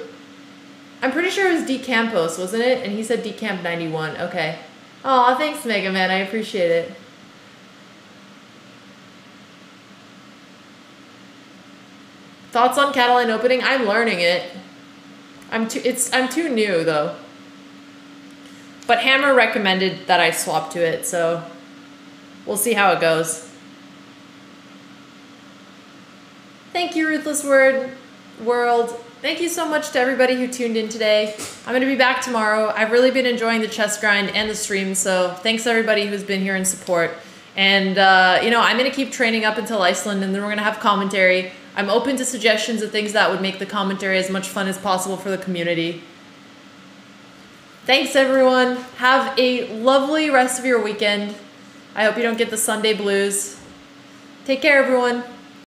I'm pretty sure it was D Campos, wasn't it? And he said D Camp 91. Okay. Aw, thanks, Mega Man. I appreciate it. Thoughts on Catalan opening? I'm learning it. I'm too new though. But Hammer recommended that I swap to it, so we'll see how it goes. Thank you, Ruthless World. Thank you so much to everybody who tuned in today. I'm going to be back tomorrow. I've really been enjoying the chess grind and the stream, so thanks everybody who's been here in support. And, you know, I'm going to keep training up until Iceland, and then we're going to have commentary. I'm open to suggestions of things that would make the commentary as much fun as possible for the community. Thanks, everyone. Have a lovely rest of your weekend. I hope you don't get the Sunday blues. Take care, everyone.